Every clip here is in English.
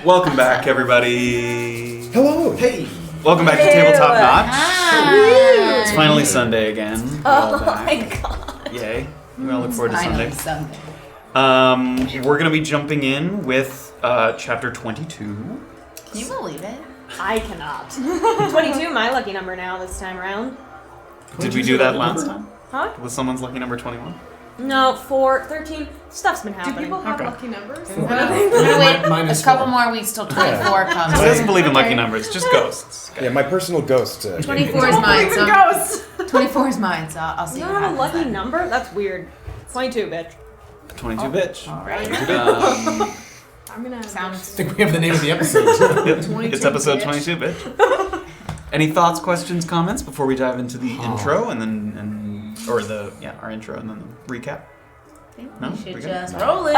Welcome back, everybody. Hello. Hey. Welcome back to Tabletop Notch. Hi. It's finally Sunday again. Oh my god. Yay. We all look forward to Finally Sunday. Sunday. We're going to be jumping in with chapter 22. Can you believe it? I cannot. 22, my lucky number now this time around. Did we do that last time? Huh? Was someone's lucky number 21? No, 4, 13. Stuff's been Do happening. people have Okay. lucky numbers? We're gonna wait Mine a is couple 4. more weeks till 24 comes. He doesn't believe in lucky numbers, just ghosts. Yeah, my personal ghost. 24 is mine. Even So ghosts. 24 is mine. So I'll see. You what don't have a happens lucky then. number? That's weird. 22, bitch. 22 bitch. All right. I'm gonna have I Sounds. think we have the name of the episode. It's episode 22 bitch. Any thoughts, questions, comments before we dive into the intro and our intro and then the recap? No? We should We good? just roll it.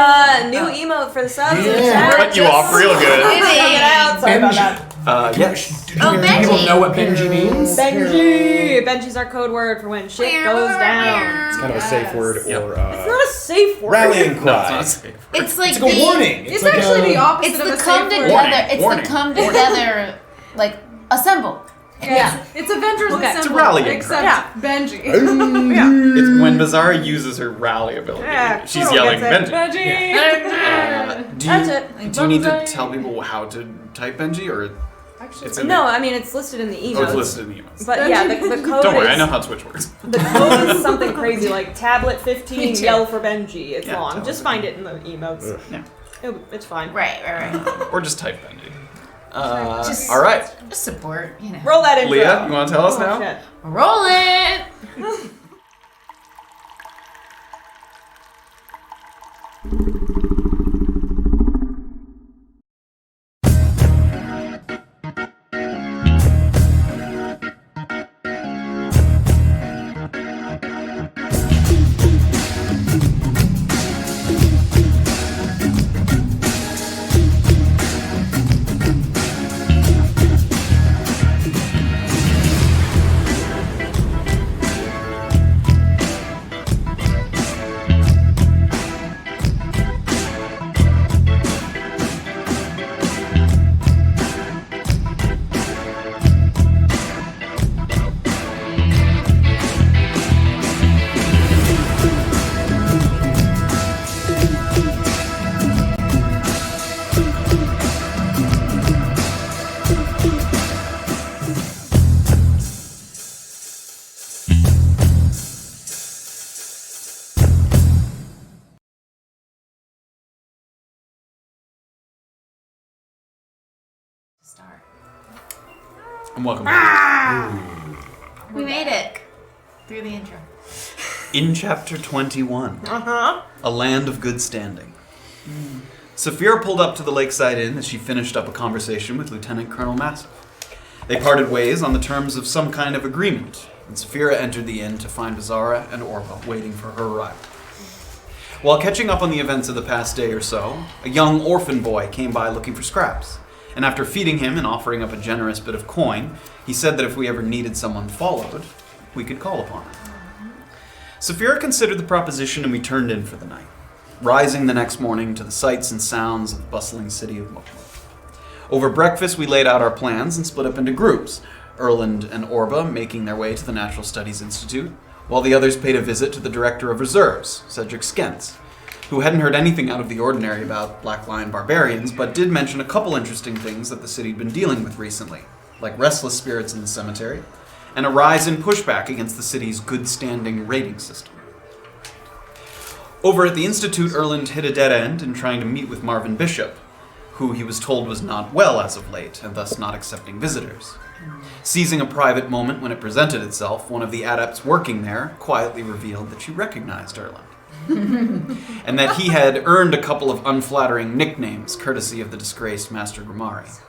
New emote for the subs. Yeah. Cut you off real good. Check it out. Sorry about that. Yes. Do Oh, people Benji. know what Benji means? Benji! Benji's our code word for when shit goes down. It's kind of a safe word Yep. or It's not a safe word. rallying No, cry. it's not safe. It's like It's like a warning. It's like actually the opposite It's of the a come safe word. together. Warning. It's Warning. the come together. Like assemble. Yeah. It's Avengers Okay. Assemble. It's a rallying except cry. Benji. Yeah. It's when Beezaura uses her rally ability. Yeah, She's Coral yelling gets it. Benji. Benji. Do That's you need to tell people how to type Benji, or Actually, it's in No, I mean, it's listed in the the, oh, it's emotes. listed in the emails? But yeah, the code Don't worry, is, I know how Twitch works. the code is something crazy like tablet 15 Me too. yell for Benji. It's Yeah, long. tablet Just find it in the emotes. Ugh. Yeah. It's fine. Right. Or just type Benji. Just- All right, Just support. You know. Roll that intro. Leah, you want to tell us Oh, now? shit. Roll it. Start. And welcome back. We made it through the intro. In chapter 21, Uh-huh. A Land of Good Standing. Safira pulled up to the Lakeside Inn as she finished up a conversation with Lieutenant Colonel Massive. They parted ways on the terms of some kind of agreement, and Safira entered the inn to find Beezaura and Orba waiting for her arrival. While catching up on the events of the past day or so, a young orphan boy came by looking for scraps, and after feeding him and offering up a generous bit of coin, he said that if we ever needed someone followed, we could call upon him. Safira considered the proposition and we turned in for the night, rising the next morning to the sights and sounds of the bustling city of Mukmu. Over breakfast, we laid out our plans and split up into groups, Erland and Orba making their way to the Natural Studies Institute, while the others paid a visit to the Director of Reserves, Cedric Skentz, who hadn't heard anything out of the ordinary about Black Lion barbarians, but did mention a couple interesting things that the city had been dealing with recently, like restless spirits in the cemetery, and a rise in pushback against the city's good-standing rating system. Over at the Institute, Erland hit a dead end in trying to meet with Marvin Bishop, who he was told was not well as of late, and thus not accepting visitors. Seizing a private moment when it presented itself, one of the adepts working there quietly revealed that she recognized Erland, and that he had earned a couple of unflattering nicknames courtesy of the disgraced Master Grimari.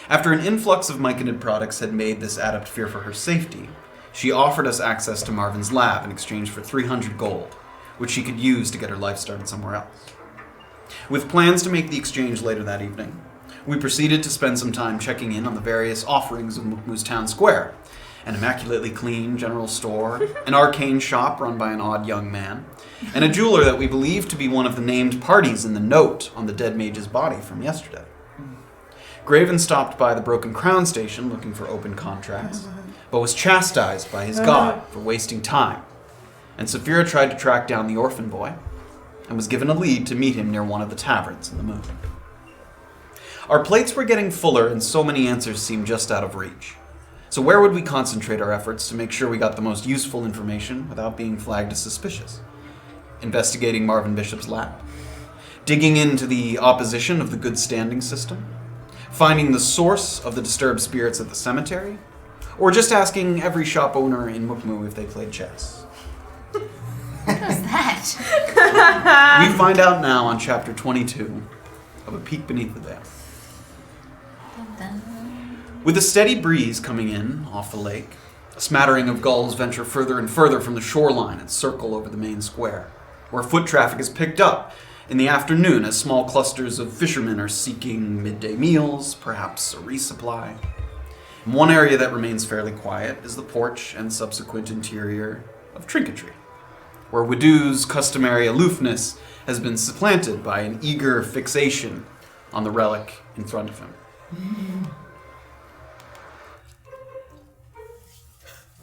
After an influx of myconid products had made this adept fear for her safety, she offered us access to Marvin's lab in exchange for 300 gold, which she could use to get her life started somewhere else. With plans to make the exchange later that evening, we proceeded to spend some time checking in on the various offerings of Mukmu's town square, an immaculately clean general store, an arcane shop run by an odd young man, and a jeweler that we believe to be one of the named parties in the note on the dead mage's body from yesterday. Graven stopped by the Broken Crown station looking for open contracts, but was chastised by his god for wasting time. And Safira tried to track down the orphan boy, and was given a lead to meet him near one of the taverns in the moon. Our plates were getting fuller, and so many answers seemed just out of reach. So where would we concentrate our efforts to make sure we got the most useful information without being flagged as suspicious? Investigating Marvin Bishop's lab? Digging into the opposition of the good standing system? Finding the source of the disturbed spirits at the cemetery? Or just asking every shop owner in Mukmu if they played chess? What was that? We find out now on chapter 22 of A Peek Beneath the Veil. With a steady breeze coming in off the lake, a smattering of gulls venture further and further from the shoreline and circle over the main square, where foot traffic is picked up in the afternoon as small clusters of fishermen are seeking midday meals, perhaps a resupply. And one area that remains fairly quiet is the porch and subsequent interior of Trinketry, where Wadoo's customary aloofness has been supplanted by an eager fixation on the relic in front of him.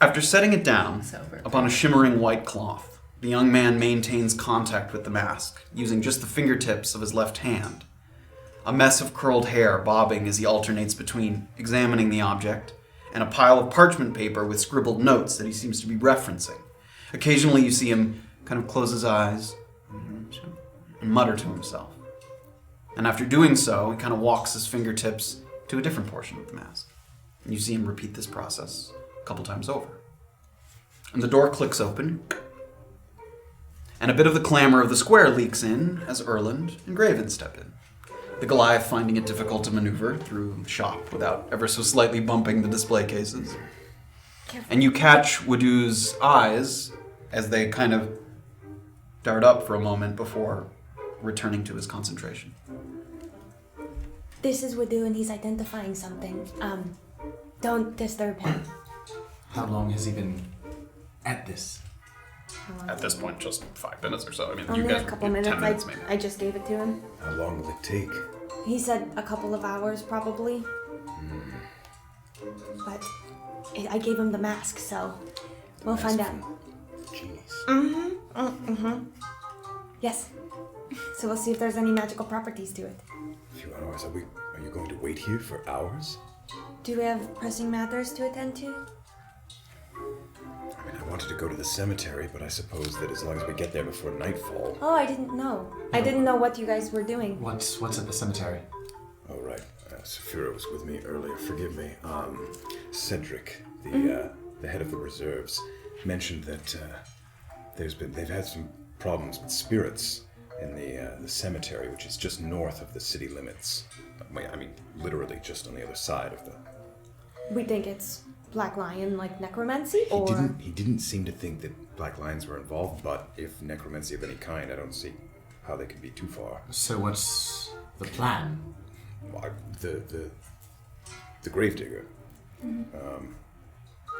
After setting it down upon a shimmering white cloth, the young man maintains contact with the mask, using just the fingertips of his left hand, a mess of curled hair bobbing as he alternates between examining the object and a pile of parchment paper with scribbled notes that he seems to be referencing. Occasionally you see him kind of close his eyes and mutter to himself. And after doing so, he kind of walks his fingertips to a different portion of the mask. And you see him repeat this process a couple times over. And the door clicks open, and a bit of the clamor of the square leaks in as Erland and Graven step in. The Goliath finding it difficult to maneuver through the shop without ever so slightly bumping the display cases. And you catch Wadoo's eyes as they kind of dart up for a moment before returning to his concentration. This is Wadoo and he's identifying something. Don't disturb him. How long has he been at this? At this point, just 5 minutes or so. I mean, Only you guys a couple get 10 minutes. minutes maybe. I just gave it to him. How long will it take? He said a couple of hours, probably. But I gave him the mask, so we'll find out. Jeez. Yes. So we'll see if there's any magical properties to it. A few hours. Are you going to wait here for hours? Do we have pressing matters to attend to? I mean, I wanted to go to the cemetery, but I suppose that as long as we get there before nightfall. Oh, I didn't know. I didn't know what you guys were doing. What's at the cemetery? Oh, right. Safira was with me earlier. Forgive me. Cedric, the head of the reserves, mentioned that they've had some problems with spirits in the cemetery, which is just north of the city limits. I mean, literally just on the other side of the. We think it's Black Lion, like necromancy, or He didn't seem to think that Black Lions were involved, but if necromancy of any kind, I don't see how they could be too far. So what's the plan? The gravedigger,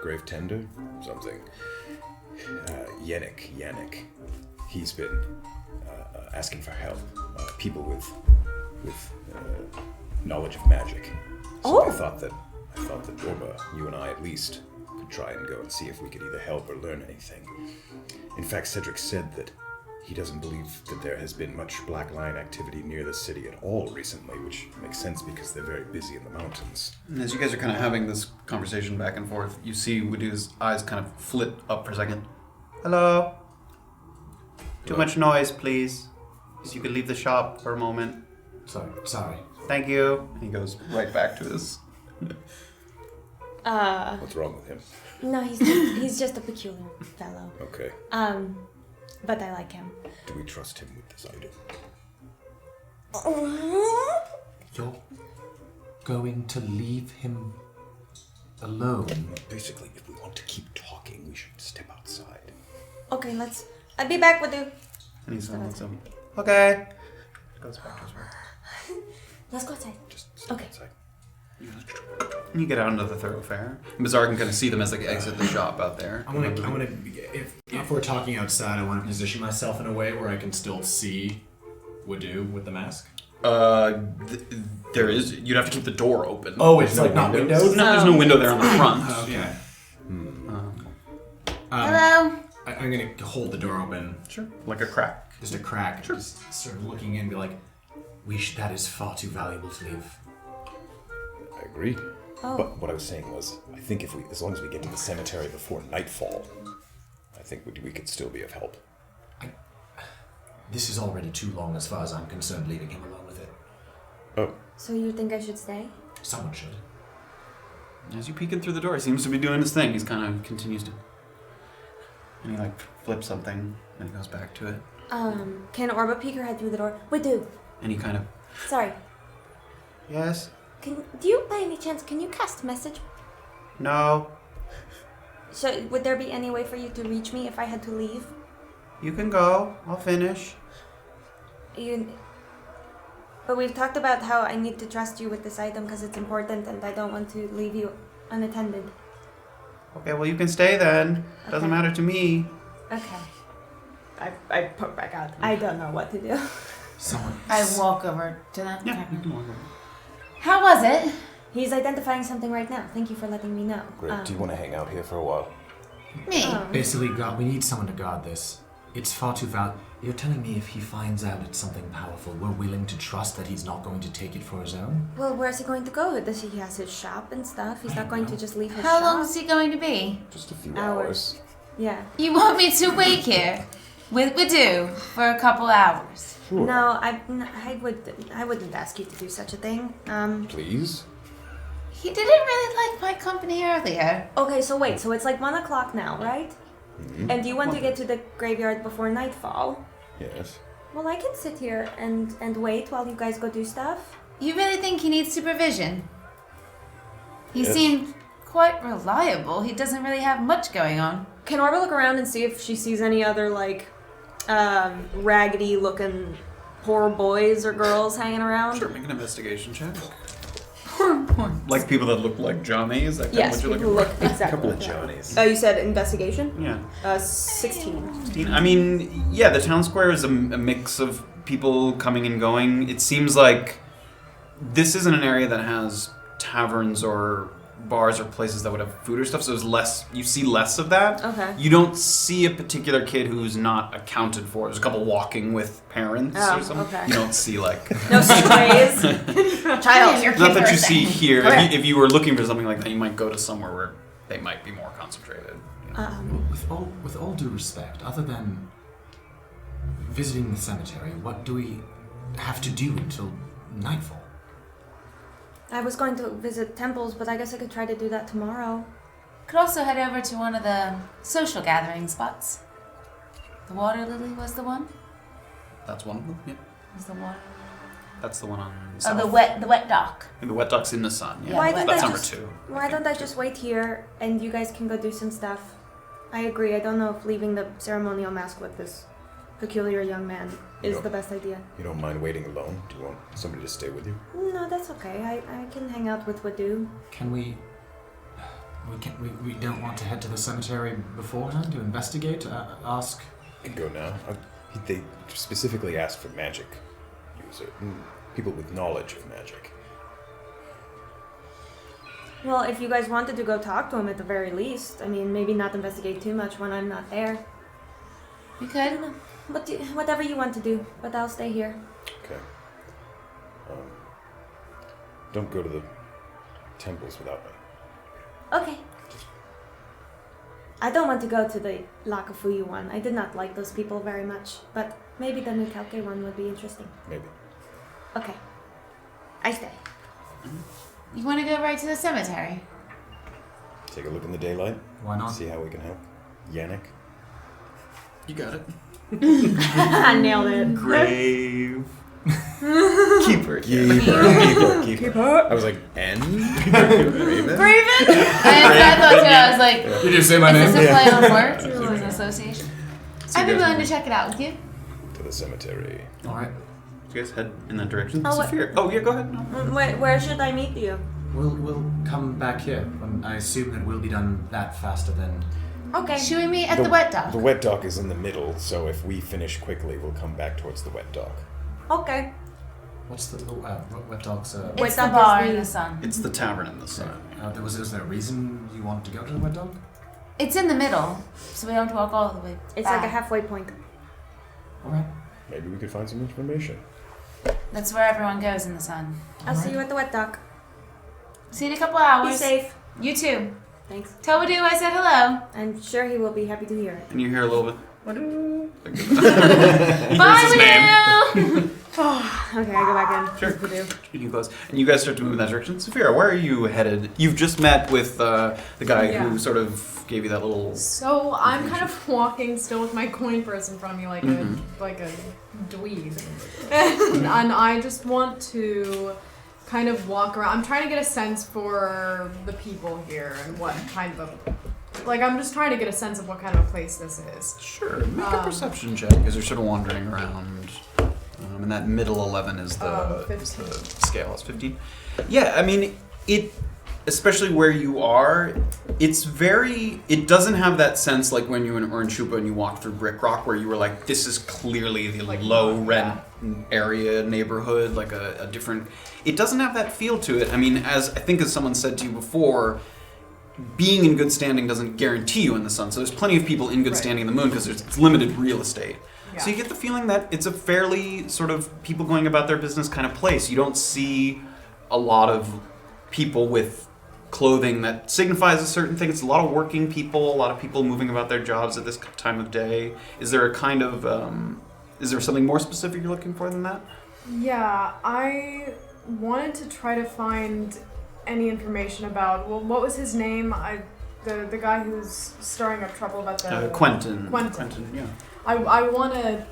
grave tender, something. Yannick. He's been asking for help. People with knowledge of magic. So I thought that Orba, you and I at least, could try and go and see if we could either help or learn anything. In fact, Cedric said that he doesn't believe that there has been much Black Lion activity near the city at all recently, which makes sense because they're very busy in the mountains. And as you guys are kind of having this conversation back and forth, you see Wadoo's eyes kind of flit up for a second. Hello? Too much noise, please. If you could leave the shop for a moment. Sorry. Thank you. And he goes right back to his... What's wrong with him? no, he's just a peculiar fellow. Okay. But I like him. Do we trust him with this item? You're going to leave him alone? Basically, if we want to keep talking, we should step outside. Okay, I'll be back with you. And he's like, okay. Goes back to his work. Let's go outside. Just step Okay. outside. And you get out into the thoroughfare. And Beezaura can kind of see them as they exit the shop out there. I want to. If we're talking outside, I want to position myself in a way where I can still see Wadoo with the mask. There is. You'd have to keep the door open. Oh, it's like not windows? No, there's no window there on the front. Okay. Hello? I'm going to hold the door open. Sure. Like a crack. Just a crack. Sure. Just sort of looking in and be like, that is far too valuable to leave. I agree. Oh. But what I was saying was, I think as long as we get to the cemetery before nightfall, I think we could still be of help. This is already too long as far as I'm concerned, leaving him alone with it. Oh. So you think I should stay? Someone should. As you peek in through the door, he seems to be doing his thing. He's kind of continues to... And he, like, flips something, and he goes back to it. Can Orba peek her head through the door? Wait, dude. And he kind of... Sorry. Yes? Do you, by any chance, can you cast message? No. So, would there be any way for you to reach me if I had to leave? You can go. I'll finish. But we've talked about how I need to trust you with this item because it's important and I don't want to leave you unattended. Okay, well, you can stay then. Doesn't Okay. matter to me. Okay. I poke back out. I don't know what to do. Someone... I walk over to them. Yeah, Okay. you can walk over. How was it? He's identifying something right now. Thank you for letting me know. Great. Do you want to hang out here for a while? Me? Basically, we need someone to guard this. It's far too valuable. You're telling me if he finds out it's something powerful, we're willing to trust that he's not going to take it for his own? Well, where's he going to go? Does he has his shop and stuff? He's not going to just leave his How shop. long is he going to be? Just a few Hours. hours. Yeah. You want me to wait here with Badoo for a couple hours? Sure. No, I wouldn't ask you to do such a thing. Please? He didn't really like my company earlier. Okay, so wait. So it's like 1 o'clock now, right? Mm-hmm. And you want to get to the graveyard before nightfall? Yes. Well, I can sit here and wait while you guys go do stuff. You really think he needs supervision? He Yes. seemed quite reliable. He doesn't really have much going on. Can Orba look around and see if she sees any other, like, raggedy looking poor boys or girls hanging around? Sure, make an investigation check. Poor boy. Like people that look like Johnny? Is that kind Yes, of what people you're look looking for? exactly. Couple of like that. Johnnies. Oh, you said investigation? Yeah. 16. I mean, yeah, the town square is a mix of people coming and going. It seems like this isn't an area that has taverns or bars or places that would have food or stuff, so you see less of that. Okay. You don't see a particular kid who's not accounted for. There's a couple walking with parents Oh, or something. okay. You don't see like... No strays. Child, your Not that you see here. Okay. If you were looking for something like that, you might go to somewhere where they might be more concentrated. You know? With all due respect, other than visiting the cemetery, what do we have to do until nightfall? I was going to visit temples, but I guess I could try to do that tomorrow. Could also head over to one of the social gathering spots. The Water Lily was the one? That's one of them. Yeah, Was the water? that's the one on. Oh, South. the wet dock. And the wet dock's in the sun. Yeah, Why don't that's I number just- 2. Why don't I just wait here and you guys can go do some stuff? I agree. I don't know if leaving the ceremonial mask with this peculiar young man is No. the best idea. You don't mind waiting alone? Do you want somebody to stay with you? No, that's okay. I can hang out with Wadu. Can we don't want to head to the cemetery beforehand to investigate, ask? You can go now. They specifically asked for magic people with knowledge of magic. Well, if you guys wanted to go talk to him at the very least, I mean, maybe not investigate too much when I'm not there. We I could. don't know. But whatever you want to do, but I'll stay here. Okay. Don't go to the temples without me. Okay. I don't want to go to the Lakafuyu one. I did not like those people very much, but maybe the Nukelke one would be interesting. Maybe. Okay. I stay. You want to go right to the cemetery? Take a look in the daylight. Why not? See how we can help. Yannick. You got it. I nailed it. Grave. Keeper. Keeper. I was like, N? Graven? I thought too, I was like, Did you say my is this name? a play on words? Is this an association? I'd be guys- willing to check it out with you. To the cemetery. All right. You guys head in that direction. Oh, Safira. Oh, yeah, go ahead. No. Where should I meet you? We'll come back here. I assume that we'll be done that faster than. Okay. Should we meet at the wet dock? The wet dock is in the middle, so if we finish quickly, we'll come back towards the wet dock. Okay. What's the Wet Dog's? It's the Dog bar is in the- the sun. It's the tavern in the sun. Was there a reason you wanted to go to the Wet Dog? It's in the middle, so we don't walk all the way It's back. like a halfway point. All right. Maybe we could find some information. That's where everyone goes in the sun. I'll see you at the wet dock. See you in a couple hours. Be safe. You too. Thanks. Tobadoo, I said hello. I'm sure he will be happy to hear it. And you hear a little bit. Bye, Badoo! Okay, I go back in. Sure. Badoo. You close, and you guys start to move in that direction. Safira, where are you headed? You've just met with the guy Yeah. who sort of gave you that little. So I'm kind of walking still with my coin purse in front of me like a dweeb. And I just want to kind of walk around. I'm trying to get a sense for the people here and what kind of I'm just trying to get a sense of what kind of a place this is. Sure, make a perception check as you're sort of wandering around. And that middle 11 is the 15. scale. It's 15. Yeah, I mean, it, especially where you are, it's very, it doesn't have that sense like when you were in Oranchupa and you walked through Brick Rock where you were like, this is clearly the Like, low rent area, neighborhood, like a different, it doesn't have that feel to it. I mean, as I think as someone said to you before, being in good standing doesn't guarantee you in the sun. So there's plenty of people in good standing in the moon because it's limited real estate. Yeah. So you get the feeling that it's a fairly sort of people going about their business kind of place. You don't see a lot of people with clothing that signifies a certain thing. It's a lot of working people, a lot of people moving about their jobs at this time of day. Is there a kind of, is there something more specific you're looking for than that? Yeah, I wanted to try to find any information about, well, what was his name? The guy who's stirring up trouble about the... Quentin. Quentin, yeah. I want to...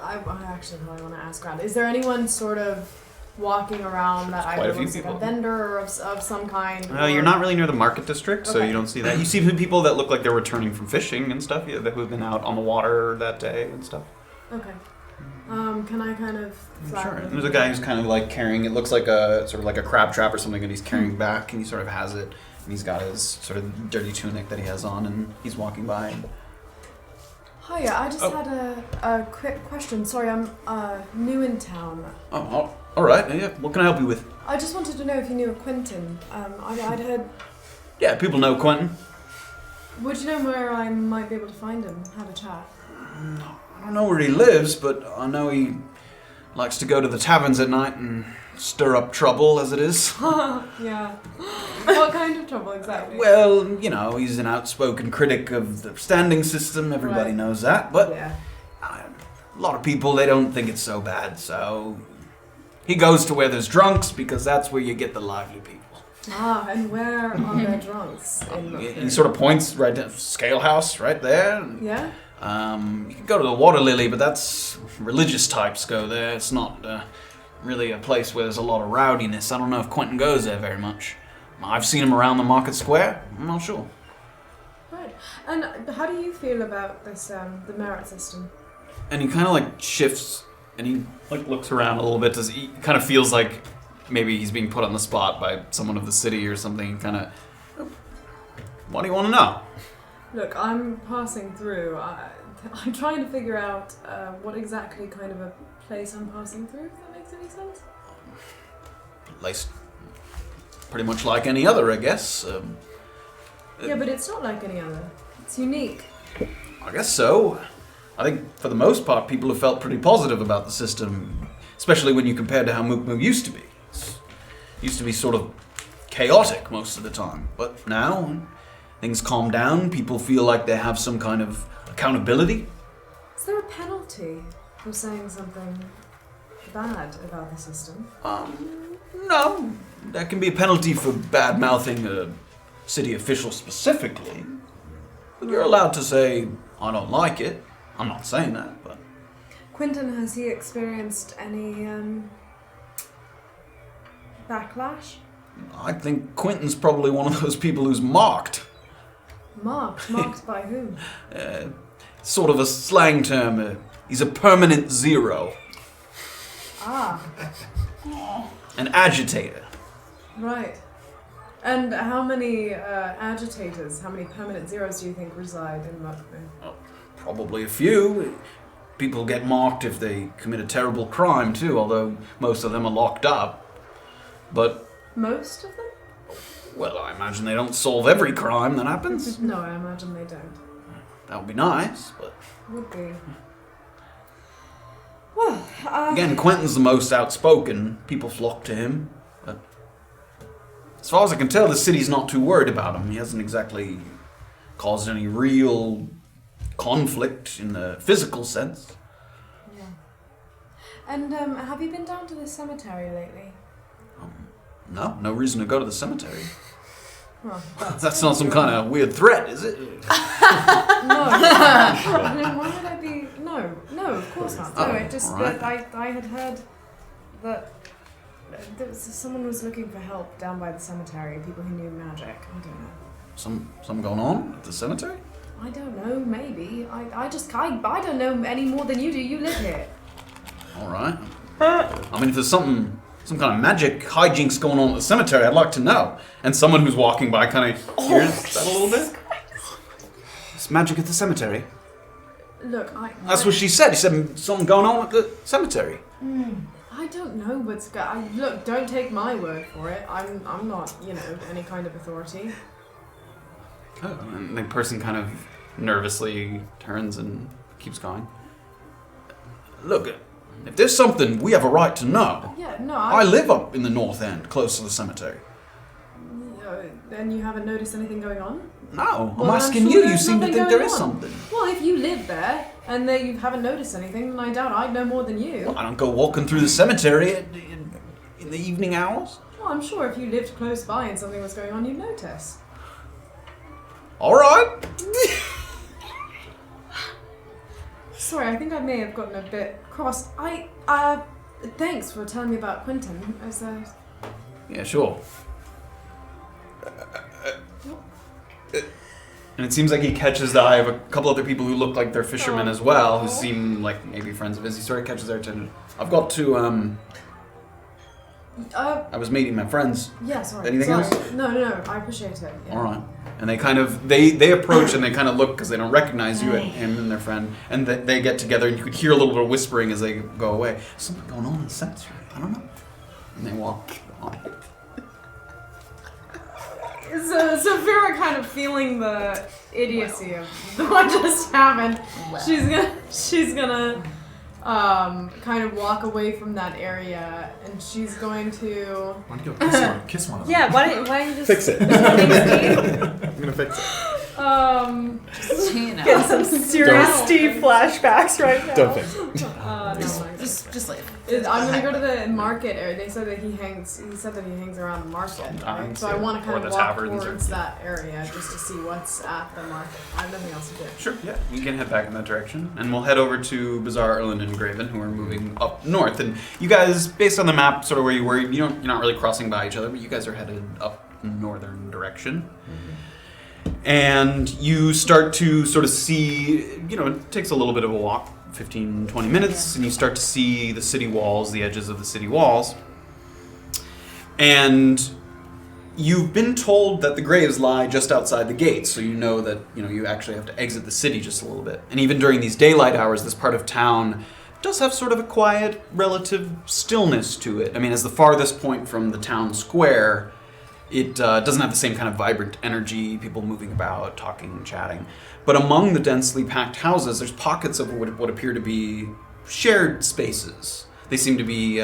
I actually really want to ask around. Is there anyone sort of walking around that Quite a either few looks like people. a vendor of some kind? You're not really near the market district, so Okay. you don't see that. You see people that look like they're returning from fishing and stuff, yeah, who have been out on the water that day and stuff. Okay. Can I kind of... flag Sure. them? There's a guy who's kind of like carrying, it looks like a sort of like a crab trap or something, and he's carrying back, and he sort of has it, and he's got his sort of dirty tunic that he has on, and he's walking by. And, Hiya, I just had a quick question. Sorry, I'm new in town. oh, all right. Yeah. What can I help you with? I just wanted to know if you knew of Quentin. I'd heard... Yeah, people know Quentin. Would you know where I might be able to find him, have a chat? I don't know where he lives, but I know he likes to go to the taverns at night and stir up trouble, as it is. Yeah. What kind of trouble exactly? Well, you know, he's an outspoken critic of the standing system. Everybody Right. knows that. But Yeah. a lot of people, they don't think it's so bad. So he goes to where there's drunks because that's where you get the lively people. Ah, and where are their drunks? He sort of points right down, Scale House, right there. Yeah? You can go to the Water Lily, but that's religious types go there. It's not really a place where there's a lot of rowdiness. I don't know if Quentin goes there very much. I've seen him around the market square. I'm not sure. Right. And how do you feel about this, the merit system? And he kind of like shifts, and he like looks around a little bit. He kind of feels like maybe he's being put on the spot by someone of the city or something. Kind of, what do you want to know? Look, I'm passing through. I'm trying to figure out what exactly kind of a place I'm passing through, if that makes any sense. Place, pretty much like any other, I guess. Yeah, but it's not like any other. It's unique. I guess so. I think for the most part, people have felt pretty positive about the system, especially when you compare to how Mukmu used to be. It used to be sort of chaotic most of the time, but now when things calm down, people feel like they have some kind of accountability. Is there a penalty for saying something bad about the system? No. There can be a penalty for bad-mouthing a city official specifically, but you're allowed to say, I don't like it. I'm not saying that, but... Quentin, has he experienced any backlash? I think Quentin's probably one of those people who's marked. Marked? Marked by whom? Sort of a slang term. He's a permanent zero. Ah, An agitator. right. And how many agitators, how many permanent zeros do you think reside in Mukmu? Probably a few. people get marked if they commit a terrible crime too, although most of them are locked up. But Most of them? well, I imagine they don't solve every crime that happens. No, I imagine they don't. That would be nice, but Would be. Well, again, Quentin's the most outspoken. People flock to him. But as far as I can tell, the city's not too worried about him. He hasn't exactly caused any real conflict in the physical sense. yeah. And have you been down to the cemetery lately? No reason to go to the cemetery. Well, That's not some kind of weird threat, is it? no. Then why would I be? No, of course not. No, it just alright. that I had heard that someone was looking for help down by the cemetery. People who knew magic. I don't know. Some going on at the cemetery? I don't know. Maybe I don't know any more than you do. You live here. All right. I mean, if there's some kind of magic hijinks going on at the cemetery, I'd like to know. And someone who's walking by kind of hears that a little bit. It's magic at the cemetery. Look, That's what she said. She said something going on at the cemetery. I don't know what's look, don't take my word for it. I'm not, any kind of authority. Oh, and the person kind of nervously turns and keeps going. Look, if there's something we have a right to know. Yeah, no, I live up in the north end, close to the cemetery. Then you haven't noticed anything going on? No, Well, I'm I'm asking sure you. You there's seem to nothing think there going is on. something. Well, if you live there and you haven't noticed anything, then I doubt I'd know more than you. Well, I don't go walking through the cemetery in the evening hours. Well, I'm sure if you lived close by and something was going on, you'd notice. All right. Sorry, I think I may have gotten a bit crossed. Thanks for telling me about Quentin. Yeah, sure. And it seems like he catches the eye of a couple other people who look like they're fishermen as well, who seem like maybe friends of his. He sort of catches their attention. I've got to, I was meeting my friends. Yeah, sorry. Anything sorry. else? No, I appreciate it. Yeah. All right. And they kind of, they approach and they kind of look because they don't recognize you and him and their friend. And they get together and you could hear a little bit of whispering as they go away. Something going on in the cemetery. I don't know. And they walk on. So Safira, kind of feeling the idiocy of what just happened, she's gonna kind of walk away from that area, and she's going to. Why don't you go kiss one of them? Yeah, why don't you just Fix it. Steve? I'm gonna fix it. Get some serious Steve flashbacks right now. Don't fix it. Just leave. I'm gonna go to the market area. They said that he said that he hangs around the market. Right? Sometimes, So I want to or kind of the walk taverns or- towards that area just to see what's at the market. I have nothing else to do. Sure, yeah. You can head back in that direction. And we'll head over to Beezaura, Erland, and Graven, who are moving up north. And you guys, based on the map, sort of where you were, you're not really crossing by each other, but you guys are headed up northern direction. And you start to sort of see, it takes a little bit of a walk, 15, 20 minutes, and you start to see the city walls, the edges of the city walls. And you've been told that the graves lie just outside the gates, so you know that, you actually have to exit the city just a little bit. And even during these daylight hours, this part of town does have sort of a quiet, relative stillness to it. I mean, as the farthest point from the town square, it doesn't have the same kind of vibrant energy, people moving about, talking, chatting. But among the densely packed houses, there's pockets of what appear to be shared spaces. They seem to be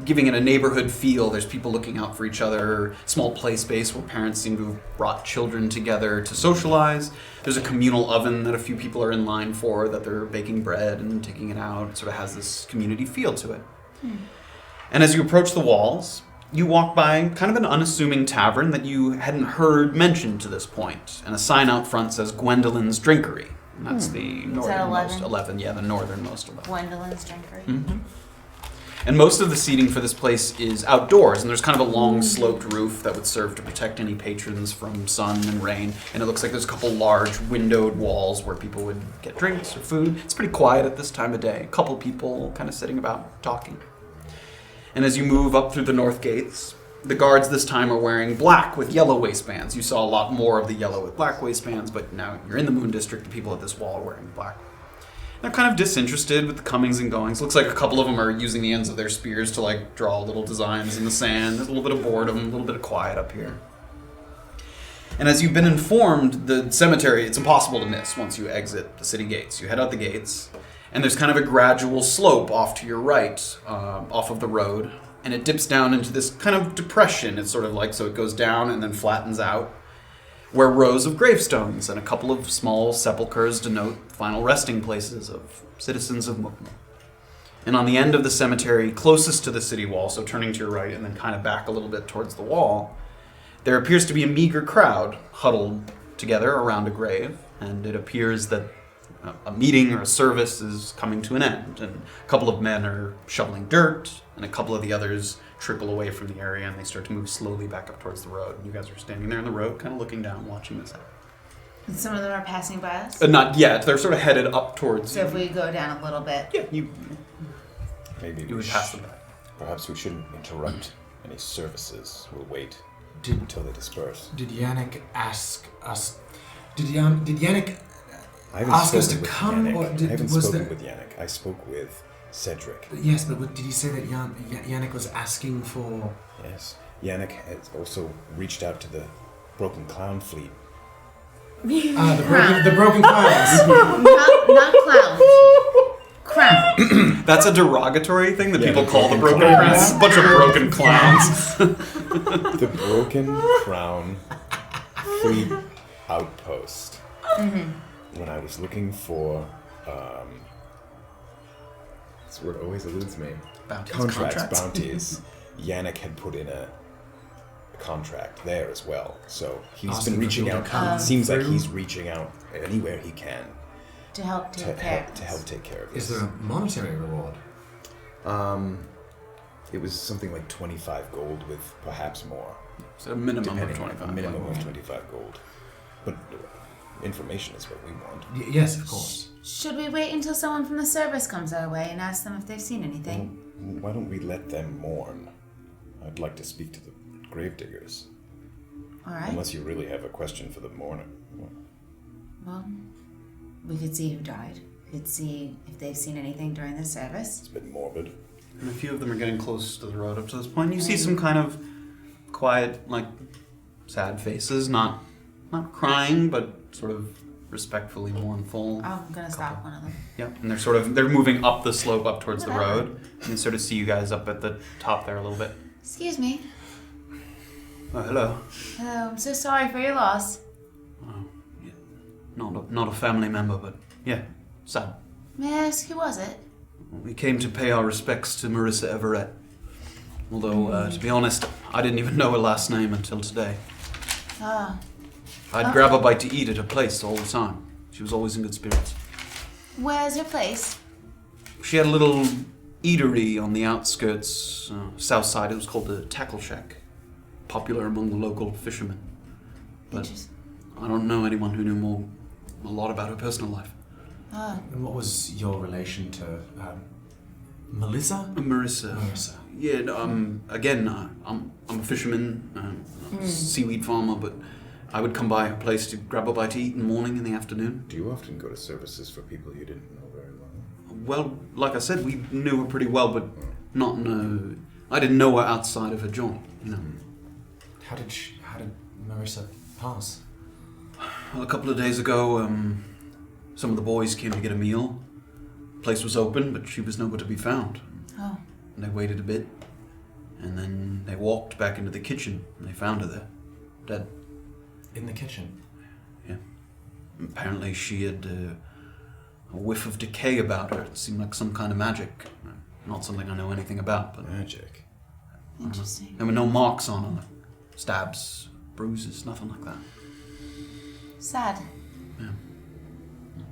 giving it a neighborhood feel. There's people looking out for each other, small play space where parents seem to have brought children together to socialize. There's a communal oven that a few people are in line for, that they're baking bread and taking it out. It sort of has this community feel to it. And as you approach the walls, you walk by kind of an unassuming tavern that you hadn't heard mentioned to this point. And a sign out front says Gwendolyn's Drinkery. And that's the northernmost 11? Yeah, the northernmost 11. Gwendolyn's Drinkery. Mm-hmm. And most of the seating for this place is outdoors, and there's kind of a long sloped roof that would serve to protect any patrons from sun and rain. And it looks like there's a couple large windowed walls where people would get drinks or food. It's pretty quiet at this time of day. A couple people kind of sitting about talking. And as you move up through the north gates, the guards this time are wearing black with yellow waistbands. You saw a lot more of the yellow with black waistbands, but now you're in the Moon District, the people at this wall are wearing black. They're kind of disinterested with the comings and goings. Looks like a couple of them are using the ends of their spears to like draw little designs in the sand. There's a little bit of boredom, a little bit of quiet up here. And as you've been informed, the cemetery, it's impossible to miss once you exit the city gates. You head out the gates, and there's kind of a gradual slope off to your right, off of the road, and it dips down into this kind of depression. It's sort of like, so it goes down and then flattens out, where rows of gravestones and a couple of small sepulchres denote final resting places of citizens of Mukmu. And on the end of the cemetery, closest to the city wall, so turning to your right and then kind of back a little bit towards the wall, there appears to be a meager crowd huddled together around a grave, and it appears that a meeting or a service is coming to an end, and a couple of men are shoveling dirt, and a couple of the others trickle away from the area, and they start to move slowly back up towards the road. And you guys are standing there in the road, kind of looking down, watching this happen. And some of them are passing by us? Not yet. They're sort of headed up towards So you. if we go down a little bit. Yeah, you Maybe would pass them by. Perhaps we shouldn't interrupt any services. We'll wait Did until they disperse. did Yannick ask us? Did Yannick I haven't ask us spoken to with come, Yannick. or I haven't was spoken there? with Yannick. I spoke with Cedric. Yes, but did he say that Yannick was asking for? Yes. Yannick has also reached out to the Broken Clown Fleet. The broken clowns. not clowns. Crown. That's a derogatory thing that Yeah, people the call the broken broken clowns. clowns. A bunch of broken clowns. The Broken Crown Fleet Outpost. When I was looking for, this word always eludes me. Contracts. Bounties. Yannick had put in a contract there as well. So he's Asking been for reaching people out. to come It seems like through? he's reaching out anywhere he can To help to take care help, of to us. help take care of this. Is there a monetary reward? It was something like 25 gold with perhaps more. So a minimum of Depending, 25. a minimum of 25 gold. But information is what we want. Yes, of course. Should we wait until someone from the service comes our way and ask them if they've seen anything? Why don't we let them mourn? I'd like to speak to the gravediggers. All right. Unless you really have a question for the mourner. Well, we could see who died. We could see if they've seen anything during the service. It's a bit morbid. And a few of them are getting close to the road up to this point. You see some kind of quiet, like, sad faces, not crying, but sort of respectfully mournful. Oh, I'm gonna stop one of them. Yep, and they're moving up the slope up towards the Whatever. road. And you sort of see you guys up at the top there a little bit. Excuse me. Oh, hello. Hello. I'm so sorry for your loss. Oh, yeah. Not a family member, but yeah, sad. May I ask who was it? We came to pay our respects to Marissa Everett. Although, to be honest, I didn't even know her last name until today. Ah. I'd grab a bite to eat at her place all the time. She was always in good spirits. Where's your place? She had a little eatery on the outskirts, south side. It was called the Tackle Shack. Popular among the local fishermen. But Interesting. I don't know anyone who knew a lot about her personal life. Ah. And what was your relation to Melissa? Marissa. Marissa. Yeah, again, I'm a fisherman, a seaweed farmer, but I would come by her place to grab a bite to eat in the morning and the afternoon. Do you often go to services for people you didn't know very well? Well, like I said, we knew her pretty well, but I didn't know her outside of her joint, you know. How did Marissa pass? Well, a couple of days ago, some of the boys came to get a meal. The place was open, but she was nowhere to be found. Oh. And they waited a bit, and then they walked back into the kitchen, and they found her there, dead. In the kitchen. Yeah. Apparently she had a whiff of decay about her. It seemed like some kind of magic. Not something I know anything about, but Magic. Interesting. there were no marks on her. Stabs, bruises, nothing like that. Sad.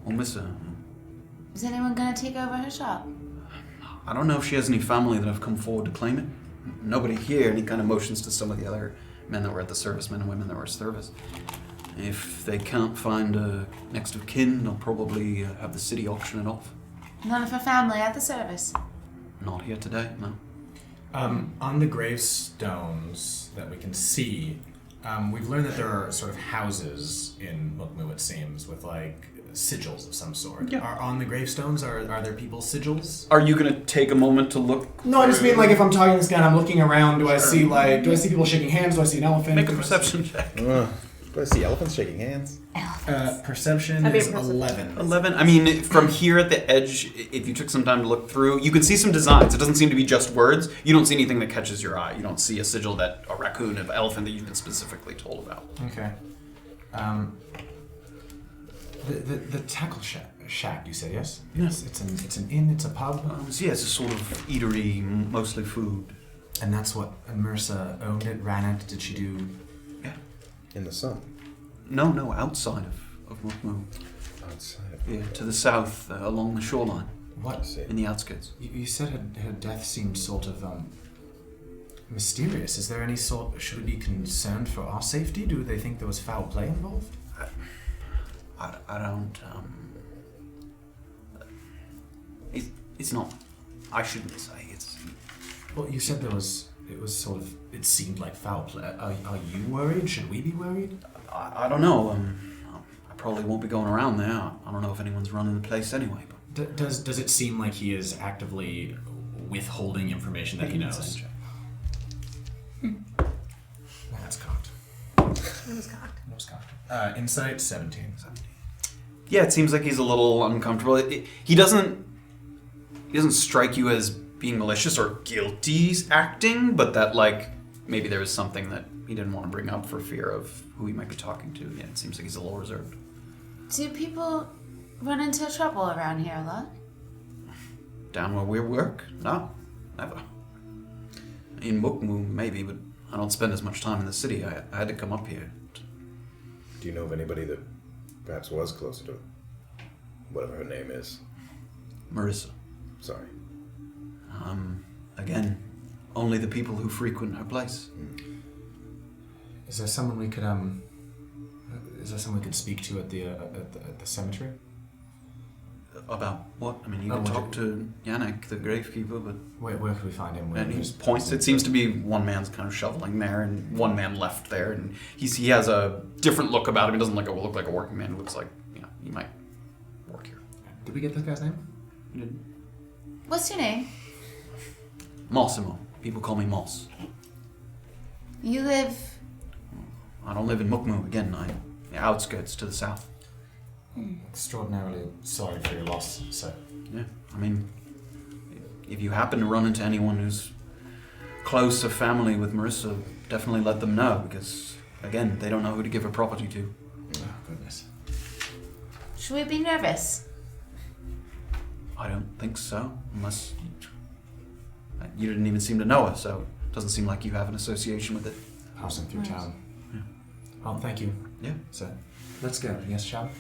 We'll miss her. Is anyone gonna take over her shop? I don't know if she has any family that have come forward to claim it. Nobody here, and he kind of motions to some of the other men that were at the service, men and women that were at service. If they can't find a next of kin, they'll probably have the city auction it off. None of her family at the service. Not here today, no. On the gravestones that we can see, we've learned that there are sort of houses in Mukmu, it seems, with like sigils of some sort. Yeah. Are on the gravestones? Are there people's sigils? Are you going to take a moment to look? No, I just mean like if I'm talking to this guy and I'm looking around, do I see people shaking hands? Do I see an elephant? Make a perception check. Do I see elephants shaking hands? Perception That'd be is impressive. 11. 11. I mean, from here at the edge, if you took some time to look through, you can see some designs. It doesn't seem to be just words. You don't see anything that catches your eye. You don't see a sigil that a raccoon, an elephant that you've been specifically told about. Okay. The tackle shack, you said, yes? Yes. It's an inn, it's a pub. So yeah, it's a sort of eatery, mostly food. And that's what Mercer owned it, ran it. Did she do? Yeah. In the sun. No, outside of Mukmu. Outside of Yeah, to the south, along the shoreline, What? in the outskirts. You said her death seemed sort of mysterious. Is there any sort? Should we be concerned for our safety? Do they think there was foul play involved? I don't. It's not. I shouldn't say it's. Well, you said there was. It was sort of. It seemed like foul play. Are you worried? Should we be worried? I don't know. I probably won't be going around there. I don't know if anyone's running the place anyway. But Does it seem like he is actively withholding information that he knows? That's cocked. It was cocked. That was cocked. Insight 17. yeah, it seems like he's a little uncomfortable. He doesn't strike you as being malicious or guilty acting, but that like maybe there was something that he didn't want to bring up for fear of who he might be talking to. Yeah, it seems like he's a little reserved. Do people run into trouble around here a lot? Down where we work? No, never. In Mukmu, maybe, but I don't spend as much time in the city. I had to come up here. Do you know of anybody that perhaps was closer to whatever her name is? Marissa. Sorry. Again, only the people who frequent her place. Is there someone we could speak to at the cemetery? About what? I mean, you Oh, can would talk to Yannick, the gravekeeper, but Where could we find him? and he points. It seems to be one man's kind of shoveling there, and one man left there, and he has a different look about him. He doesn't look like a working man. He looks like he might work here. Did we get this guy's name? You didn't? What's your name? Mossimo. People call me Moss. You live... I don't live in Mukmu. Again, I'm the outskirts to the south. Extraordinarily sorry for your loss, sir. Yeah, I mean, if you happen to run into anyone who's close of family with Marissa, definitely let them know, because, again, they don't know who to give her property to. Oh, goodness. Should we be nervous? I don't think so, unless you didn't even seem to know her, so it doesn't seem like you have an association with it. Passing through Right. town. Yeah. Well, thank you, Yeah. sir. Let's go. Yes, shall we?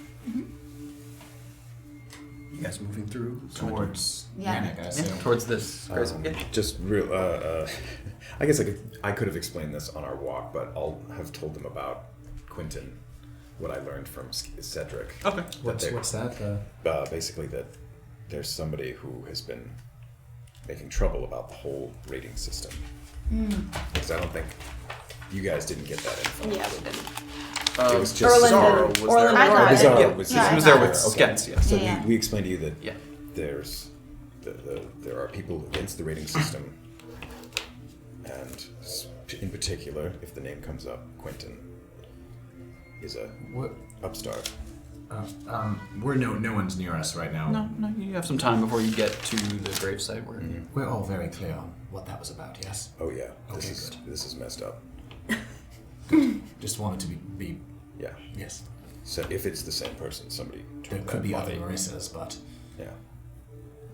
You guys moving through? Towards Yeah. Yannick, I assume. Towards this crazy. Just real. I guess I could have explained this on our walk, but I'll have told them about Quentin, what I learned from Cedric. Okay. What's that? Basically, that there's somebody who has been making trouble about the whole rating system. Because I don't think you guys didn't get that info. Yeah, we didn't. It was just Erland Beezaura and- was Erland there. I got it. Beezaura Yeah, was she Yeah, was I there got with it. Skents, yes. So Yeah. we explained to you that Yeah. there's there are people against the rating system, and in particular, if the name comes up, Quentin is a What? upstart. We're no one's near us right now. No, you have some time before you get to the gravesite where We're all very clear on what that was about. Yes. Oh yeah, Okay, this is messed up. Just wanted to be Yeah. yes. So if it's the same person, somebody There took could that be other body. Marissas, but Yeah.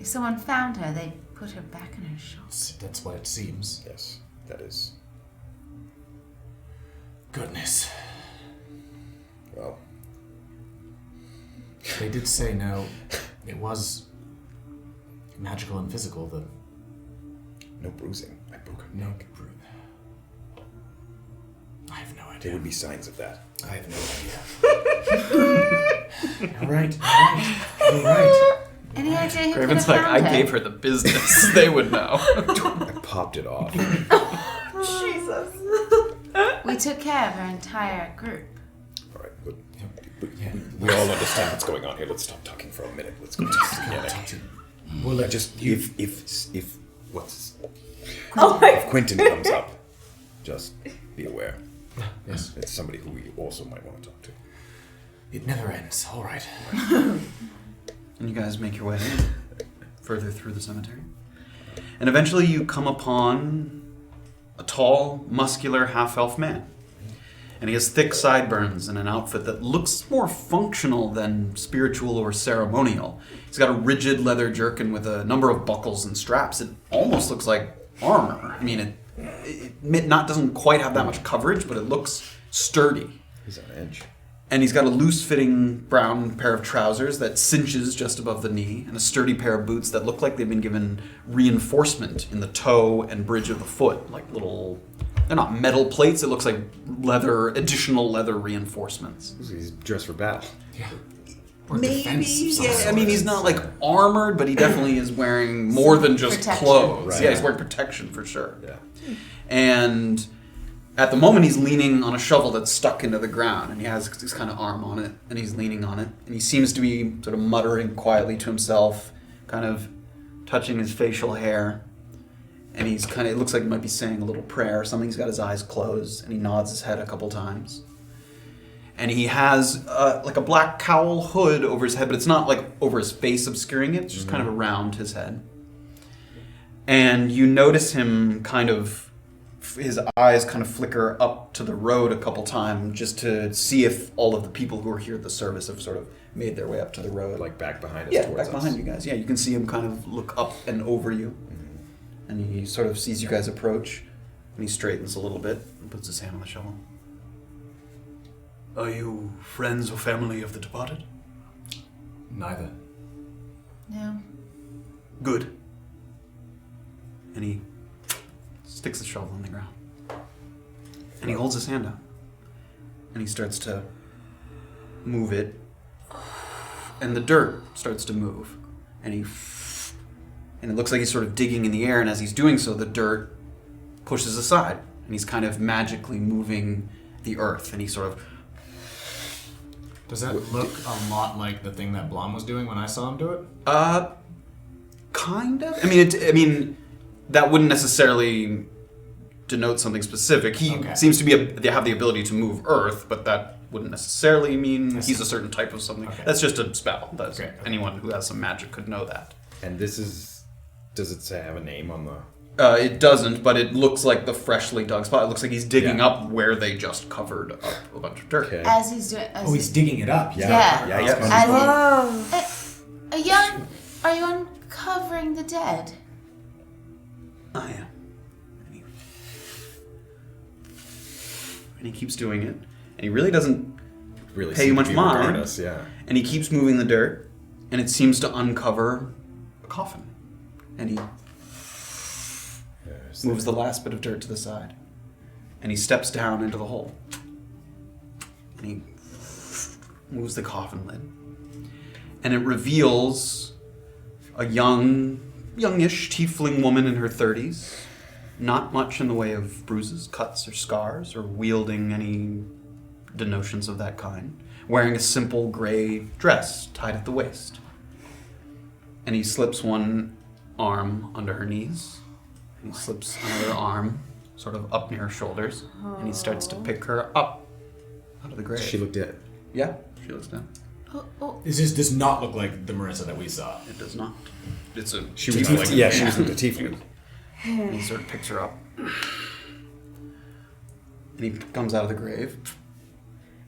If someone found her, they put her back in her shop. that's what it seems. Yes, that is. Goodness. Well, They did say no. It was magical and physical. The no bruising. I broke her no. neck. I have no There idea. would be signs of that. I have no idea. All right. All right. Any idea who could have Graven's like, found I her? gave her the business. They would know. I popped it off. Jesus. We took care of her entire group. All right, but We all understand what's going on here. Let's stop talking for a minute. Let's go to Yannick. Well, Just if Oh my if Quentin comes up, just be aware. Yes. It's somebody who we also might want to talk to. It never ends. All right. And you guys make your way further through the cemetery. And eventually you come upon a tall, muscular half-elf man. And he has thick sideburns and an outfit that looks more functional than spiritual or ceremonial. He's got a rigid leather jerkin with a number of buckles and straps. It almost looks like armor. I mean, it doesn't quite have that much coverage, but it looks sturdy. He's on edge. And he's got a loose-fitting brown pair of trousers that cinches just above the knee, and a sturdy pair of boots that look like they've been given reinforcement in the toe and bridge of the foot, like little... They're not metal plates, it looks like additional leather reinforcements. He's dressed for battle. Yeah. Or defense of some sort. I mean, he's not like armored, but he definitely is wearing more than just Protection. clothes. Right. Yeah, he's wearing protection for sure. Yeah. And at the moment, he's leaning on a shovel that's stuck into the ground, and he has his kind of arm on it, and he's leaning on it, and he seems to be sort of muttering quietly to himself, kind of touching his facial hair, and he's kind of, it looks like he might be saying a little prayer or something. He's got his eyes closed, and he nods his head a couple times. And he has like a black cowl hood over his head, but it's not like over his face obscuring it, it's just kind of around his head. And you notice him kind of, his eyes kind of flicker up to the road a couple times just to see if all of the people who are here at the service have sort of made their way up to the road. Like back behind us Yeah, towards back us. behind you guys. Yeah, you can see him kind of look up and over you. And he sort of sees you guys approach, and he straightens a little bit and puts his hand on the shovel. Are you friends or family of the departed? Neither. No. Good. And he sticks the shovel in the ground. And he holds his hand out. And he starts to move it. And the dirt starts to move. And it looks like he's sort of digging in the air, and as he's doing so, the dirt pushes aside. And he's kind of magically moving the earth. And he sort of... Does that look a lot like the thing that Blom was doing when I saw him do it? Kind of. I mean, that wouldn't necessarily denote something specific. He seems to have the ability to move earth, but that wouldn't necessarily mean he's a certain type of something. Okay. That's just a spell. That's anyone who has some magic could know that. And this is... Does it say have a name on the... It doesn't, but it looks like the freshly dug spot. It looks like he's digging up where they just covered up a bunch of dirt. Okay. As he's doing. He's digging it up. Yeah. Yeah, he's coming. As are you uncovering the dead? I am. And he keeps doing it. And he really doesn't Really pay you seem much to regard mind. us, yeah. And he keeps moving the dirt, and it seems to uncover a coffin. And he moves the last bit of dirt to the side. And he steps down into the hole. And he moves the coffin lid. And it reveals a youngish tiefling woman in her 30s. Not much in the way of bruises, cuts, or scars, or wielding any denotions of that kind. Wearing a simple gray dress tied at the waist. And he slips one arm under her knees. And he slips another arm sort of up near her shoulders. And he starts to pick her up out of the grave. She looked dead. Yeah, she looks down. This does not look like the Marissa that we saw. It does not. It's a She was tiefling. like, yeah, she was in the tiefling. And he sort of picks her up. And he comes out of the grave.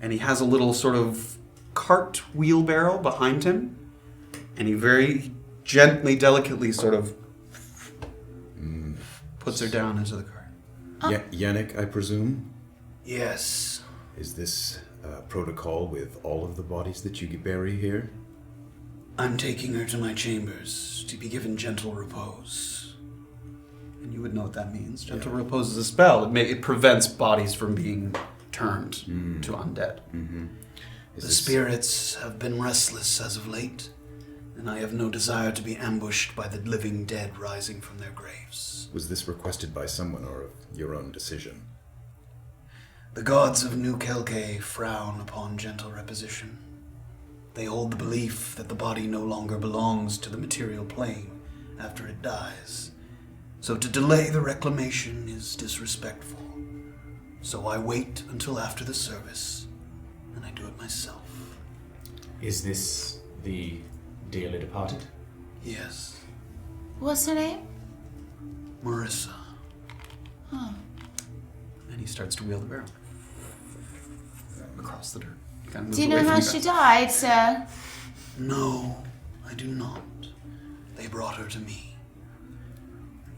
And he has a little sort of cart wheelbarrow behind him. And he very gently, delicately sort of puts her down into the cart. Yannick, I presume? Yes. Is this protocol with all of the bodies that you bury here? I'm taking her to my chambers to be given gentle repose. And you would know what that means. Gentle repose is a spell. It prevents bodies from being turned to undead. Mm-hmm. The spirits have been restless as of late, and I have no desire to be ambushed by the living dead rising from their graves. Was this requested by someone or of your own decision? The gods of New Kelke frown upon gentle reposition. They hold the belief that the body no longer belongs to the material plane after it dies. So to delay the reclamation is disrespectful. So I wait until after the service, and I do it myself. Is this the dearly departed? Yes, What's her name? Marissa. Huh. And he starts to wheel the barrel across the dirt. Kind of moves Do you away know from how guys. she died, sir? No, I do not. They brought her to me.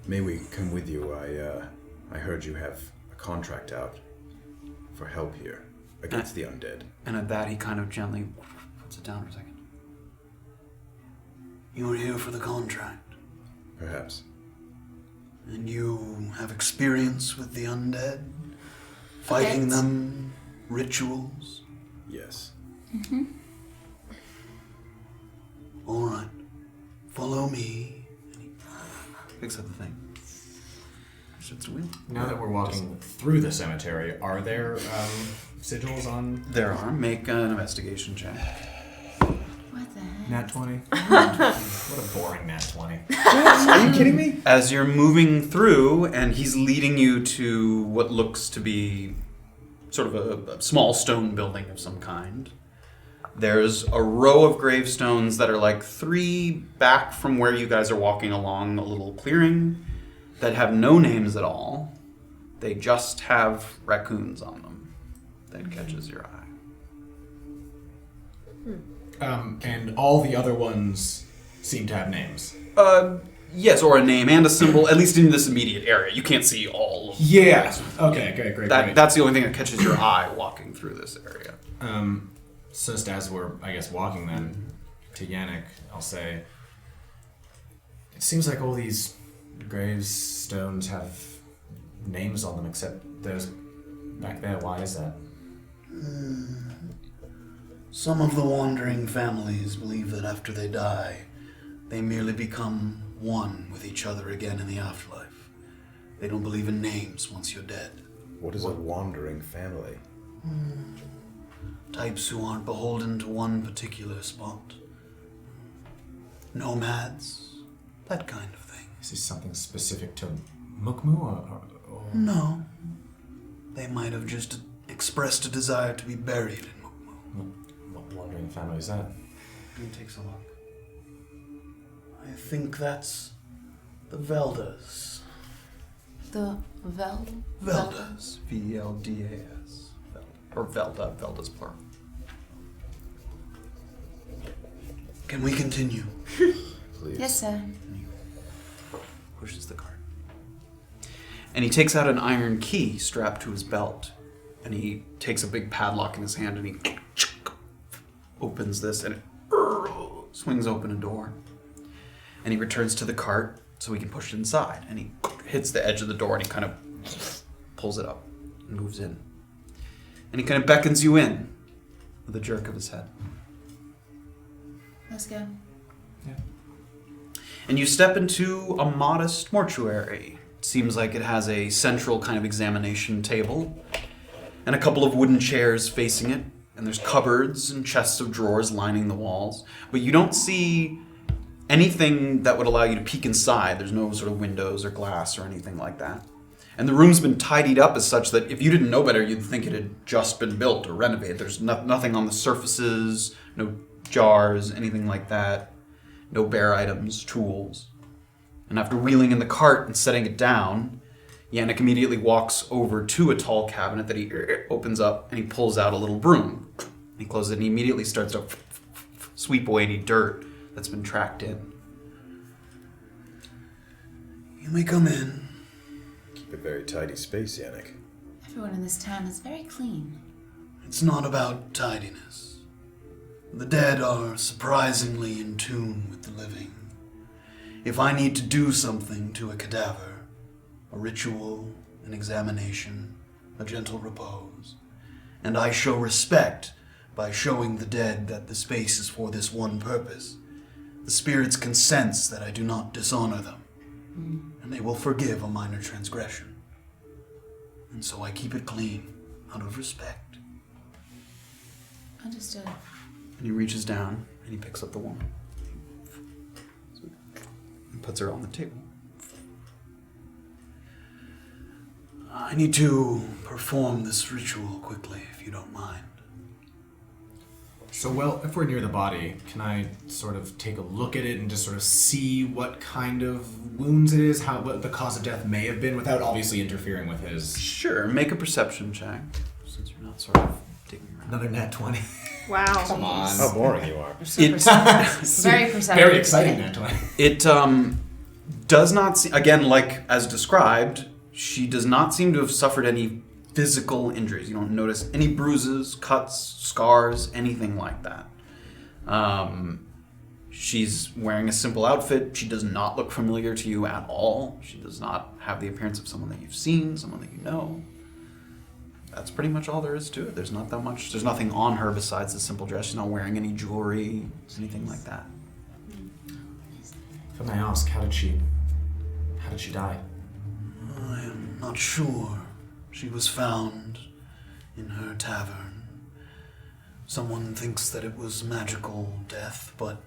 May we come with you? I heard you have a contract out for help here against the undead. And at that, he kind of gently puts it down for a second. You were here for the contract, Perhaps. and you have experience with the undead? Fighting bit. them, rituals? Yes. All right, follow me. And he picks up the thing. Shifts the wheel. Now that we're walking through the cemetery, are there sigils on There are. Make an investigation check. What the heck? Nat 20? What a boring Nat 20. Are you kidding me? As you're moving through, and he's leading you to what looks to be sort of a small stone building of some kind, there's a row of gravestones that are like 3 back from where you guys are walking along a little clearing that have no names at all. They just have raccoons on them. That catches your eye. And all the other ones seem to have names. Yes, or a name and a symbol, at least in this immediate area. You can't see all of them. Yeah. Okay, great. That's the only thing that catches your eye walking through this area. So just as we're, I guess, walking then to Yannick, I'll say, it seems like all these gravestones have names on them, except those back there. Why is that? Some of the wandering families believe that after they die, they merely become one with each other again in the afterlife. They don't believe in names once you're dead. What is a wandering family? Types who aren't beholden to one particular spot. Nomads, that kind of thing. Is this something specific to Mukmu or... No. They might have just expressed a desire to be buried in Mukmu. What wandering family is that? He takes a look. I think that's the Veldas. The Veldas. V-E-L-D-A-S. Or Velda. Velda's plural. Can we continue? Please. Yes, sir. Pushes the cart. And he takes out an iron key strapped to his belt. And he takes a big padlock in his hand and he opens this and it swings open a door. And he returns to the cart so he can push it inside. And he hits the edge of the door and he kind of pulls it up and moves in. And he kind of beckons you in with a jerk of his head. Let's go. And you step into a modest mortuary. It seems like it has a central kind of examination table and a couple of wooden chairs facing it. And there's cupboards and chests of drawers lining the walls. But you don't see anything that would allow you to peek inside. There's no sort of windows or glass or anything like that. And the room's been tidied up as such that if you didn't know better, you'd think it had just been built or renovated. There's nothing on the surfaces, no jars, anything like that. No bare items, tools. And after wheeling in the cart and setting it down, Yannick immediately walks over to a tall cabinet that he opens up and he pulls out a little broom. He closes it and he immediately starts to sweep away any dirt that's been tracked in. You may come in. Keep a very tidy space, Yannick. Everyone in this town is very clean. It's not about tidiness. The dead are surprisingly in tune with the living. If I need to do something to a cadaver, a ritual, an examination, a gentle repose, and I show respect by showing the dead that the space is for this one purpose, the spirits can sense that I do not dishonor them, and they will forgive a minor transgression. And so I keep it clean. out of respect. Understood. And he reaches down and he picks up the woman. And puts her on the table. I need to perform this ritual quickly, if you don't mind. So, well, if we're near the body, can I sort of take a look at it and just sort of see what kind of wounds it is, what the cause of death may have been, without obviously interfering with his... Sure, make a perception check, since you're not sort of digging around. Another nat 20. Wow. Come on. How boring you are. Very perceptive. Very exciting nat 20. It does not seem, again, like as described, she does not seem to have suffered any physical injuries. You don't notice any bruises, cuts, scars, anything like that. She's wearing a simple outfit. She does not look familiar to you at all. She does not have the appearance of someone that you've seen, someone that you know. That's pretty much all there is to it. There's not that much. There's nothing on her besides the simple dress. She's not wearing any jewelry, anything like that. If I may ask, how did she die? I am not sure. She was found in her tavern. Someone thinks that it was magical death, but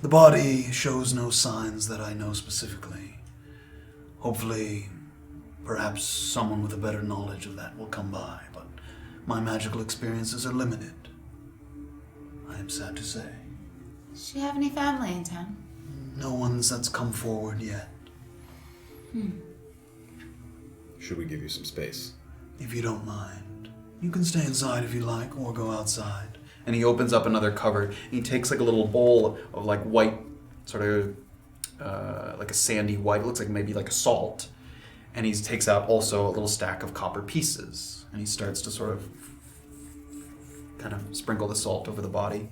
the body shows no signs that I know specifically. Hopefully, perhaps someone with a better knowledge of that will come by, but my magical experiences are limited. I am sad to say. Does she have any family in town? No one's that's come forward yet. Should we give you some space? If you don't mind. You can stay inside if you like, or go outside. And he opens up another cupboard, and he takes like a little bowl of like white, sort of like a sandy white, looks like maybe like a salt. And he takes out also a little stack of copper pieces. And he starts to sort of kind of sprinkle the salt over the body.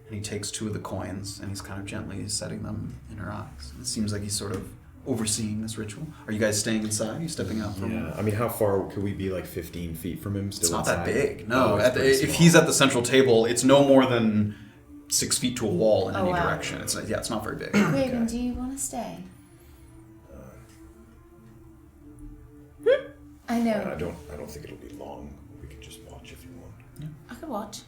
And he takes 2 of the coins, and he's kind of gently setting them in her eyes. It seems like he's sort of overseeing this ritual. Are you guys staying inside? Are you stepping out from him? Yeah. I mean, how far could we be? Like 15 feet from him? Still It's not inside? that big. No. it's pretty If small. he's at the central table, it's no more than 6 feet to a wall in any wow. direction. It's not very big. Graven, do you want to stay? I know. I don't think it'll be long. We can just watch if you want. I could watch.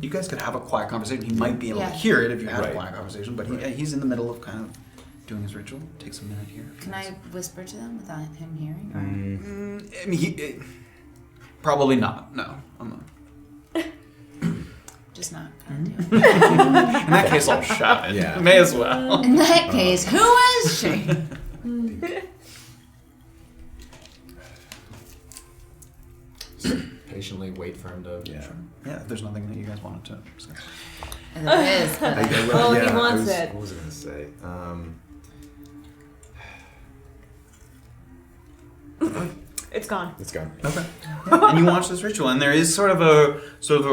You guys could have a quiet conversation. He might be able to Yeah. hear it if you had a Right. quiet conversation, but he's in the middle of kind of doing his ritual. It takes a minute here. Can I whisper to them without him hearing? I mean, probably not. No, I'm not. Just not gonna do it. In that case, I'll shout it. Yeah. May as well. In that case, who is she? Patiently wait for him to... Yeah. Yeah, if there's nothing that you guys wanted to discuss. And there is, but Well, he wants it. What was I going to say? It's gone. It's gone. Okay. And you watch this ritual, and there is sort of a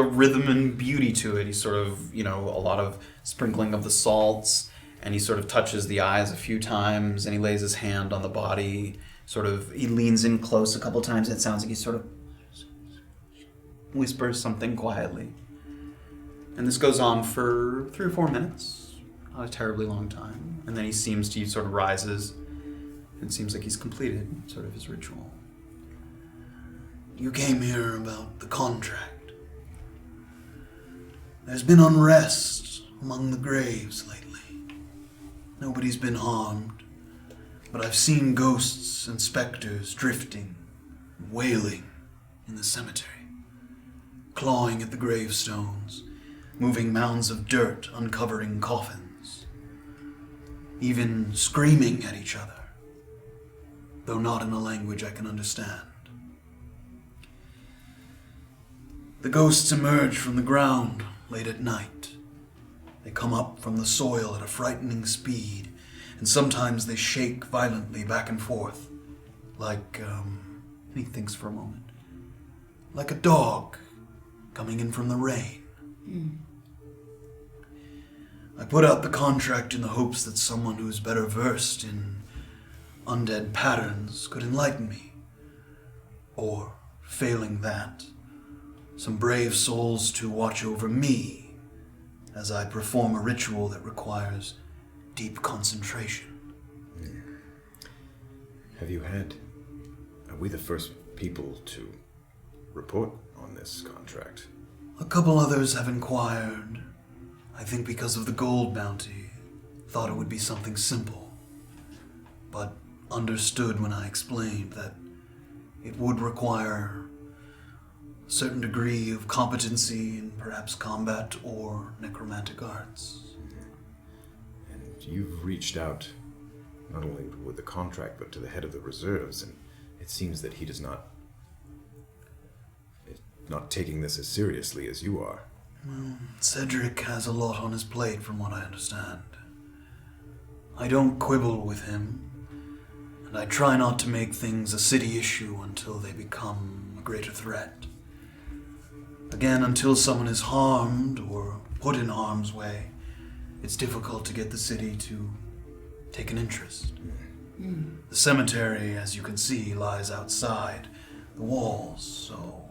rhythm and beauty to it. He's sort of, a lot of sprinkling of the salts, and he sort of touches the eyes a few times, and he lays his hand on the body. He leans in close a couple times, and it sounds like he sort of whispers something quietly. And this goes on for 3 or 4 minutes. Not a terribly long time. And then he sort of rises, and it seems like he's completed sort of his ritual. You came here about the contract. There's been unrest among the graves lately. Nobody's been harmed, but I've seen ghosts and specters drifting, wailing in the cemetery, clawing at the gravestones, moving mounds of dirt, uncovering coffins, even screaming at each other, though not in a language I can understand. The ghosts emerge from the ground late at night. They come up from the soil at a frightening speed, and sometimes they shake violently back and forth, like, and he thinks for a moment, like a dog coming in from the rain. I put out the contract in the hopes that someone who's better versed in undead patterns could enlighten me. Or, failing that, some brave souls to watch over me as I perform a ritual that requires deep concentration. Are we the first people to report on this contract? A couple others have inquired. I think because of the gold bounty. Thought it would be something simple. But understood when I explained that it would require a certain degree of competency in perhaps combat or necromantic arts. And you've reached out not only with the contract but to the head of the reserves, and it seems that he is not taking this as seriously as you are. Well, Cedric has a lot on his plate from what I understand. I don't quibble with him, and I try not to make things a city issue until they become a greater threat. Again, until someone is harmed or put in harm's way, it's difficult to get the city to take an interest. The cemetery, as you can see, lies outside the walls, so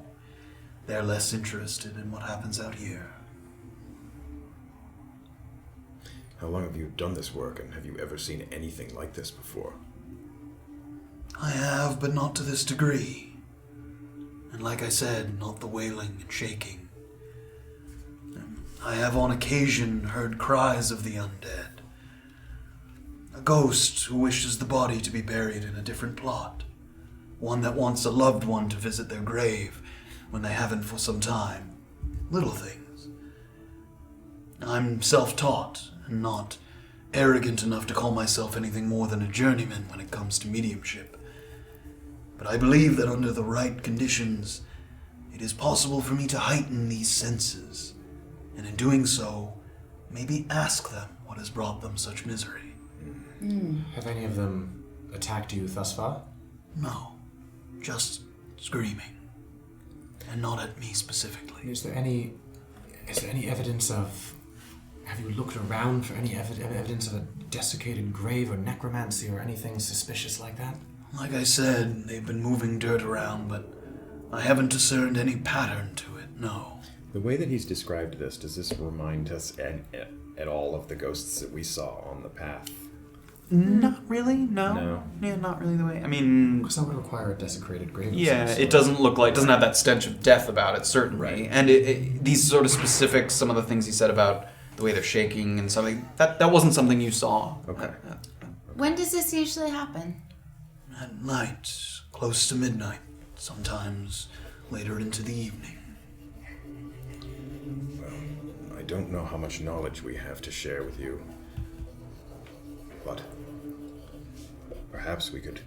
they're less interested in what happens out here. How long have you done this work, and have you ever seen anything like this before? I have, but not to this degree. And like I said, not the wailing and shaking. I have on occasion heard cries of the undead. A ghost who wishes the body to be buried in a different plot. One that wants a loved one to visit their grave when they haven't for some time. Little things. I'm self-taught and not arrogant enough to call myself anything more than a journeyman when it comes to mediumship. But I believe that under the right conditions, it is possible for me to heighten these senses, and in doing so, maybe ask them what has brought them such misery. Have any of them attacked you thus far? No, just screaming. And not at me specifically. Is there any evidence of... Have you looked around for any evidence of a desiccated grave or necromancy or anything suspicious like that? Like I said, they've been moving dirt around, but I haven't discerned any pattern to it, no. The way that he's described this, does this remind us at all of the ghosts that we saw on the path? Not really, no. No. Yeah, not really the way. I mean... Because that would require a desecrated grave. Yeah, it doesn't have that stench of death about it, certainly. Right. And these sort of specifics, some of the things he said about the way they're shaking and something, that wasn't something you saw. Okay. When does this usually happen? At night, close to midnight, sometimes later into the evening. Well, I don't know how much knowledge we have to share with you, but perhaps we could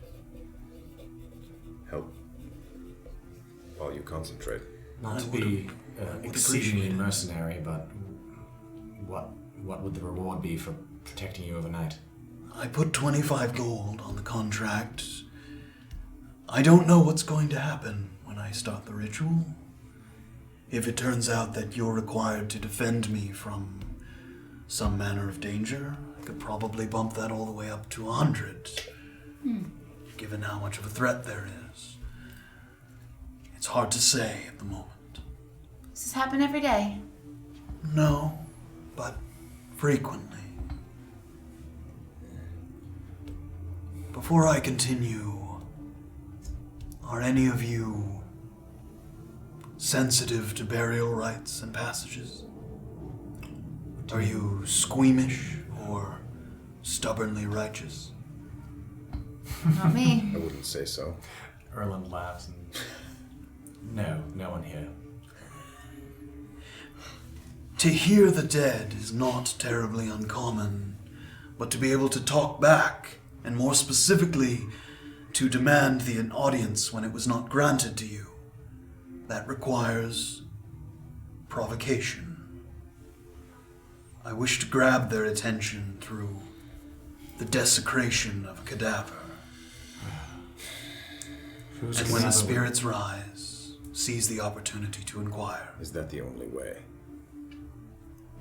help while you concentrate. Not to I be would exceedingly appreciate it. mercenary, but what would the reward be for protecting you overnight? I put 25 gold on the contract. I don't know what's going to happen when I start the ritual. If it turns out that you're required to defend me from some manner of danger, I could probably bump that all the way up to 100, given how much of a threat there is. It's hard to say at the moment. Does this happen every day? No, but frequently. Before I continue, are any of you sensitive to burial rites and passages? Are you squeamish or stubbornly righteous? Not me. I wouldn't say so. Erland laughs and... No one here. To hear the dead is not terribly uncommon, but to be able to talk back, and more specifically, to demand an audience when it was not granted to you, that requires provocation. I wish to grab their attention through the desecration of a cadaver. And when the spirits rise, seize the opportunity to inquire. Is that the only way?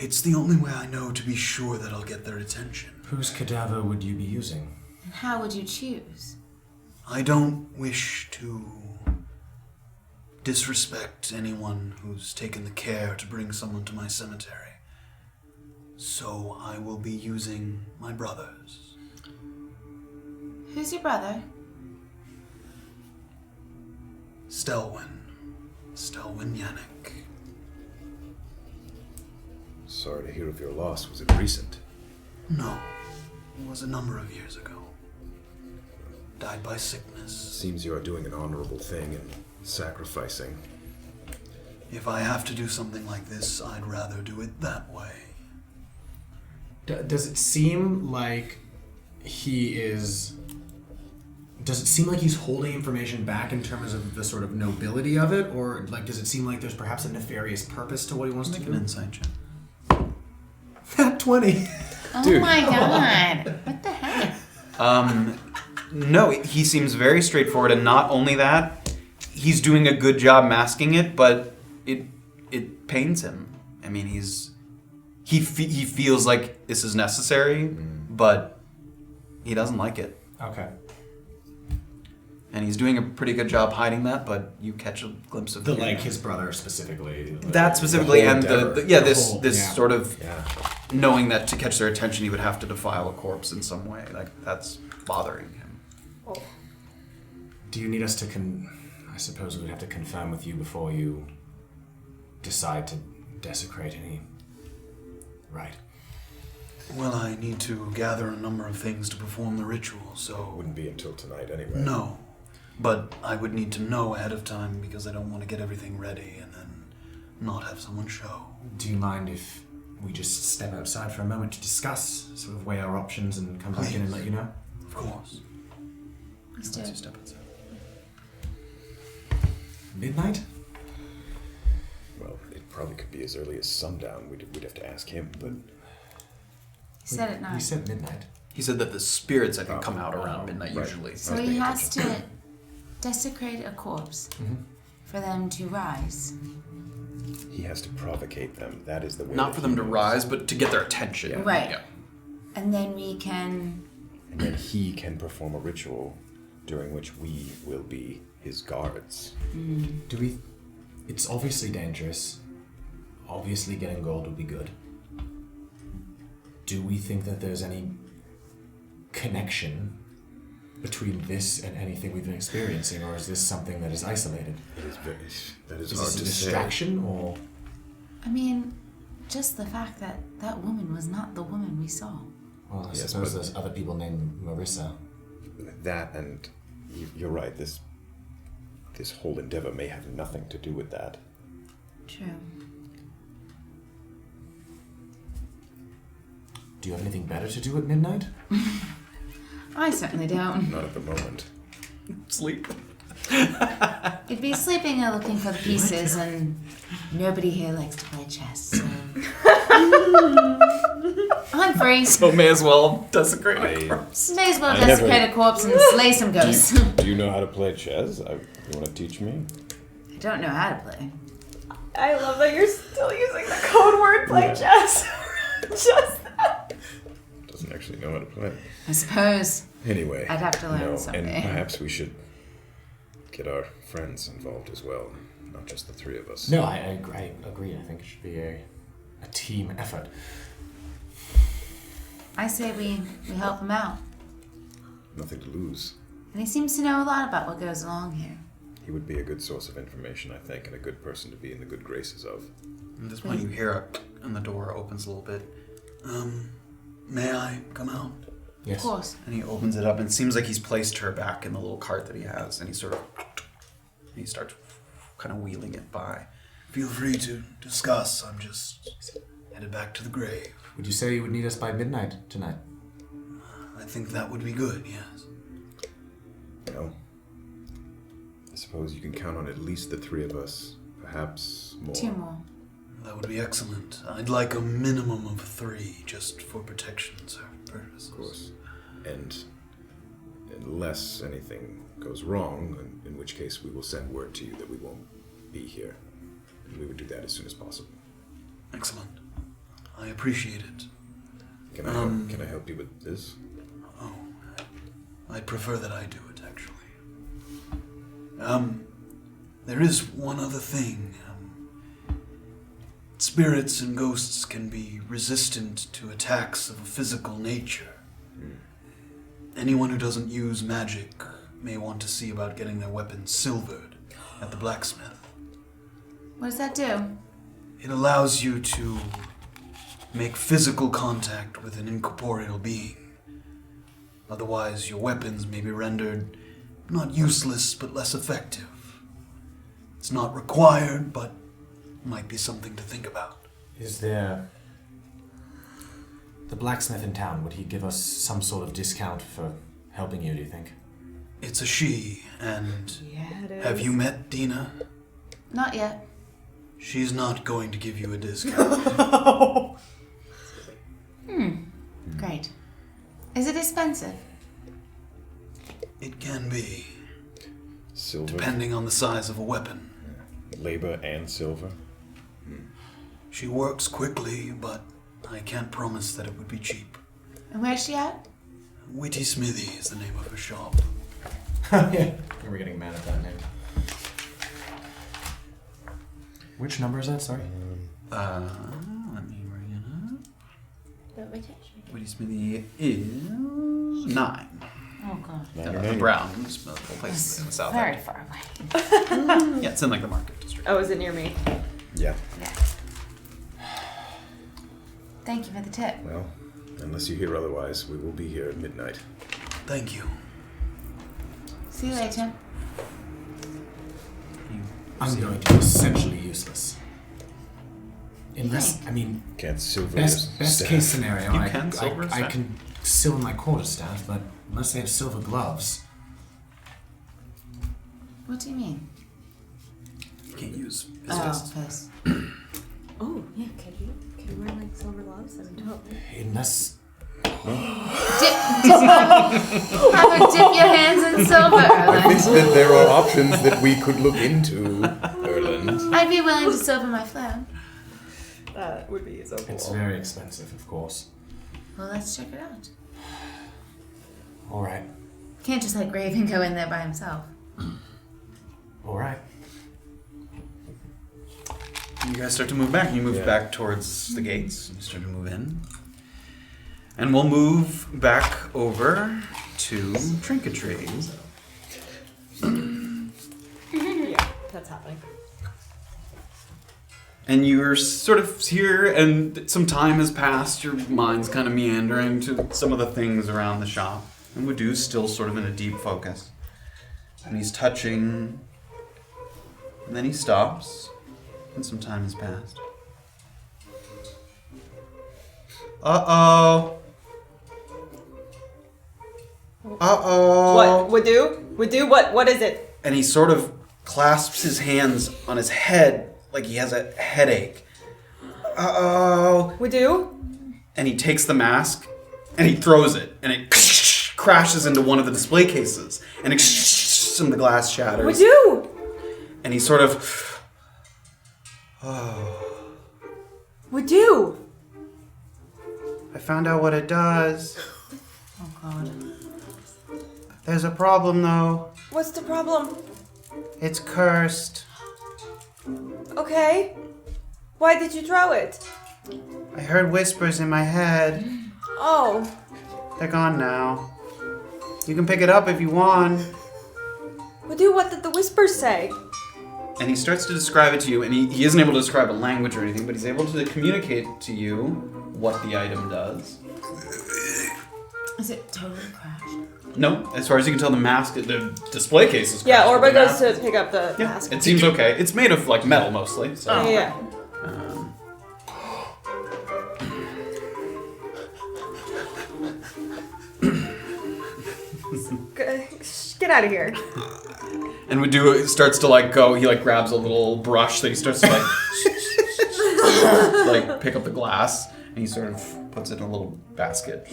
It's the only way I know to be sure that I'll get their attention. Whose cadaver would you be using? And how would you choose? I don't wish to disrespect anyone who's taken the care to bring someone to my cemetery. So I will be using my brothers. Who's your brother? Stelwyn Yannick. Sorry to hear of your loss. Was it recent? No, it was a number of years ago. Died by sickness. Seems you are doing an honorable thing and sacrificing. If I have to do something like this, I'd rather do it that way. Does it seem like he is... Does it seem like he's holding information back in terms of the sort of nobility of it? Or like, does it seem like there's perhaps a nefarious purpose to what he wants to Make do? an insight check. That 20. Oh Dude. my god. What the heck? No, he seems very straightforward, and not only that, he's doing a good job masking it, but it pains him. I mean, he feels like this is necessary, but he doesn't like it. Okay. And he's doing a pretty good job hiding that, but you catch a glimpse of His brother specifically. that specifically, whole and endeavor. this sort of Yeah. knowing that to catch their attention, he would have to defile a corpse in some way. Like, that's bothering him. Do you need us to I suppose we would have to confirm with you before you decide to desecrate any... Right. Well, I need to gather a number of things to perform the ritual, so... Wouldn't be until tonight anyway. No. But I would need to know ahead of time because I don't want to get everything ready and then not have someone show. Do you mind if we just step outside for a moment to discuss, sort of weigh our options and come back in and let you know? Of course. Let's do Once you it. step outside. Midnight? Well, it probably could be as early as sundown. We'd have to ask him, but He said at We 9. said midnight. He said that the spirits, I think, Oh, come out around midnight right. usually. So I was he paying has to desecrate a corpse Mm-hmm. for them to rise. he has to provocate them. That is the way. Not that for them he to moves. rise, but to get their attention. Yeah. Right. Yeah. And then we can... And then he can perform a ritual during which we will be his guards. Do we... It's obviously dangerous. Obviously getting gold would be good. Do we think that there's any connection between this and anything we've been experiencing, or is this something that is isolated? That is Is hard this a to say. distraction, or... I mean, just the fact that that woman was not the woman we saw. Well, I Yes, suppose but- there's other people named Marissa. That and you're right. This whole endeavor may have nothing to do with that. True. Do you have anything better to do at midnight? I certainly don't. Not at the moment. Sleep. You'd be sleeping or looking for the pieces, and nobody here likes to play chess, so... I'm free. So may as well desecrate I- a corpse. May as well I desecrate never- a corpse and slay some ghosts. Do you know how to play chess? You want to teach me? I don't know how to play. I love that you're still using the code word play chess. Just that. Doesn't actually know how to play. I suppose Anyway. I'd have to learn no, someday. And perhaps we should get our friends involved as well, not just the three of us. No, I agree. I think it should be a team effort. I say we help him out. Nothing to lose. And he seems to know a lot about what goes along here. He would be a good source of information, I think, and a good person to be in the good graces of. At this point, you hear and the door opens a little bit. May I come out? Yes. Of course. And he opens it up, and it seems like he's placed her back in the little cart that he has, and he starts kind of wheeling it by. Feel free to discuss. I'm just headed back to the grave. Would you say you would need us by midnight tonight? I think that would be good, yes. Well, I suppose you can count on at least the three of us, perhaps more. 2 more. That would be excellent. I'd like a minimum of 3, just for protection purposes. Of course. And unless anything goes wrong, in which case we will send word to you that we won't be here. And we would do that as soon as possible. Excellent. I appreciate it. Can I help you with this? Oh, I'd prefer that I do it, actually. There is one other thing. Spirits and ghosts can be resistant to attacks of a physical nature. Anyone who doesn't use magic may want to see about getting their weapons silvered. at the blacksmith. What does that do? It allows you to make physical contact with an incorporeal being. Otherwise, your weapons may be rendered not useless, but less effective. It's not required, but might be something to think about. Is there... The blacksmith in town, would he give us some sort of discount for helping you, do you think? It's a she, and Yeah, it is. have you met Dina? Not yet. She's not going to give you a discount. Great. Is it expensive? It can be, Silver, depending on the size of a weapon. labor, and silver. She works quickly, but I can't promise that it would be cheap. And where's she at? Witty Smithy is the name of her shop. Yeah. We're getting mad at that name. Which number is that, sorry? Let me bring it up. Don't touch me. Witty Smithy is 9. Oh god. The brown Smith place in the south Very end. far away. Yeah, it's in like the market district. Oh, is it near me? Yeah. Yeah. Thank you for the tip. Well, unless you hear otherwise, we will be here at midnight. Thank you. See you later. I'm going to be essentially useless. Unless, I mean, Can't silver best staff. case scenario, You I can silver I staff. can silver my quarterstaff, but unless they have silver gloves. What do you mean? You can't use his Oh, fists. fist. Oh, yeah. Can you wear like silver gloves? Unless Have her dip your hands in silver, I think Erland. that there are options that we could look into, Erland. I'd be willing to silver my phlegm. That would be so cool. it's very expensive, of course. Well, let's check it out. All right, Can't just let Graven go in there by himself. all right. You guys start to move back. You move Yeah. back towards the gates. You start to move in. And we'll move back over to Trinketry. Yeah, that's happening. And you're sort of here, and some time has passed. Your mind's kind of meandering to some of the things around the shop. And Wadu's still sort of in a deep focus. And he's touching. And then he stops. And some time has passed. Uh-oh. Uh-oh. What? Would do? What is it? And he sort of clasps his hands on his head like he has a headache. Uh-oh. Would do? And he takes the mask and he throws it, and it crashes into one of the display cases, and some of the glass shatters. Would do? And he sort of, oh, Would do? I found out what it does. Oh god. There's a problem though. What's the problem? It's cursed. Okay. Why did you throw it? I heard whispers in my head. Oh. They're gone now. You can pick it up if you want. Would do? What did the whispers say? And he starts to describe it to you, and he isn't able to describe a language or anything, but he's able to communicate to you what the item does. Is it totally crashed? No, as far as you can tell, the mask, the display case is Yeah, crashed, but Orba the goes mask- to pick up the Yeah, mask. it seems okay. It's made of like metal mostly. So. Yeah. Get out of here. And Wadu starts to like go. He like grabs a little brush that he starts to like pick up the glass, and he sort of puts it in a little basket.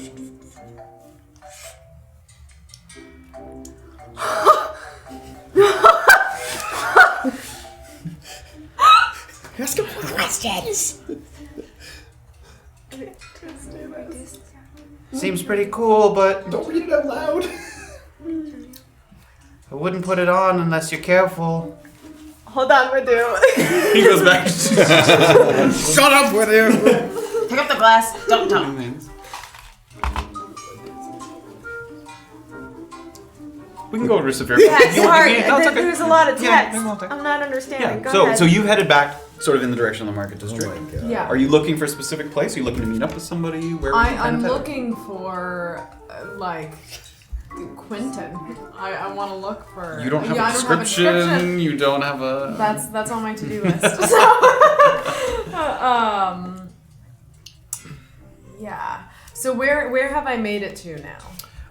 Ask him questions. Seems pretty cool, but Don't read it out loud. I wouldn't put it on unless you're careful. Hold on, Would He goes back. Shut up with you. Pick up the glass. Don't talk. We can go over to Safira. Yeah, You want- sorry. you can't- no, it's okay. There's a lot of Yeah, text. there's a lot of text. I'm not understanding. Yeah. Go ahead. So you headed back sort of in the direction of the market district. Oh my god. Yeah. Are you looking for a specific place? Are you looking to meet up with somebody? Where are you kind I'm of headed? looking for like Quentin. I want to look for. You don't have yeah, a I don't have a description. description. You don't have a. That's on my to-do list. Yeah. So where have I made it to now?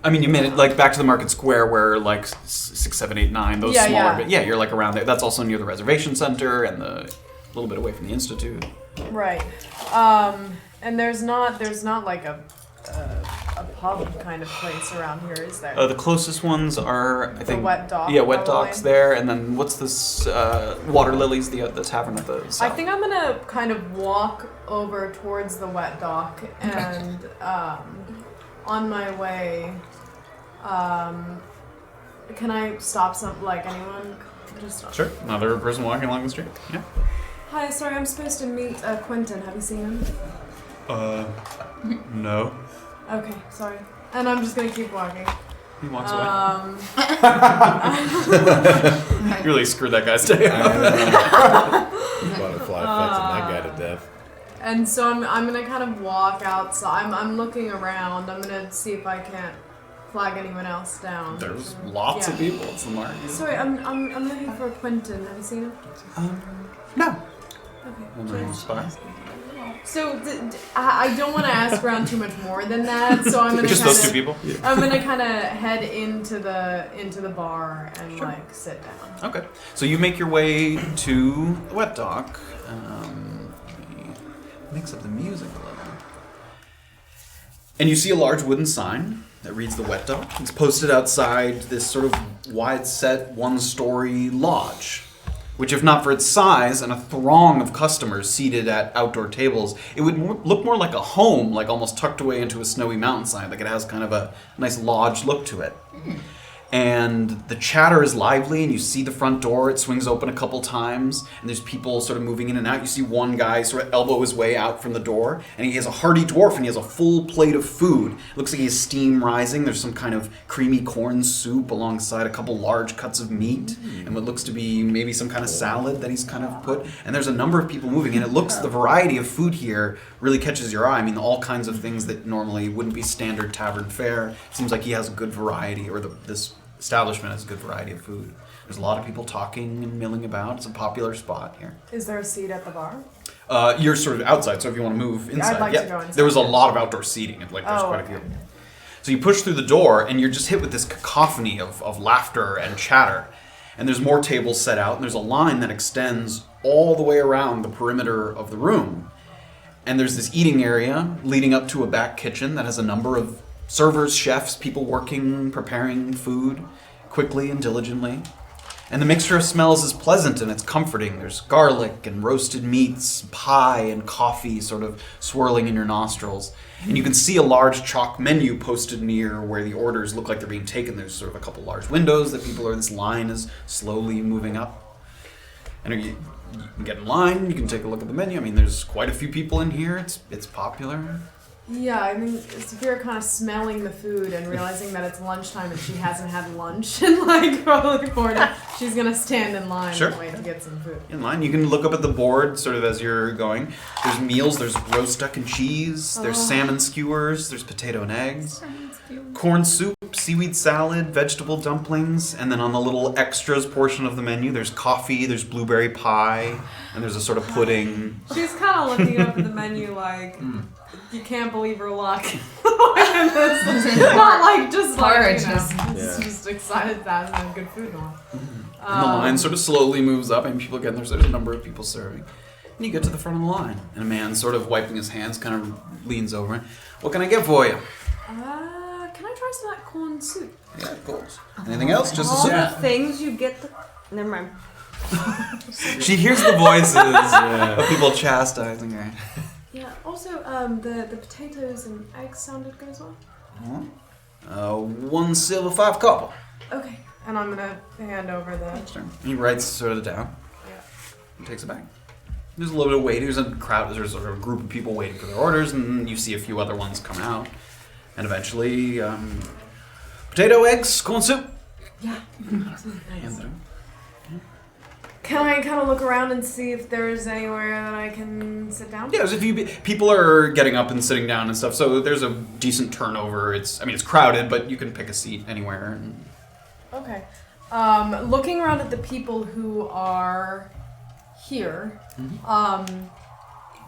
I mean, you made it like back to the market square where like 6, 7, 8, 9, those Yeah, smaller. yeah. But yeah, you're like around there. That's also near the reservation center and the little bit away from the institute. Right. And there's not like a pub kind of place around here, is there? The closest ones are, I think. Wet Dock, Yeah, Wet probably. Dock's there, and then what's this? Water Lilies, the tavern at the south. I think I'm gonna kind of walk over towards the Wet Dock and on my way, can I stop anyone? Just Sure. Another person walking along the street. Yeah. Hi, sorry, I'm supposed to meet Quentin. Have you seen him? No. Okay, sorry. And I'm just gonna keep walking. He walks away. You really screwed that guy's day up. Butterfly affecting that guy to death. And so I'm gonna kind of walk outside. I'm looking around. I'm gonna see if I can't flag anyone else down. There's lots of Yeah. people. It's the market. Sorry, I'm looking for Quentin. Have you seen him? No. Okay. Wondering who's by. So I don't want to ask around too much more than that. So I'm gonna Just those two people? I'm gonna kind of head into the bar and like sit down. Okay. So you make your way to the Wet Dock. Mix up the music a little. And you see a large wooden sign that reads the Wet Dock. It's posted outside this sort of wide-set, one-story lodge, which, if not for its size and a throng of customers seated at outdoor tables, it would look more like a home, like almost tucked away into a snowy mountainside. Like it has kind of a nice lodge look to it. And the chatter is lively, and you see the front door. It swings open a couple times, and there's people sort of moving in and out. You see one guy sort of elbow his way out from the door, and he has a hardy dwarf, and he has a full plate of food. It looks like he has steam rising. There's some kind of creamy corn soup alongside a couple large cuts of meat, and what looks to be maybe some kind of salad that he's kind of put. And there's a number of people moving, and it looks, the variety of food here really catches your eye. I mean, all kinds of things that normally wouldn't be standard tavern fare. It seems like he has a good variety, or this establishment has a good variety of food. There's a lot of people talking and milling about. It's a popular spot here. Is there a seat at the bar? You're sort of outside, so if you want to move inside, I'd like to go inside. There was a lot of outdoor seating. Like there's quite a few. So you push through the door, and you're just hit with this cacophony of laughter and chatter. And there's more tables set out, and there's a line that extends all the way around the perimeter of the room. And there's this eating area leading up to a back kitchen that has a number of servers, chefs, people working, preparing food quickly and diligently. And the mixture of smells is pleasant and it's comforting. There's garlic and roasted meats, pie and coffee sort of swirling in your nostrils. And you can see a large chalk menu posted near where the orders look like they're being taken. There's sort of a couple large windows that this line is slowly moving up. And you can get in line, you can take a look at the menu. I mean, there's quite a few people in here. It's popular. Yeah, I mean, Safira kind of smelling the food and realizing that it's lunchtime and she hasn't had lunch in like probably 4 days. She's gonna stand in line Sure. and wait to get some food. In line, you can look up at the board sort of as you're going. There's meals, there's roast duck and cheese, there's salmon skewers, there's potato and eggs, corn soup, seaweed salad, vegetable dumplings, and then on the little extras portion of the menu, there's coffee, there's blueberry pie, and there's a sort of pudding. She's kind of looking up at the menu like, you can't believe her luck. Not like just like, you know, just excited that and have good food and all. And the line sort of slowly moves up, and people get in there's a number of people serving. And you get to the front of the line, and a man sort of wiping his hands kind of leans over. What can I get for you? Can I try some of that corn soup? Yeah, of course. Anything else? Just a All soup? the things you get. Never mind. She hears the voices of people chastising her. Yeah. Also, the potatoes and eggs sounded good as well. 1 silver, 5 copper. Okay. And I'm gonna hand over the. He writes sort of down. Yeah. And takes it back. There's a little bit of waiting. There's a crowd. There's sort of a group of people waiting for their orders, and you see a few other ones come out. And eventually, potato, eggs, corn soup. Yeah. Hands it over. Can I kind of look around and see if there's anywhere that I can sit down? Yeah, there's a few people are getting up and sitting down and stuff, so there's a decent turnover. It's crowded, but you can pick a seat anywhere. Okay. Looking around at the people who are here,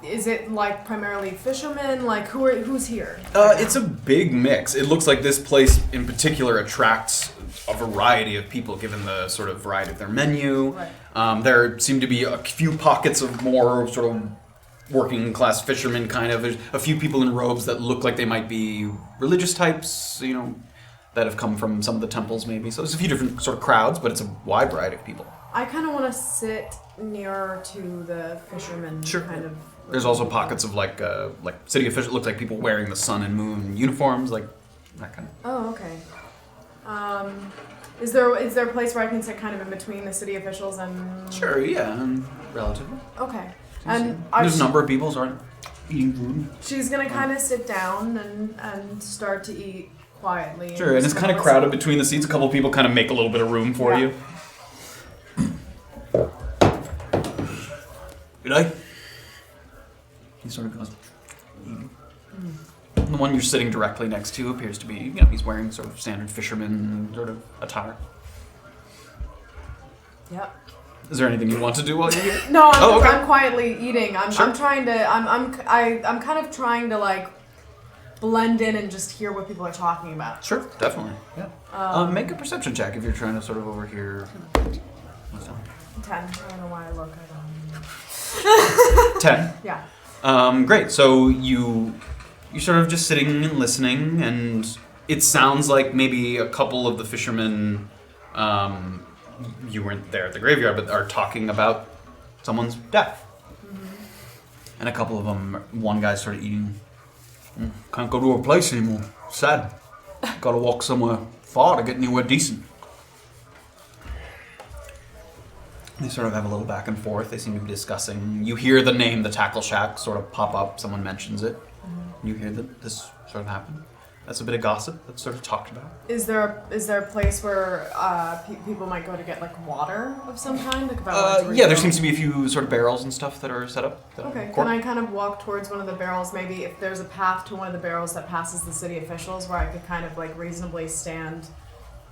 is it like primarily fishermen? Like who's here? It's a big mix. It looks like this place in particular attracts a variety of people, given the sort of variety of their menu. Right. There seem to be a few pockets of more sort of working class fishermen, kind of. There's a few people in robes that look like they might be religious types, that have come from some of the temples, maybe. So there's a few different sort of crowds, but it's a wide variety of people. I kind of want to sit nearer to the fishermen. Sure. Kind of. There's also pockets of like city officials. It looks like people wearing the sun and moon uniforms, like that kind of. Oh, okay. Is there a place where I can sit kind of in between the city officials and? Sure, yeah, relatively. Okay. And there's a number of people sort of eating food. She's gonna kind of sit down and start to eat quietly. Sure, and it's kind of crowded between the seats. A couple of people kind of make a little bit of room for you. Good day. He sort of goes. The one you're sitting directly next to appears to be, he's wearing sort of standard fisherman sort of attire. Yep. Is there anything you want to do while you're here? No, okay. I'm quietly eating. I'm Sure. trying to. I'm kind of trying to like blend in and just hear what people are talking about. Sure, definitely. Yeah. Make a perception check if you're trying to sort of overhear. What's that? 10. I don't know why I look. 10. Yeah. Great. So you're sort of just sitting and listening, and it sounds like maybe a couple of the fishermen, you weren't there at the graveyard, but are talking about someone's death. Mm-hmm. And a couple of them, one guy's sort of eating. Can't go to a place anymore. Sad. Got to walk somewhere far to get anywhere decent. They sort of have a little back and forth. They seem to be discussing. You hear the name, the Tackle Shack, sort of pop up. Someone mentions it. Mm-hmm. You hear that this sort of happened. That's a bit of gossip that's sort of talked about. Is there a place where people might go to get like water of some kind? Like yeah, there seems to be a few sort of barrels and stuff that are set up. Okay, can I kind of walk towards one of the barrels? Maybe if there's a path to one of the barrels that passes the city officials, where I could kind of like reasonably stand,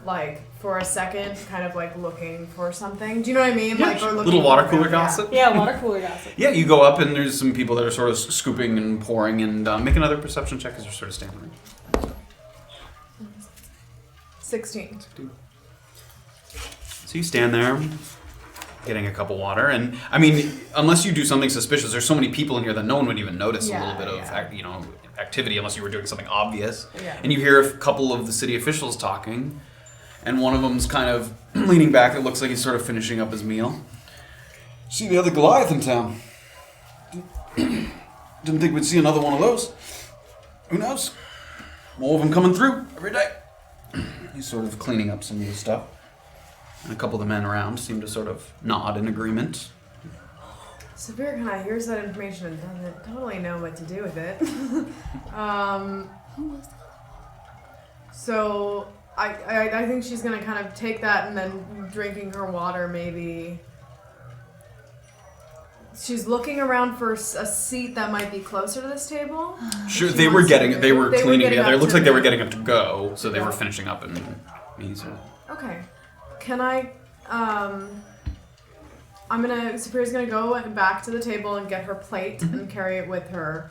like for a second, kind of like looking for something. Do you know what I mean? Yeah, like or looking little water cooler around, gossip. Yeah, water cooler gossip. Yeah, you go up and there's some people that are sort of scooping and pouring, and make another perception check as you're sort of standing there. 16. So you stand there, getting a cup of water, and I mean, unless you do something suspicious, there's so many people in here that no one would even notice a little bit of activity unless you were doing something obvious. Yeah. And you hear a couple of the city officials talking, and one of them's kind of leaning back. It looks like he's sort of finishing up his meal. See the other Goliath in town. Didn't think we'd see another one of those. Who knows? More of them coming through every day. He's sort of cleaning up some of the stuff. And a couple of the men around seem to sort of nod in agreement. Safira kind of hears that information and doesn't totally know what to do with it. So I think she's going to kind of take that and then drinking her water maybe. She's looking around for a seat that might be closer to this table. Sure, they were cleaning together. It looks like they were getting up to go, so they were Yeah. finishing up and Okay. Can I, Safira's gonna go back to the table and get her plate and carry it with her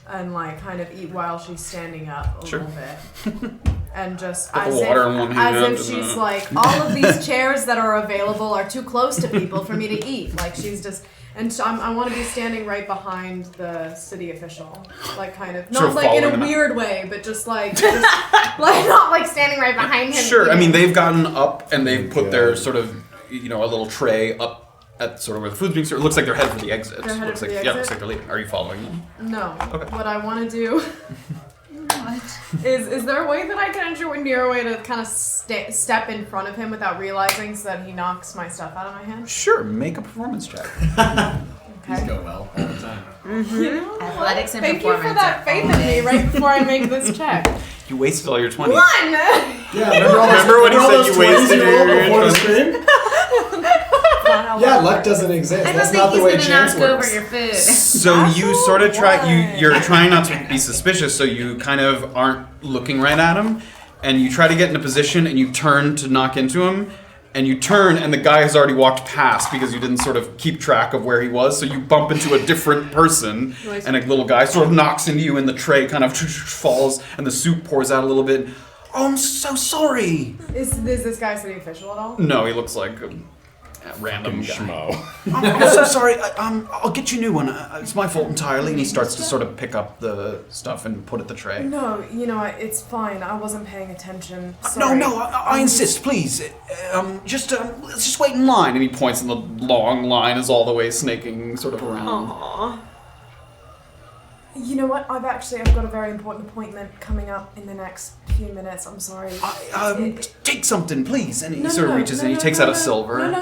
and like kind of eat while she's standing up a Sure. little bit. And just Put the as water in one hand if and she's like, all of these chairs that are available are too close to people for me to eat. Like she's just, and so I want to be standing right behind the city official, like kind of, not Sort of like in a following him. weird way, but just like like not like standing right behind him. Sure, I mean, eating. they've gotten up and they've put their sort of, a little tray up at sort of where the food's being served. It looks like they're headed for the exit. They're headed looks for like, the Yeah, exit? looks like they're leaving. Are you following them? No. Okay. What I want to do What? is there a way that I can engineer a way to kind of step in front of him without realizing so that he knocks my stuff out of my hand? Sure, make a performance check. These Okay. go well all the time. Athletics and Thank you performance. for that are faith in all me day. right before I make this check. You wasted all your 20s. One! Yeah, remember when he said you wasted your before the 20s? stream? Yeah, luck doesn't exist. I don't That's think not the he's way gonna chance knock works. over your food. So you sort of you're trying not to be suspicious, so you kind of aren't looking right at him, and you try to get in a position and you turn to knock into him, and you turn and the guy has already walked past because you didn't sort of keep track of where he was, so you bump into a different person, and a little guy sort of knocks into you and the tray kind of falls and the soup pours out a little bit. Oh, I'm so sorry. Is this guy city official at all? No, he looks like a random guy. Schmo. I'm so sorry. I'll get you a new one. It's my fault entirely. And he starts to sort of pick up the stuff and put it the tray. No, it's fine. I wasn't paying attention. Sorry. No, I insist, please. Let's just wait in line. And he points, and the long line is all the way snaking sort of around. Aww. You know what? I've got a very important appointment coming up in the next few minutes. I'm sorry. Take something, please. And he No, sort of no, reaches no, in. He no, takes no, out a no, silver. No.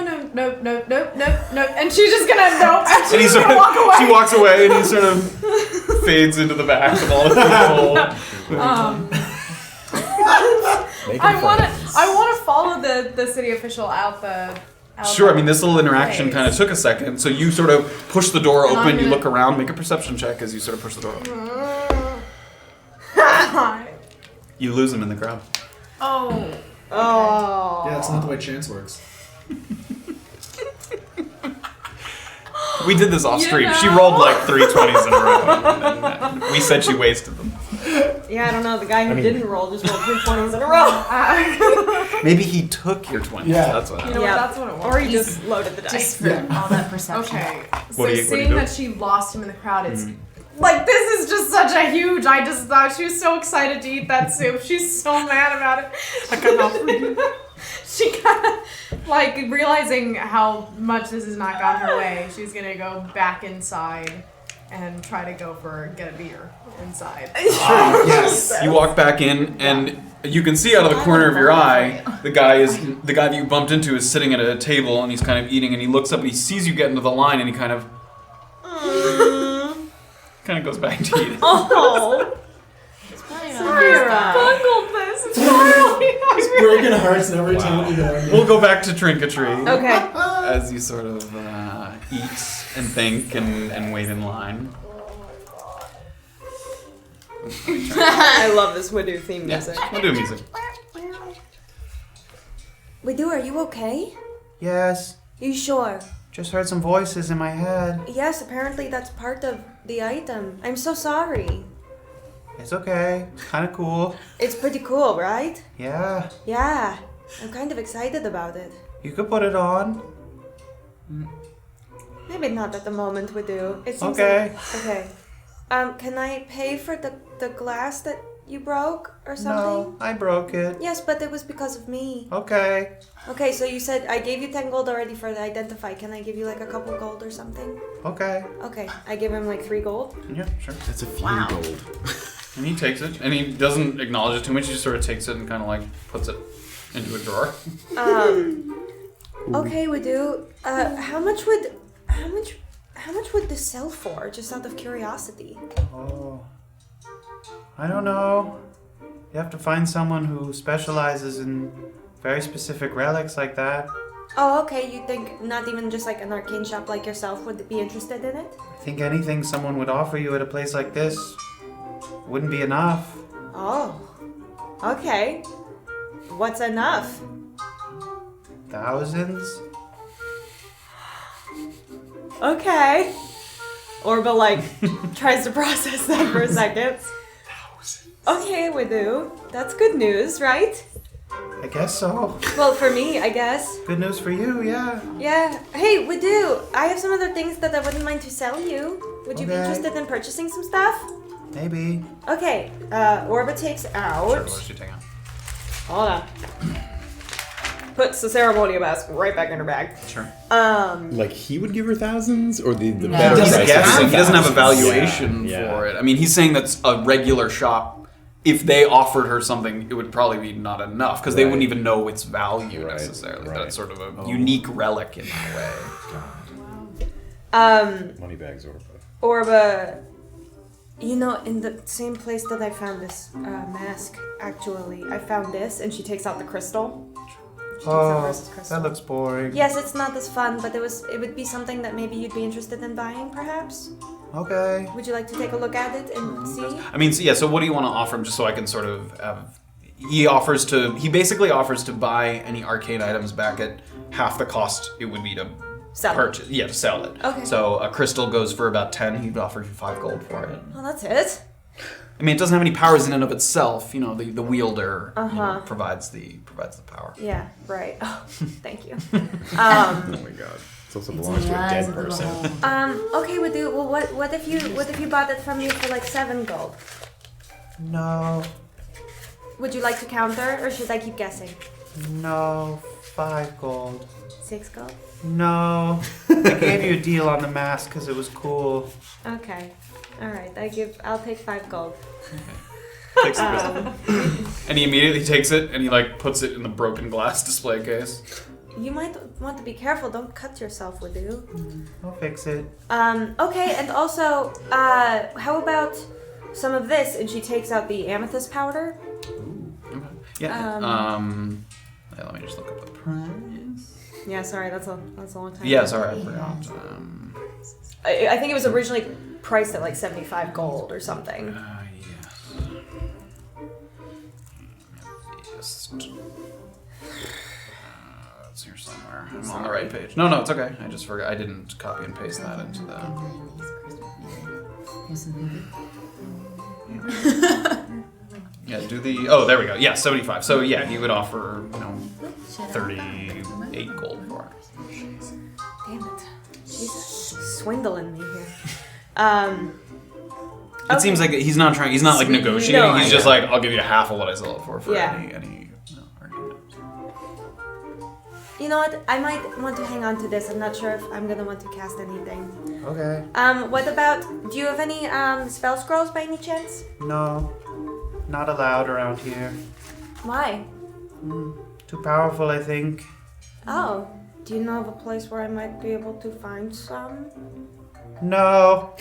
And she's just gonna and And she's gonna walk away. She walks away, and he sort of fades into the back of all the people. I wanna follow the city official out the. Sure, I mean, this little interaction kind of took a second, so you sort of push the door And I'm open, you gonna- look around, make a perception check as you sort of push the door open. You lose him in the crowd. Oh. Yeah, that's not the way chance works. We did this off stream. She know? rolled like 3 20s in a row, and we said she wasted them. Yeah, I don't know. The guy who didn't roll just rolled 3 20s in a row. Maybe he took your 20s. Yeah. That's what You happened. know what? That's what it was. Or he just loaded the dice. Just for all that perception. Okay. So What do you seeing do? that she lost him in the crowd, it's like this is just such a huge. I just thought she was so excited to eat that soup. She's so mad about it. I got off. She kind of like realizing how much this has not gone her way. She's gonna go back inside and try to get a beer inside. Yes. You walk back in, and you can see out of the corner of your eye, the guy that you bumped into is sitting at a table, and he's kind of eating, and he looks up and he sees you get into the line, and he kind of goes back to eating. Oh. Safira. Bungled this entirely. Broken hearts every time you go. We'll go back to Trinketry. Okay. As you sort of eat and think and wait in line. I love this Widow theme Yeah, music. we'll do music. Widow, are you okay? Yes, You sure? just heard some voices in my head. Yes, apparently that's part of the item. I'm so sorry. It's okay. It's kind of cool. It's pretty cool, right? Yeah, Yeah. I'm kind of excited about it. you could put it on. Maybe not at the moment, Widow. It seems Okay. like... Okay. Can I pay for the glass that you broke or something? No, I broke it. Yes, but it was because of me. Okay. Okay, so you said I gave you 10 gold already for the identify. Can I give you like a couple gold or something? Okay. Okay, I give him like 3 gold. Yeah, sure. That's a few Wow. gold. And he takes it, and he doesn't acknowledge it too much. He just sort of takes it and kind of like puts it into a drawer. Okay, Widow. How much would this sell for? Just out of curiosity. Oh, I don't know. You have to find someone who specializes in very specific relics like that. Oh, okay. You think not even just like an arcane shop like yourself would be interested in it? I think anything someone would offer you at a place like this wouldn't be enough. Oh. Okay. What's enough? Thousands? Okay. Orba like tries to process that for a second. Okay, Widow. That's good news, right? I guess so. Well, for me, I guess. Good news for you, yeah. Yeah. Hey, Widow, I have some other things that I wouldn't mind to sell you. Would you be Okay. interested in purchasing some stuff? Maybe. Okay. Orba takes out. Sure, what does she take out? Hold on. Puts the ceremonial mask right back in her bag. Sure. Like he would give her thousands, or the No. better He's price guessing. of He doesn't have a 1,000s. valuation Yeah. for it. I mean, he's saying that's a regular shop. If they offered her something, it would probably be not enough because they Right. wouldn't even know its value Right, necessarily. right. That's sort of a unique relic in that way. Money bags, Orba. Orba, you know, in the same place that I found this mask, actually, I found this, and she takes out the crystal. That looks boring. Yes, it's not as fun, but it would be something that maybe you'd be interested in buying, perhaps? Okay. Would you like to take a look at it and see? I mean, so what do you want to offer him, just so I can sort of have... He basically offers to buy any arcane items back at half the cost it would be to purchase. Yeah, to sell it. Okay. So a crystal goes for about 10. He'd offer you 5 gold for it. Well, that's it. I mean, it doesn't have any powers in and of itself. You know, the wielder provides the power. Yeah, right. Oh, thank you. Oh my god. It also belongs to a dead person. Okay, well, what if you bought it from me for like 7 gold? No. Would you like to counter, or should I keep guessing? No. 5 gold. 6 gold? No. I gave you a deal on the mask because it was cool. Okay. All right. I'll take 5 gold. Takes the crystal. And he immediately takes it and he puts it in the broken glass display case. You might want to be careful. Don't cut yourself, would you? I'll fix it. Okay. And also, how about some of this? And she takes out the amethyst powder. Ooh, okay. Yeah. Let me just look up the price. Yeah. Sorry, that's a long time. Yeah. Sorry, I forgot. I think it was originally priced at like 75 gold or something. Yes. It's here somewhere. I'm on the right page. No, it's okay. I just forgot. I didn't copy and paste that into the... Yeah, do the... Oh, there we go. Yeah, 75. So, yeah, he would offer, 38 gold for it. Damn it. She's swindling me here. It seems like he's not negotiating. No, he's just like, I'll give you half of what I sell it for any argument. You know what? I might want to hang on to this. I'm not sure if I'm going to want to cast anything. Okay. What about... Do you have any spell scrolls by any chance? No. Not allowed around here. Why? Too powerful, I think. Oh. Do you know of a place where I might be able to find some? No.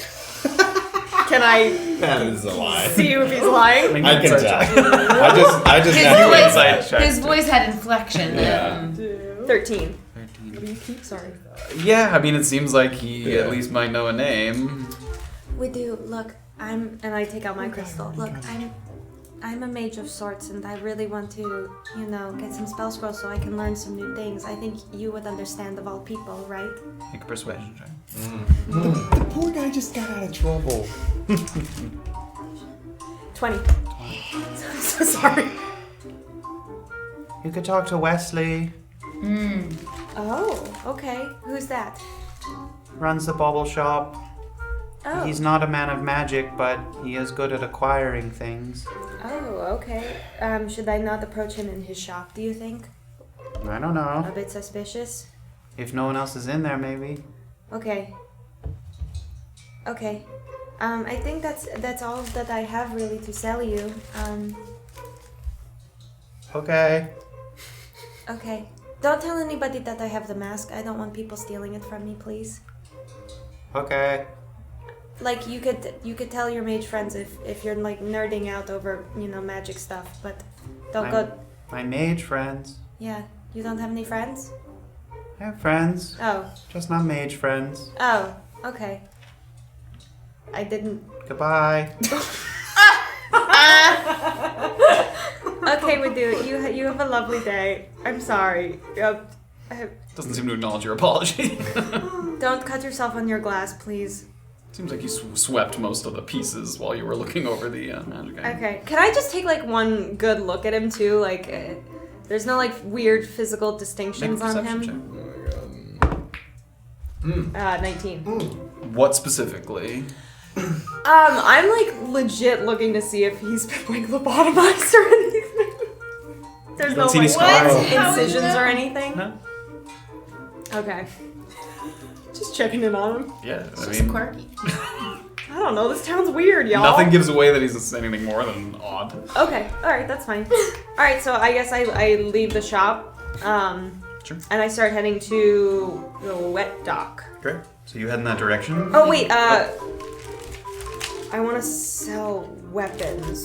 Can I That is a lie. see if he's lying? I can tell. I just His voice had inflection. Yeah. 13. What do you keep? Sorry. Yeah, I mean, it seems like he at least might know a name. We do. Look, and I take out my crystal. Look, I'm a mage of sorts, and I really want to, get some spell scrolls so I can learn some new things. I think you would understand of all people, right? Make a persuasion check. The poor guy just got out of trouble. 20. I'm so sorry. You could talk to Wesley. Oh, okay. Who's that? Runs the bauble shop. Oh. He's not a man of magic, but he is good at acquiring things. Oh, okay. Should I not approach him in his shop, do you think? I don't know. A bit suspicious? If no one else is in there, maybe. Okay. I think that's all that I have really to sell you. Okay. Okay. Don't tell anybody that I have the mask. I don't want people stealing it from me, please. Okay. Like, you could tell your mage friends if you're like nerding out over, magic stuff, but don't go... My mage friends. Yeah. You don't have any friends? I have friends. Oh. Just not mage friends. Oh. Okay. I didn't... Goodbye. Okay, we do. You have a lovely day. I'm sorry. Doesn't seem to acknowledge your apology. Don't cut yourself on your glass, please. Seems like you swept most of the pieces while you were looking over the magic item. Okay. Can I just take one good look at him too? There's no weird physical distinctions Make a on him. perception check. 19. What specifically? I'm legit looking to see if he's been lobotomized or anything. There's don't no see any scars? incisions or anything. No? Okay. Just checking in on him. Yeah, It's just quirky. I don't know. This town's weird, y'all. Nothing gives away that he's anything more than odd. Okay. All right. That's fine. All right. So I guess I leave the shop. Sure. And I start heading to the wet dock. Great. So you head in that direction. Oh wait, I want to sell weapons.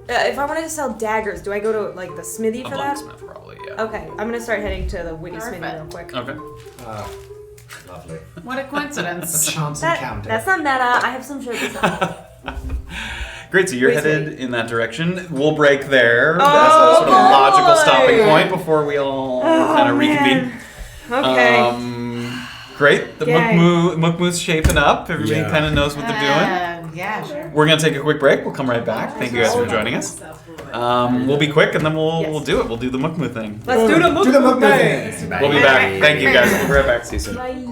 If I wanted to sell daggers, do I go to like the smithy A for that? blacksmith, probably. Yeah. Okay, I'm gonna start heading to the witty smithy real quick. Okay. Lovely. What a coincidence. Chance encounter. That's not meta. I have some shit to sell. Great, so you're Wait, headed in that direction. We'll break there. That's Oh, a sort of logical boy. stopping point before we all kind of reconvene. Okay. Great. The Yay. Mukmu's shaping up. Everybody Yeah. kind of knows what they're doing. Yeah, sure. We're gonna take a quick break. We'll come right back. Thank you guys for joining us. We'll be quick, and then we'll do it. We'll do the Mukmu thing. Let's do the Do the Mukmu Mukmu thing. thing. We'll be back. Thank you guys. We'll be right back. See you soon. Bye.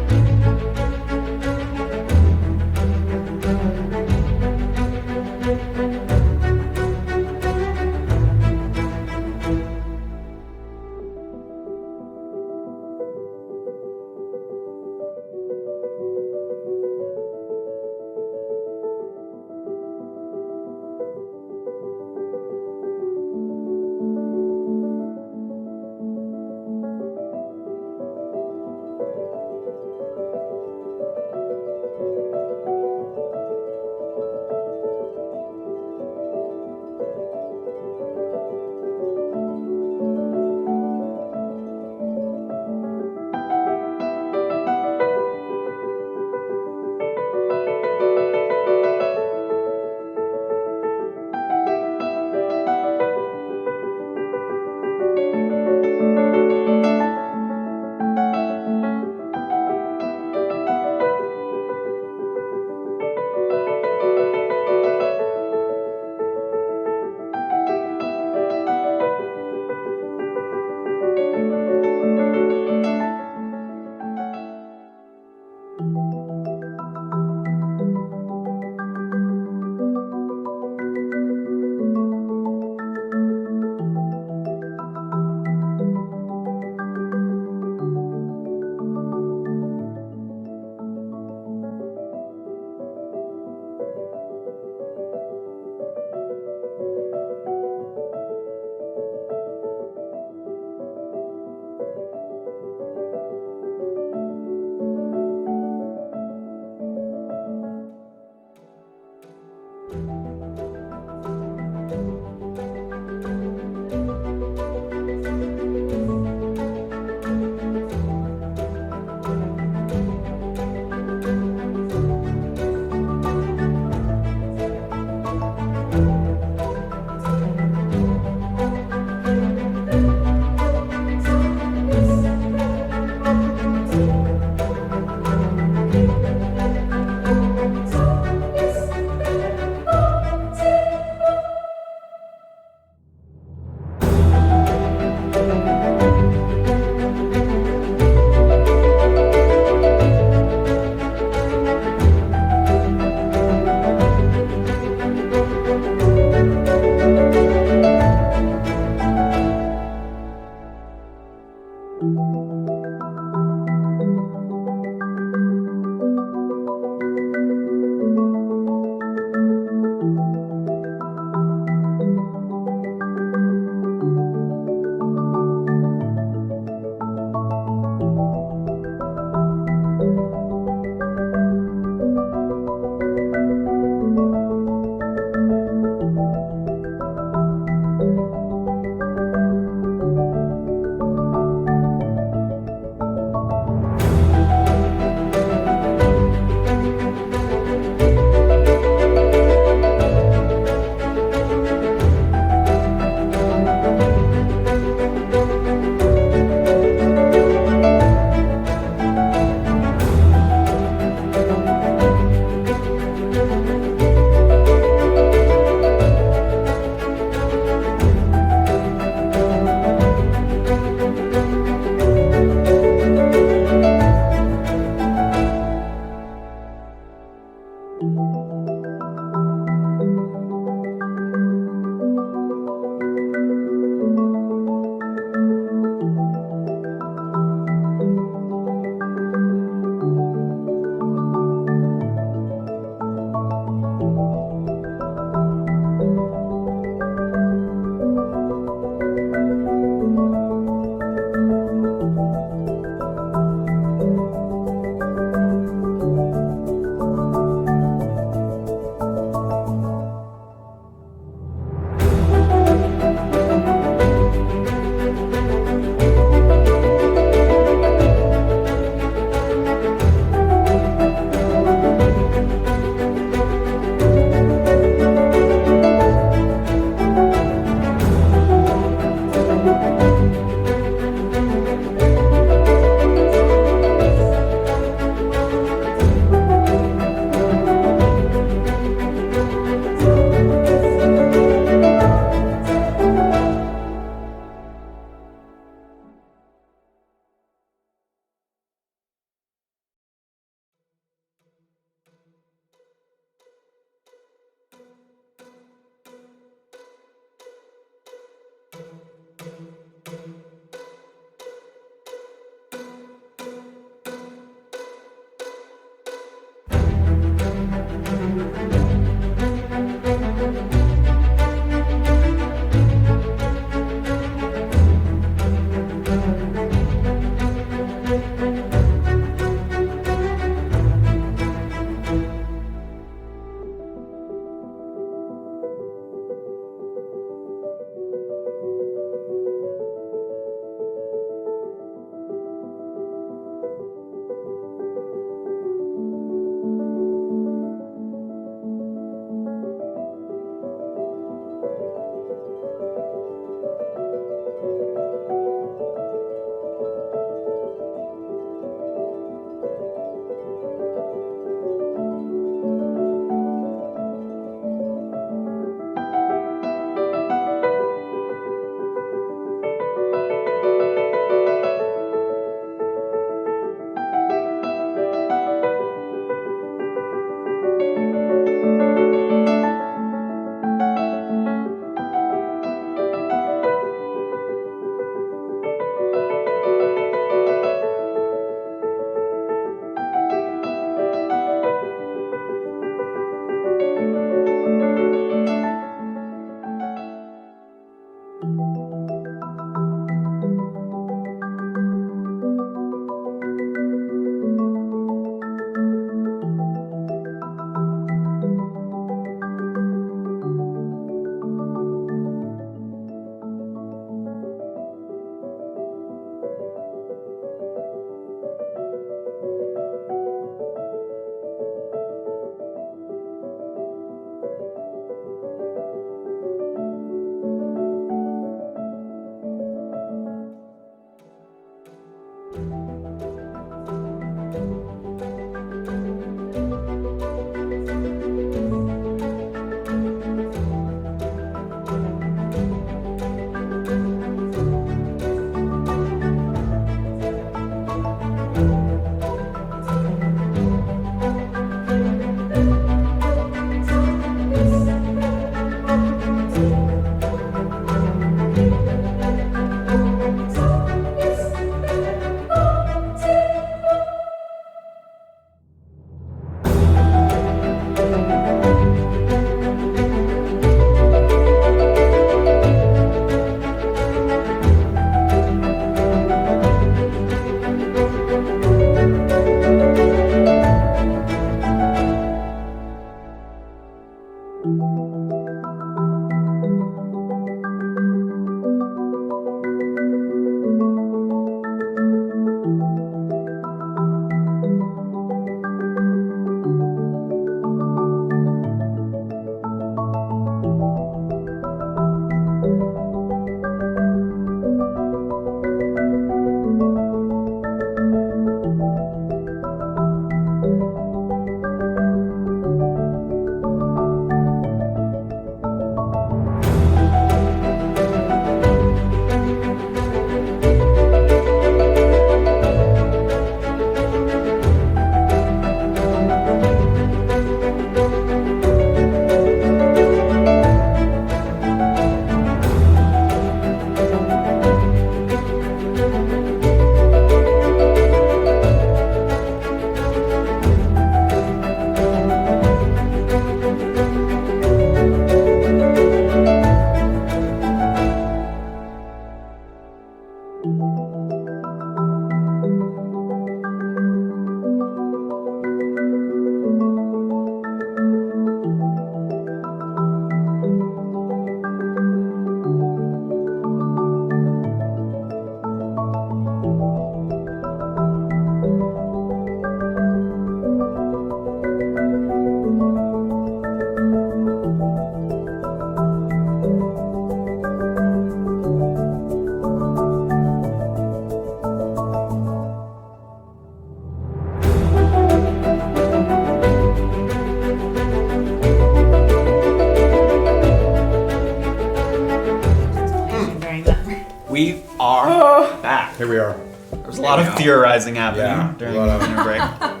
We are back. Here we are. There's a lot of theorizing happening during a lot the dinner break. A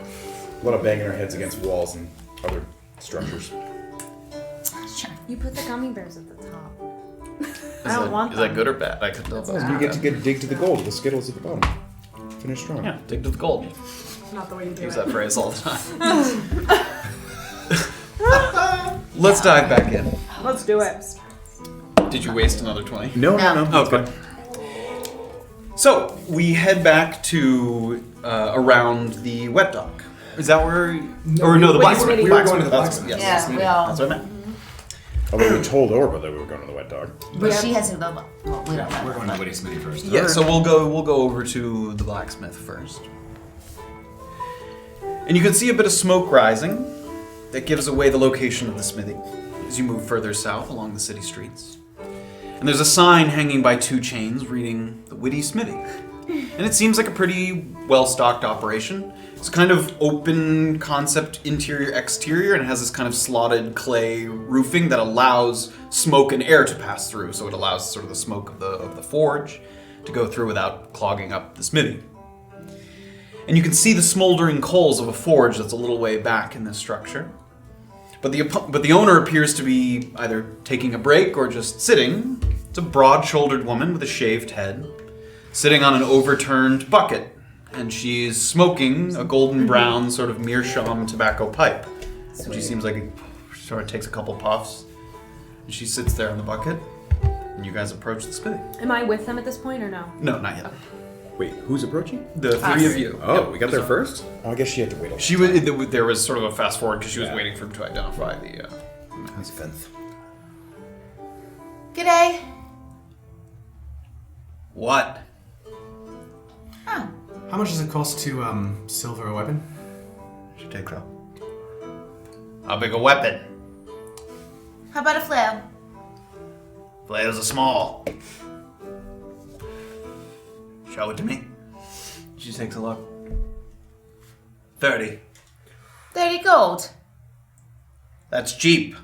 lot of banging our heads against walls and other structures. Sure. You put the gummy bears at the top. I don't want Is that good or bad? I couldn't tell. if that was You good. get to dig to the gold. The Skittles at the bottom. Finish strong. Yeah, dig to the gold. Not the way you do Use it. that phrase all the time. Let's dive back in. Let's do it. Did you waste another 20? No. Okay. So we head back to around the wet dock. Is that where? Or no, the blacksmith. we were going to the blacksmith. Yes, Yeah, we all. that's what I meant. Although we told Orba that we were going to the wet dog. But she has to go. Well, we don't know. We're going to Witty Smithy first. Yeah, so we'll go over to the blacksmith first. And you can see a bit of smoke rising that gives away the location of the smithy as you move further south along the city streets. And there's a sign hanging by 2 chains reading the Witty Smithy. And it seems like a pretty well-stocked operation. It's kind of open concept interior-exterior, and it has this kind of slotted clay roofing that allows smoke and air to pass through. So it allows sort of the smoke of the forge to go through without clogging up the smithy. And you can see the smoldering coals of a forge that's a little way back in this structure. But the owner appears to be either taking a break or just sitting. It's a broad-shouldered woman with a shaved head, sitting on an overturned bucket. And she's smoking a golden brown sort of meerschaum tobacco pipe. And she seems like she sort of takes a couple puffs. And she sits there on the bucket. And you guys approach the smithy. Am I with them at this point or no? No, not yet. Wait, who's approaching? The 3 of you. Oh, Yep. we got there first? Oh, I guess she had to wait a She was. There was sort of a fast forward because she was waiting for him to identify the. He's fifth. G'day. What? Oh. How much does it cost to silver a weapon? She takes out. How big a weapon? How about a flail? Flails are small. Show it to me. She takes a look. 30. 30 gold. That's cheap.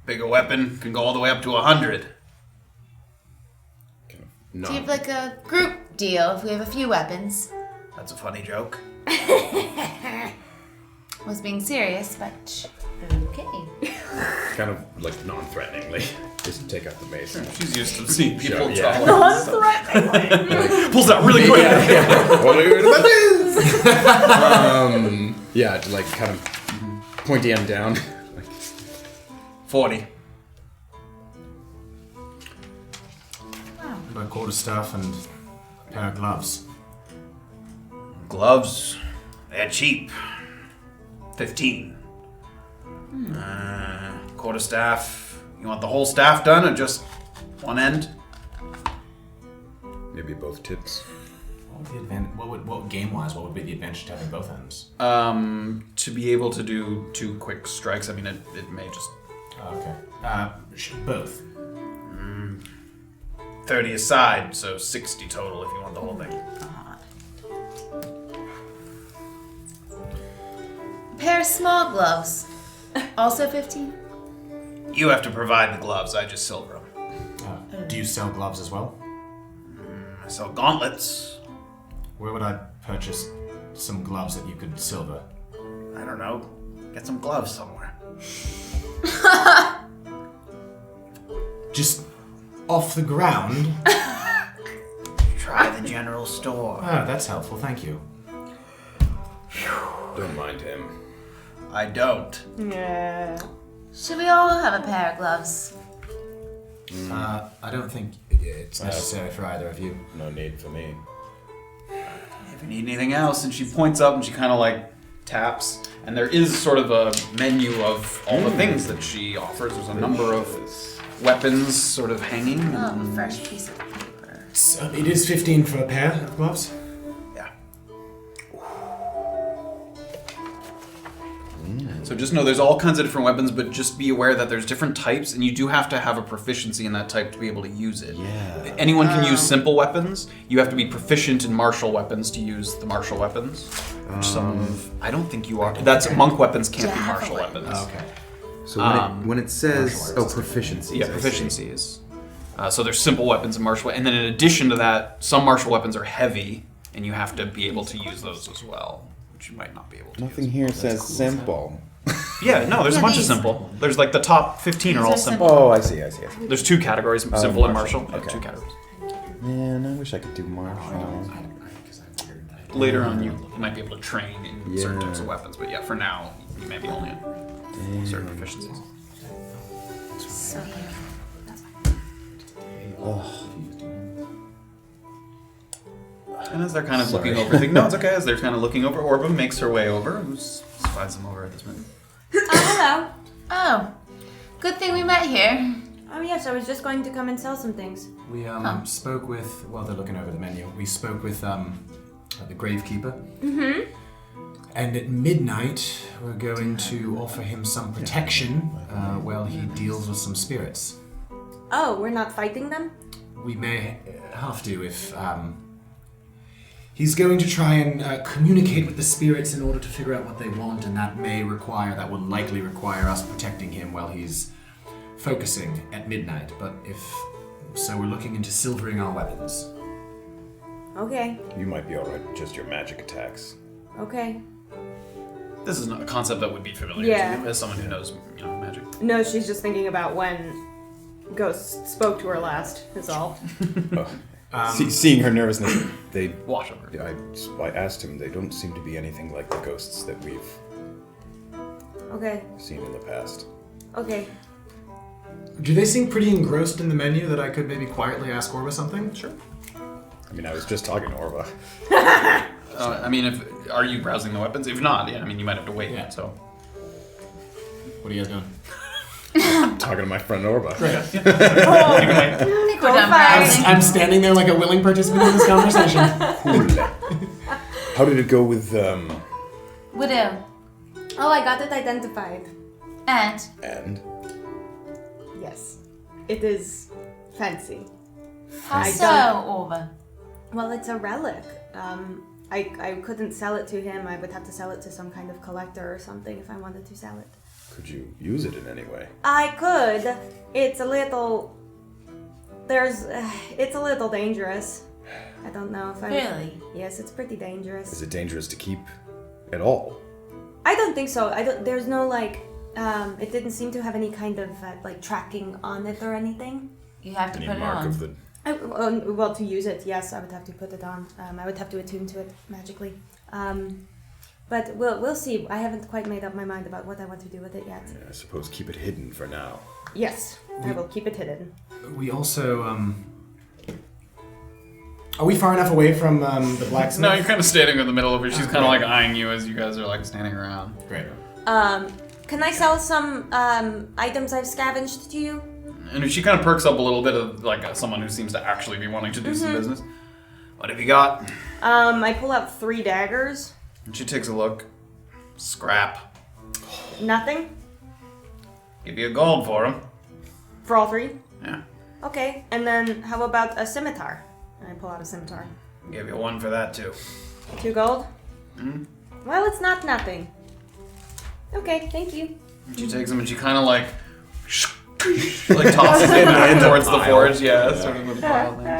Bigger weapon can go all the way up to 100. No. Do you have like a group deal if we have a few weapons? That's a funny joke. Was being serious, but okay. Kind of like non-threateningly. Just take out the mace. She's used to seeing people Yeah. talk. Non-threatening. Pulls out really quick. Yeah, to like kind of pointy end down. 40. About quarterstaff and a pair of gloves. Gloves, they're cheap. 15. quarterstaff. You want the whole staff done or just one end? Maybe both tips. What game-wise, what would be the advantage to having both ends? To be able to do 2 quick strikes, I mean, it may just... Okay. Both. 30 aside, so 60 total if you want the whole thing. Pair of small gloves. Also 15? You have to provide the gloves, I just silver them. Do you sell gloves as well? I sell gauntlets. Where would I purchase some gloves that you could silver? I don't know. Get some gloves somewhere. Just off the ground? Try the general store. Oh, that's helpful, thank you. Don't mind him. I don't. Yeah. Should we all have a pair of gloves? I don't think it's necessary for either of you. No need for me. If you need anything else, and she points up and she kind of like taps, and there is sort of a menu of all the things that she offers. There's a number of weapons sort of hanging. Oh, a fresh piece of paper. It is 15 for a pair of gloves? Yeah. So just know there's all kinds of different weapons, but just be aware that there's different types, and you do have to have a proficiency in that type to be able to use it. Yeah. Anyone can use simple weapons. You have to be proficient in martial weapons to use the martial weapons. Which I don't think you are. That's monk weapons can't be martial weapons. Okay. So when it says proficiencies. Yeah, proficiencies. So there's simple weapons and martial, and then in addition to that, some martial weapons are heavy, and you have to be able to use those as well, which you might not be able to. Nothing here says simple. Yeah, no, there's a bunch of simple. There's like the top 15 are all simple. Oh, I see. There's 2 categories, simple and martial. Okay. 2 categories. Man, I wish I could do martial. Later on, you might be able to train in certain types of weapons, but yeah, for now, you may be only in certain proficiencies. So here. And as they're kind of looking over things, no, it's okay. As they're kind of looking over, Orba makes her way over. Who spies them over at this minute? Hello. Oh, good thing we met here. Oh yes, I was just going to come and sell some things. We spoke with, while they're looking over the menu, we spoke with the gravekeeper. Mm-hmm. And at midnight, we're going to offer him some protection while he deals with some spirits. Oh, we're not fighting them? We may have to if... He's going to try and communicate with the spirits in order to figure out what they want, and that will likely require us protecting him while he's focusing at midnight. But so we're looking into silvering our weapons. Okay. You might be alright with just your magic attacks. Okay. This is not a concept that would be familiar Yeah. to you as someone who knows, magic. No, she's just thinking about when Ghost spoke to her last, is all. Seeing her nervousness, they wash over. I asked him. They don't seem to be anything like the ghosts that we've seen in the past. Okay. Do they seem pretty engrossed in the menu that I could maybe quietly ask Orba something? Sure. I mean, I was just talking to Orba. Are you browsing the weapons? If not, yeah, you might have to wait. Yeah. So. What are you guys doing? Talking to my friend Orba. I'm standing there like a willing participant in this conversation. Cool. How did it go with Widow. Oh, I got it identified. And? Yes. It is fancy. How so, Orba? Well, it's a relic. I couldn't sell it to him. I would have to sell it to some kind of collector or something if I wanted to sell it. Could you use it in any way? I could. It's a little... It's a little dangerous. I don't know if I... Really? Yes, it's pretty dangerous. Is it dangerous to keep at all? I don't think so. There's no, it didn't seem to have any kind of, tracking on it or anything. You have to Any put it mark on. of the... Well, to use it, yes, I would have to put it on. I would have to attune to it magically. But we'll see. I haven't quite made up my mind about what I want to do with it yet. Yeah, I suppose keep it hidden for now. Yes, I will keep it hidden. We also, Are we far enough away from the blacksmith? No, you're kind of standing in the middle of her. She's kind of eyeing you as you guys are standing around. Great. Can I sell some items I've scavenged to you? And she kind of perks up a little bit of like someone who seems to actually be wanting to do some business. What have you got? I pull out 3 daggers. And she takes a look. Scrap. Nothing? Give you a gold for them. For all 3? Yeah. Okay, and then how about a scimitar? And I pull out a scimitar. Give you 1 for that too. 2 gold? Mm-hmm. Well, it's not nothing. Okay, thank you. And she takes them and she kind of like tosses it back towards the forge. Yeah, sort of with a pile there.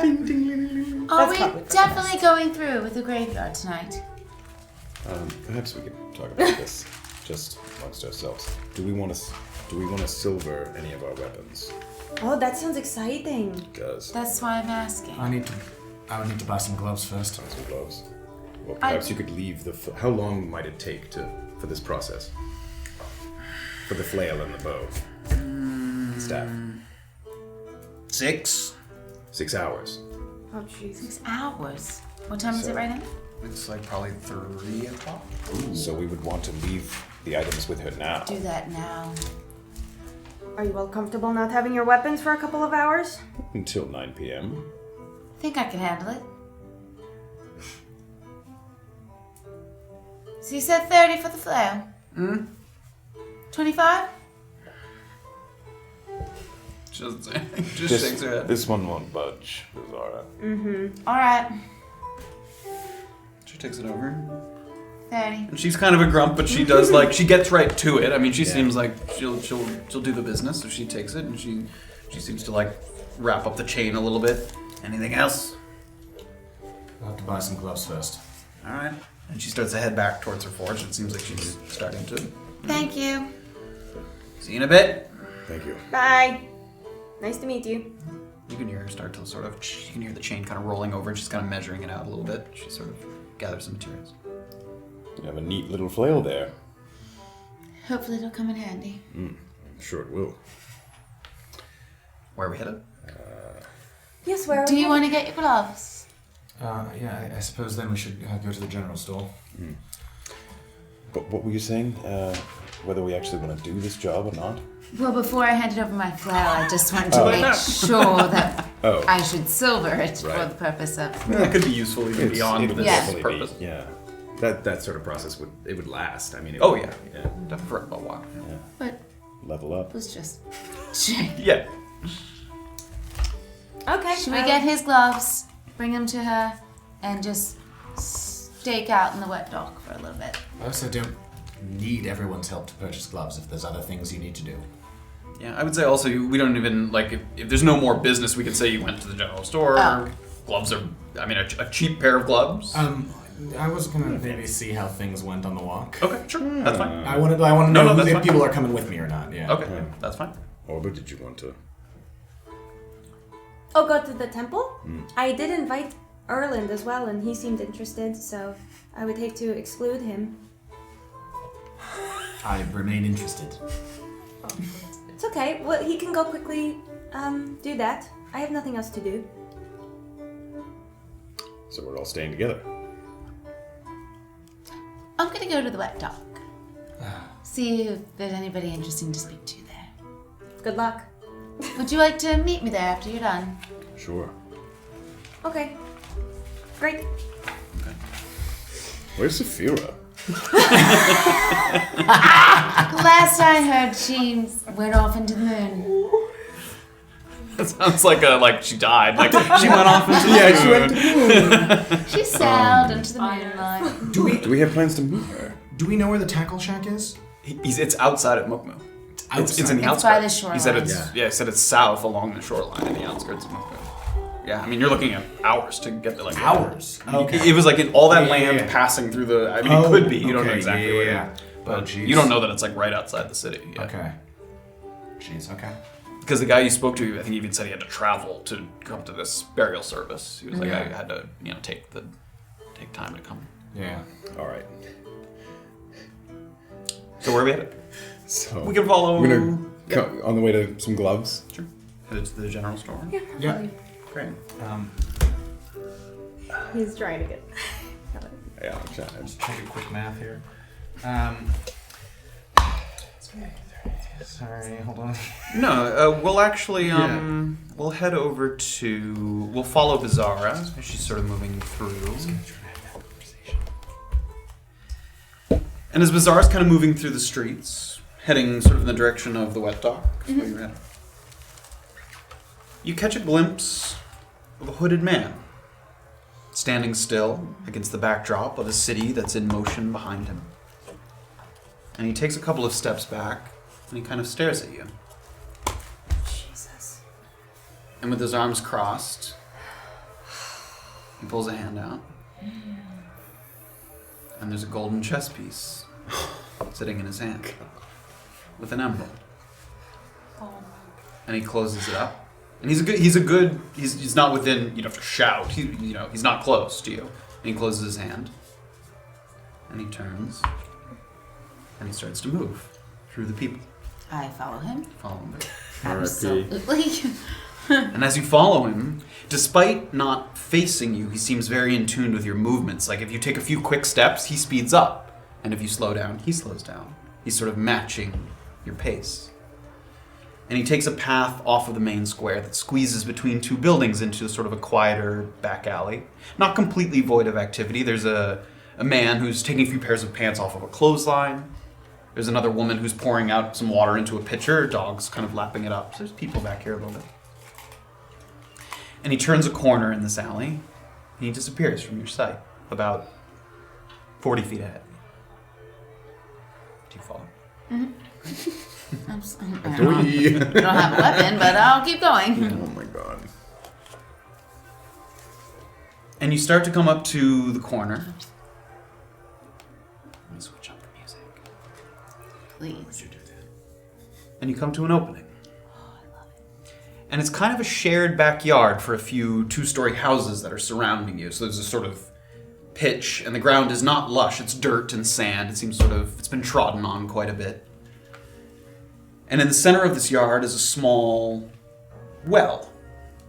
Are we definitely going through with the graveyard tonight? Perhaps we could talk about this just amongst ourselves. Do we want to silver any of our weapons? Oh, that sounds exciting. Because That's why I'm asking. I would need to buy some gloves first. some gloves. Well, perhaps you could leave the. How long might it take for this process? For the flail and the bow. Staff. 6. 6 hours. Oh, jeez. 6 hours. What time is it right now? It's like probably 3 o'clock. So we would want to leave the items with her now. Do that now. Are you all comfortable not having your weapons for a couple of hours? Until 9 p.m. Think I can handle it. So you said 30 for the flail? 25? Just shakes her head. This one won't budge, Beezaura. Alright. She takes it over. 30. And she's kind of a grump, but she does she gets right to it. I mean, she seems like she'll do the business, so she takes it and she seems to wrap up the chain a little bit. Anything else? I'll have to buy some gloves first. All right. And she starts to head back towards her forge. It seems like she's starting to. Thank you. See you in a bit. Thank you. Bye. Nice to meet you. You can hear her start to you can hear the chain kind of rolling over, and she's kind of measuring it out a little bit. She sort of gathers some materials. You have a neat little flail there. Hopefully it'll come in handy. I'm sure it will. Where are we headed? Yes, where are Do we you want to get your gloves? Yeah, I suppose then we should go to the general store. But what were you saying? Whether we actually want to do this job or not? Well, before I handed over my flail, I just wanted to make sure that I should silver it for the purpose of... That could be useful even beyond It would this definitely purpose. be, yeah. That sort of process would last. I mean, it Oh, would, yeah. Definitely for a while. Yeah. But Level up. it was just... Yeah. Okay. Should we get his gloves, bring them to her, and just stake out in the wet dock for a little bit? I also don't need everyone's help to purchase gloves if there's other things you need to do. Yeah, I would say also we don't even if there's no more business, we could say you went to the general store. Oh. Gloves are, I mean, a cheap pair of gloves. I was gonna maybe see how things went on the walk. Okay, sure, that's fine. I want to know No, that's if fine. people are coming with me or not. Yeah. Okay, that's fine. Orba, did you want to? Oh, go to the temple? I did invite Erland as well, and he seemed interested, so I would hate to exclude him. I remain interested. It's okay. Well, he can go quickly do that. I have nothing else to do. So we're all staying together. I'm gonna go to the wet dock. See if there's anybody interesting to speak to there. Good luck. Would you like to meet me there after you're done? Sure. Okay. Great. Where's Safira? Last I heard, she went off into the moon. That sounds like she died. Like she went off into the moon. She sailed into the moonlight. Do we have plans to move her? Do we know where the tackle shack is? It's outside of Mukmu. It's in the It's outskirts. by the shoreline. He said he said it's south along the shoreline in the outskirts of Mukmu. Yeah, I mean you're looking at hours to get there. Hours. Okay. It was all that Yeah, land yeah. passing through the. I mean, it could be. You don't know okay, exactly where. yeah. But jeez. you don't know that it's right outside the city. Yeah. Okay. Jeez. Okay. Because the guy you spoke to, I think, even said he had to travel to come to this burial service. He was like, I had to, take time to come. Yeah. All right. So where are we headed? So We can follow. We're gonna go on the way to some gloves. Sure. Headed to the general store. Yeah. Great. He's trying to get. Yeah, I'm trying. Just check a quick math here. Sorry, hold on. No, we'll actually, we'll head over to, we'll follow Beezaura as she's sort of moving through. And as Beezaura's kind of moving through the streets, heading sort of in the direction of the wet dock, where you're heading, you catch a glimpse of a hooded man, standing still against the backdrop of a city that's in motion behind him. And he takes a couple of steps back, and he kind of stares at you. Jesus. And with his arms crossed, he pulls a hand out. And there's a golden chess piece sitting in his hand with an emblem. And he closes it up. And he's not within, you don't have to shout. He's not close to you. And he closes his hand. And he turns. And he starts to move through the people. I follow him. Follow him. Absolutely. And as you follow him, despite not facing you, he seems very in tune with your movements. Like if you take a few quick steps, he speeds up. And if you slow down, he slows down. He's sort of matching your pace. And he takes a path off of the main square that squeezes between two buildings into sort of a quieter back alley. Not completely void of activity. There's a man who's taking a few pairs of pants off of a clothesline. There's another woman who's pouring out some water into a pitcher. Dog's kind of lapping it up. So there's people back here a little bit. And he turns a corner in this alley, and he disappears from your sight, about 40 feet ahead. Do you follow? Mm-hmm. I don't have a weapon, but I'll keep going. Oh my god. And you start to come up to the corner. Let me switch up the music. Please. And you come to an opening. And it's kind of a shared backyard for a few two-story houses that are surrounding you. So there's a sort of pitch, and the ground is not lush. It's dirt and sand. It seems it's been trodden on quite a bit. And in the center of this yard is a small well,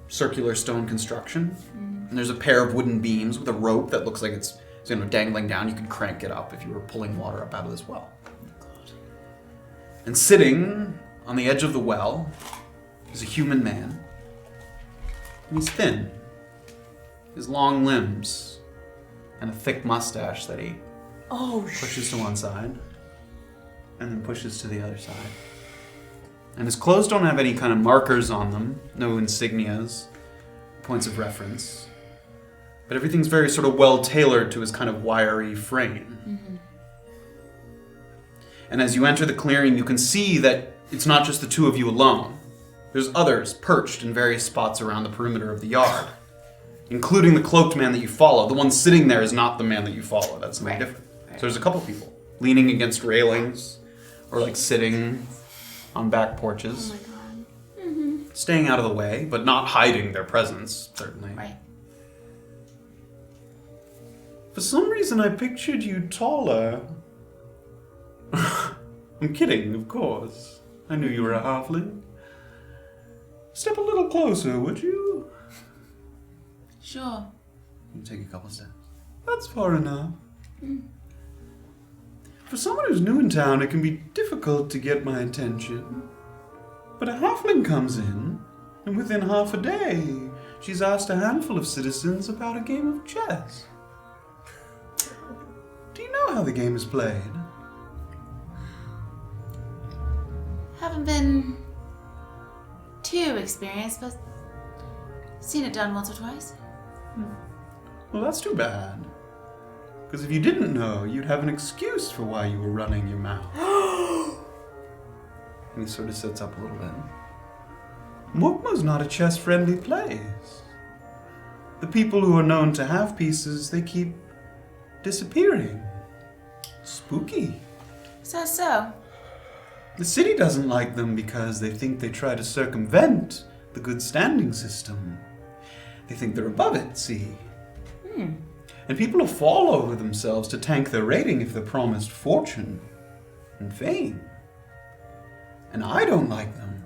circular stone construction. And there's a pair of wooden beams with a rope that looks like it's dangling down. You could crank it up if you were pulling water up out of this well. And sitting on the edge of the well is a human man. And he's thin. His long limbs and a thick mustache that he pushes to one side and then pushes to the other side. And his clothes don't have any kind of markers on them, no insignias, points of reference. But everything's very sort of well tailored to his kind of wiry frame. Mm-hmm. And as you enter the clearing, you can see that it's not just the two of you alone. There's others perched in various spots around the perimeter of the yard, including the cloaked man that you follow. The one sitting there is not the man that you follow. That's something different. So there's a couple people leaning against railings or like sitting on back porches. Oh my god. Mm-hmm. Staying out of the way, but not hiding their presence, certainly. Right. For some reason, I pictured you taller. I'm kidding, of course. I knew you were a halfling. Step a little closer, would you? Sure. You take a couple steps. That's far enough. For someone who's new in town, it can be difficult to get my attention. But a halfling comes in, and within half a day, she's asked a handful of citizens about a game of chess. Do you know how the game is played? Haven't been too experienced, but seen it done once or twice. Well, that's too bad. Because if you didn't know, you'd have an excuse for why you were running your mouth. And he sort of sits up a little bit. Mukmu's not a chess-friendly place. The people who are known to have pieces, they keep disappearing. Spooky. So. The city doesn't like them because they think they try to circumvent the good standing system. They think they're above it, see? And people will fall over themselves to tank their rating if they're promised fortune and fame. And I don't like them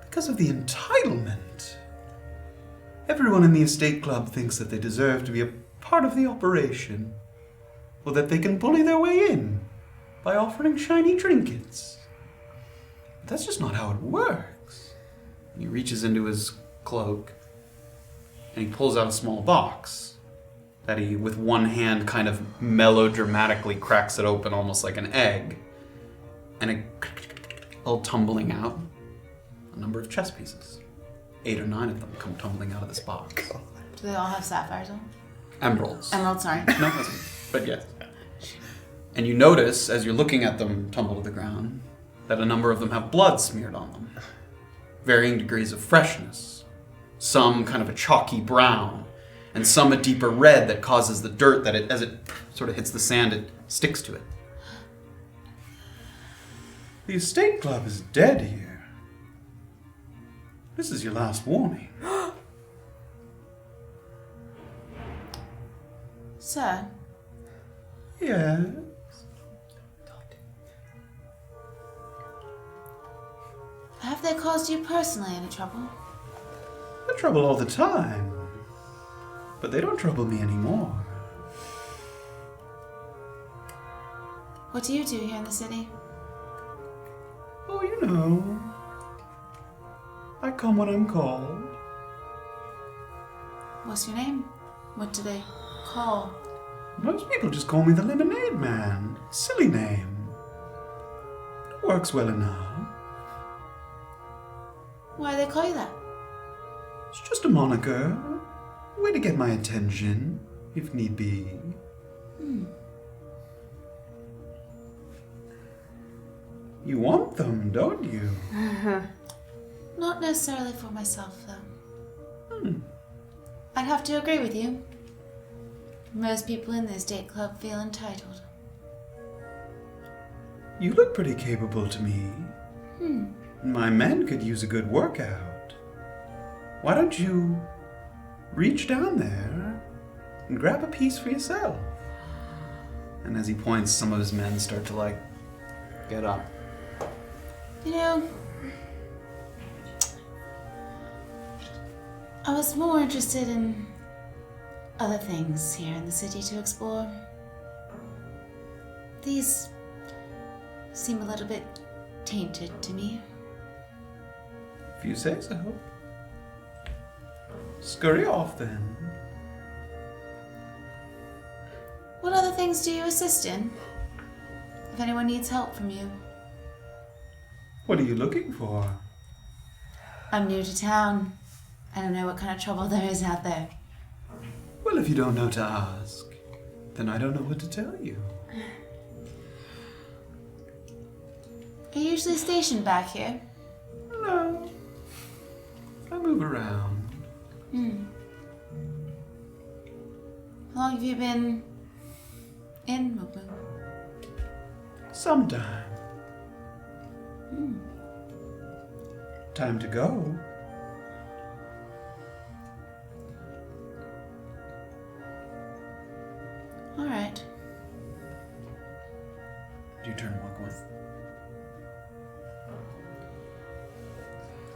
because of the entitlement. Everyone in the estate club thinks that they deserve to be a part of the operation, or that they can bully their way in by offering shiny trinkets. But that's just not how it works. And he reaches into his cloak and he pulls out a small box that he, with one hand, kind of melodramatically cracks it open almost like an egg. And it all tumbling out a number of chess pieces. 8 or 9 of them come tumbling out of this box. Do they all have sapphires on? Emeralds. Emeralds, sorry. No, but yes. And you notice, as you're looking at them tumble to the ground, that a number of them have blood smeared on them. Varying degrees of freshness. Some kind of a chalky brown, and some a deeper red that causes the dirt that as it sort of hits the sand, it sticks to it. The estate club is dead here. This is your last warning. Sir? Yes? Have they caused you personally any trouble? They're trouble all the time. But they don't trouble me anymore. What do you do here in the city? Oh, you know. I come when I'm called. What's your name? What do they call? Most people just call me the Lemonade Man. Silly name. It works well enough. Why do they call you that? It's just a moniker. A way to get my attention, if need be. You want them, don't you? Not necessarily for myself, though. I'd have to agree with you. Most people in the estate club feel entitled. You look pretty capable to me. My men could use a good workout. Why don't you reach down there and grab a piece for yourself? And as he points, some of his men start to, get up. You know, I was more interested in other things here in the city to explore. These seem a little bit tainted to me. If you say so. Scurry off, then. What other things do you assist in? If anyone needs help from you. What are you looking for? I'm new to town. I don't know what kind of trouble there is out there. Well, if you don't know to ask, then I don't know what to tell you. Are you usually stationed back here? No. I move around. How long have you been in Mukmu? Sometime. Time to go. All right. Do you turn and walk away?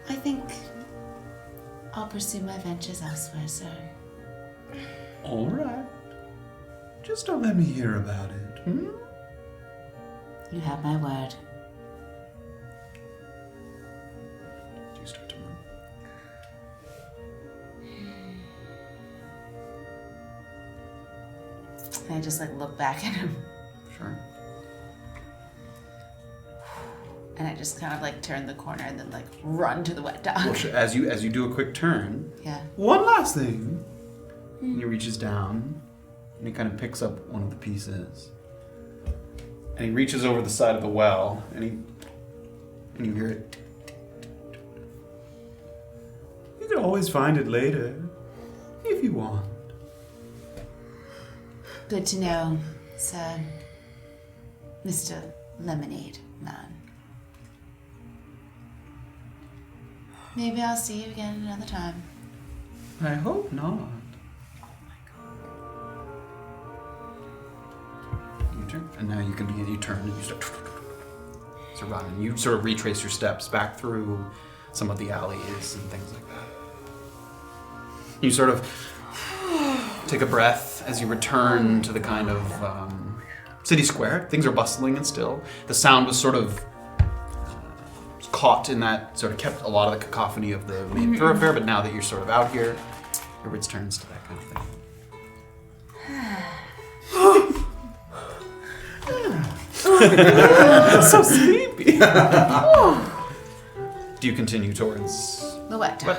I think I'll pursue my ventures elsewhere, sir. All right. Just don't let me hear about it, You have my word. Do you start to move? And I just look back at him. Sure. And I just kind of turn the corner and then run to the wet dog. Well, as you do a quick turn. Yeah. One last thing. And he reaches down and he kind of picks up one of the pieces. And he reaches over the side of the well and you hear it. You can always find it later if you want. Good to know, sir. Mr. Lemonade Man. Maybe I'll see you again another time. I hope not. You turn, and now you turn and you start to run, and you sort of retrace your steps back through some of the alleys and things like that. You sort of take a breath as you return to the kind of city square. Things are bustling and still. The sound was sort of caught in that, sort of kept a lot of the cacophony of the main thoroughfare, but now that you're sort of out here, everybody turns to that kind of thing. So sleepy. Do you continue towards The wet dog.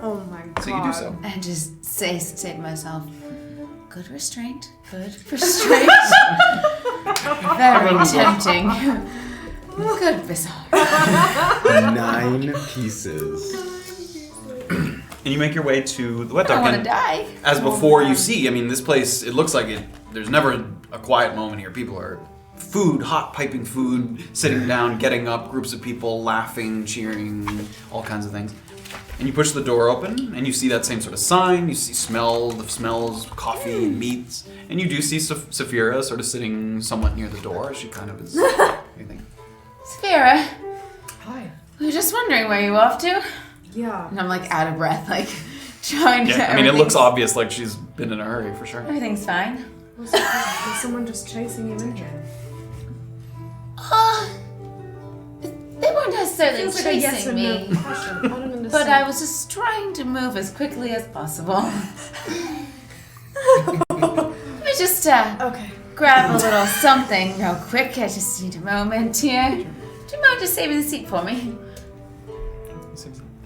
Oh my god. So you do so. And just say to myself, good restraint, good restraint. Very tempting. Good Beezaura. 9 pieces. And you make your way to the wet I dog. don't want to and die. As before, you see, I mean, this place, it looks like it. There's never a quiet moment here. People are hot piping food, sitting down, getting up, groups of people laughing, cheering, all kinds of things. And you push the door open, and you see that same sort of sign. You see the smells, coffee and meats. And you do see Safira sort of sitting somewhat near the door. She kind of is. Anything. Safira, Hi. we were just wondering where you were off to. Yeah. And I'm like out of breath, like trying to. Yeah, I mean, it looks obvious like she's been in a hurry for sure. Everything's fine. Was someone just chasing you in here? They weren't necessarily Feels like a yes chasing or me. no question. I don't understand. But I was just trying to move as quickly as possible. Let me just Okay. grab a little something real quick. I just need a moment here. Do you mind just saving the seat for me?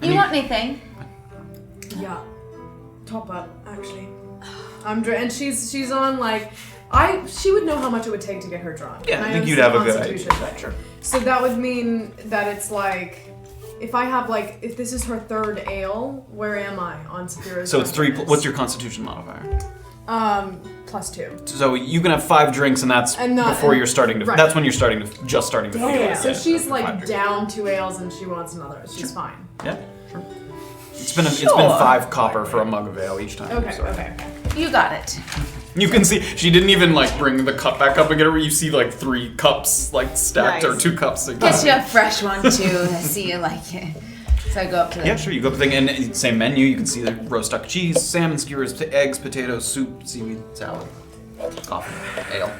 You want anything? Yeah. Top up, actually. And she's on like she would know how much it would take to get her drunk. Yeah, And I think own you'd some have a good constitution idea. check. So that would mean that it's like if this is her third ale, where am I on Safira's? So it's 3. drunkenness? What's your constitution modifier? +2. So you can have 5 drinks, and that's before you're starting to. right. That's when you're starting to feel Yeah. it. So she's so like 5 drinks. down 2 ales and she wants another. She's fine. Yeah, sure. It's been 5 copper for a mug of ale each time. Okay. so. Okay. You got it. You can see she didn't even like bring the cup back up and get it. You see like 3 cups like stacked or Nice. 2 cups. Like, Get you a fresh one too. I see you like it. So I go up to them. Yeah, sure. You go up the thing, and same menu. You can see the roast duck cheese, salmon skewers, eggs, potatoes, soup, seaweed, salad, coffee, ale.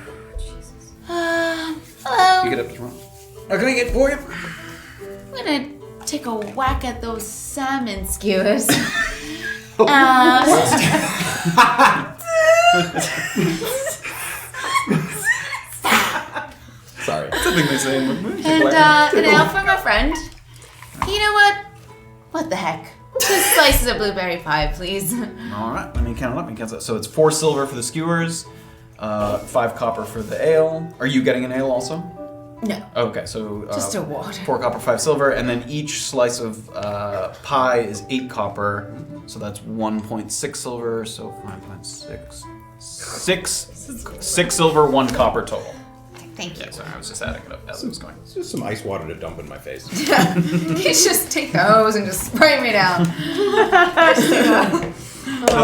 Hello. You get up to front. What can I get for you? I'm gonna take a whack at those salmon skewers. Sorry. That's the thing they say in Mukmu. And an ale for my friend. You know what? What the heck? 2 slices of blueberry pie, please. All right, let me count it up. So it's 4 silver for the skewers, 5 copper for the ale. Are you getting an ale also? No. Okay, so Just a water. 4 copper, 5 silver, and then each slice of pie is 8 copper. So that's 1.6 silver. So 5.6, 6 silver, 1 copper total. Thank you. Yeah, sorry, I was just adding it up as it was going. It's just some ice water to dump in my face. You just take the hose and just spray me down. So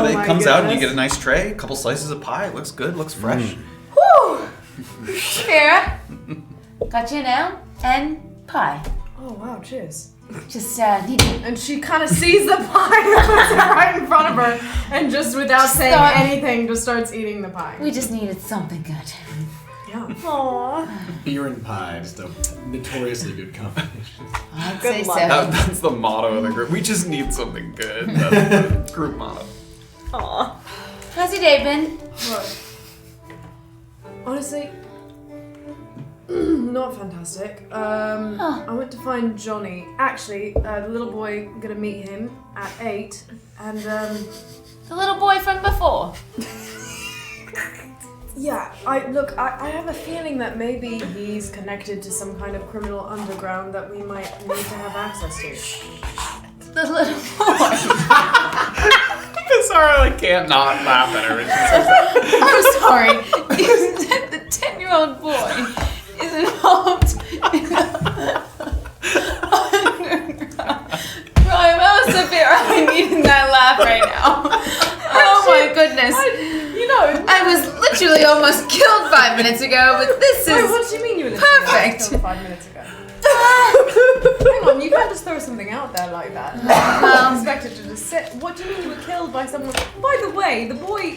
it my comes out and you goodness. get a nice tray, a couple slices of pie. It looks good, looks fresh. Whew. Sarah, got you an ale and pie. Oh wow! Cheers. Just need to And she kind of sees the pie and puts it right in front of her, and just without saying start- anything, just starts eating the pie. We just needed something good. Yeah. Aww. Beer and pie, just a notoriously good combination. I'd Good say luck. so. That's the motto of the group. We just need something good. That's the group motto. Aw. How's your day been? Look, honestly, not fantastic. I went to find Johnny. Actually, the little boy, gonna meet him at 8, and The little boy from before. yeah, I have a feeling that maybe he's connected to some kind of criminal underground that we might need to have access to. The little boy. Beezaura can't not laugh at her when she says that. I'm sorry. You said the 10-year-old boy is involved in the underground crime. Oh, Safira, I need that laugh right now. Oh my goodness. I was literally almost killed 5 minutes ago, but this Wait, is what do you mean you were perfect. killed 5 minutes ago? Hang on, you can't just throw something out there like that. I expect it to just sit. What do you mean you were killed by someone? By the way, the boy,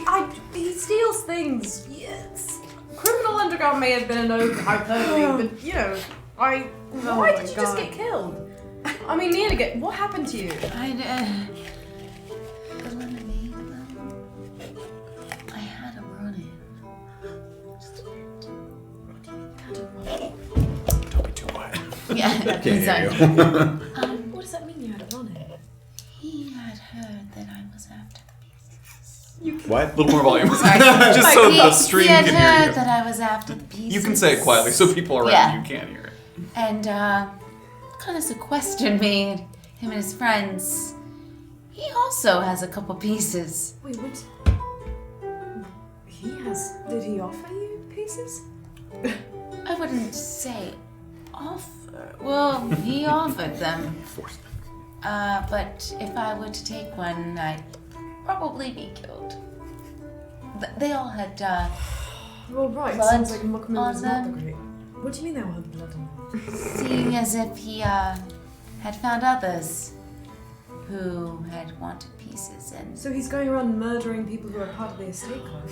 he steals things. Yes. Criminal underground may have been an hyperbole, but Why did you just get killed? I mean, Leah, what happened to you? The lemonade, I had a run-in. Just a bit. Don't be too quiet. Yeah, exactly. What does that mean you had a run-in? He had heard that I was after the pieces. What? A little more volume. Just Like, so the stream he had can hear heard you. that I was after the pieces. You can say it quietly so people around you can't hear it. And kind of sequestered me, him and his friends. He also has a couple pieces. Wait, what? Did he offer you pieces? I wouldn't say offer. Well, he offered them. Force them. But if I were to take one, I'd probably be killed. They all had Well, right. blood Sounds like Mukmu on was not the them. great. What do you mean they all had blood on them? Seeing as if he had found others who had wanted pieces and So he's going around murdering people who are part of the estate club?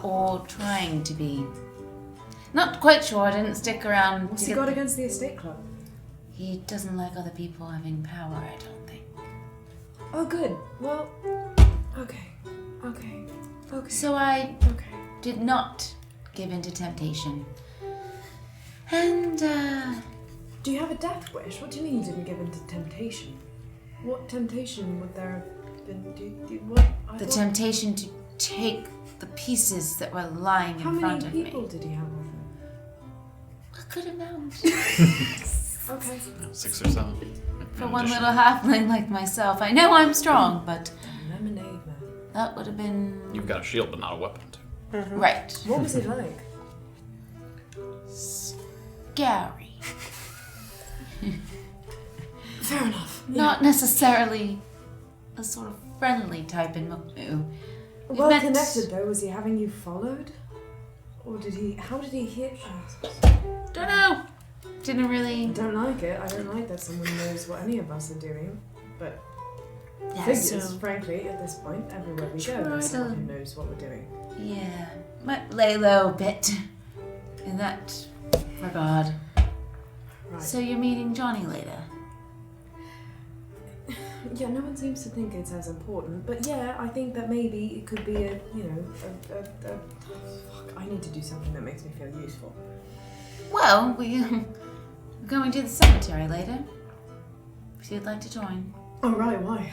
or trying to be. Not quite sure. I didn't stick around. What's to he get got against the estate club? He doesn't like other people having power, I don't think. Oh, good. Well, okay. So I Okay. did not give in to temptation. And, Do you have a death wish? What do you mean you didn't give in to temptation? What temptation would there have been? the temptation to take the pieces that were lying How in front many of people me. did he have with him? A good amount. Okay. 6 or 7. For one little halfling like myself. I know I'm strong, but Lemonade man. that would have been... You've got a shield, but not a weapon, too. Right. What was he like? Scary. Fair enough. Not necessarily a sort of friendly type in Mukmu. We've Well met- connected though. Was he having you followed? Or did he? How did he hit you? Don't know. Didn't really... I don't like it. I don't like that someone knows what any of us are doing. But Yeah, figures, so... frankly, at this point, everywhere we go, Try there's to- someone who knows what we're doing. Yeah. Might lay low a bit. In that regard. Right. So you're meeting Johnny later? Yeah, no one seems to think it's as important, but yeah, I think that maybe it could be a fuck, I need to do something that makes me feel useful. Well, we're going to the cemetery later. If you'd like to join. Oh, right, why?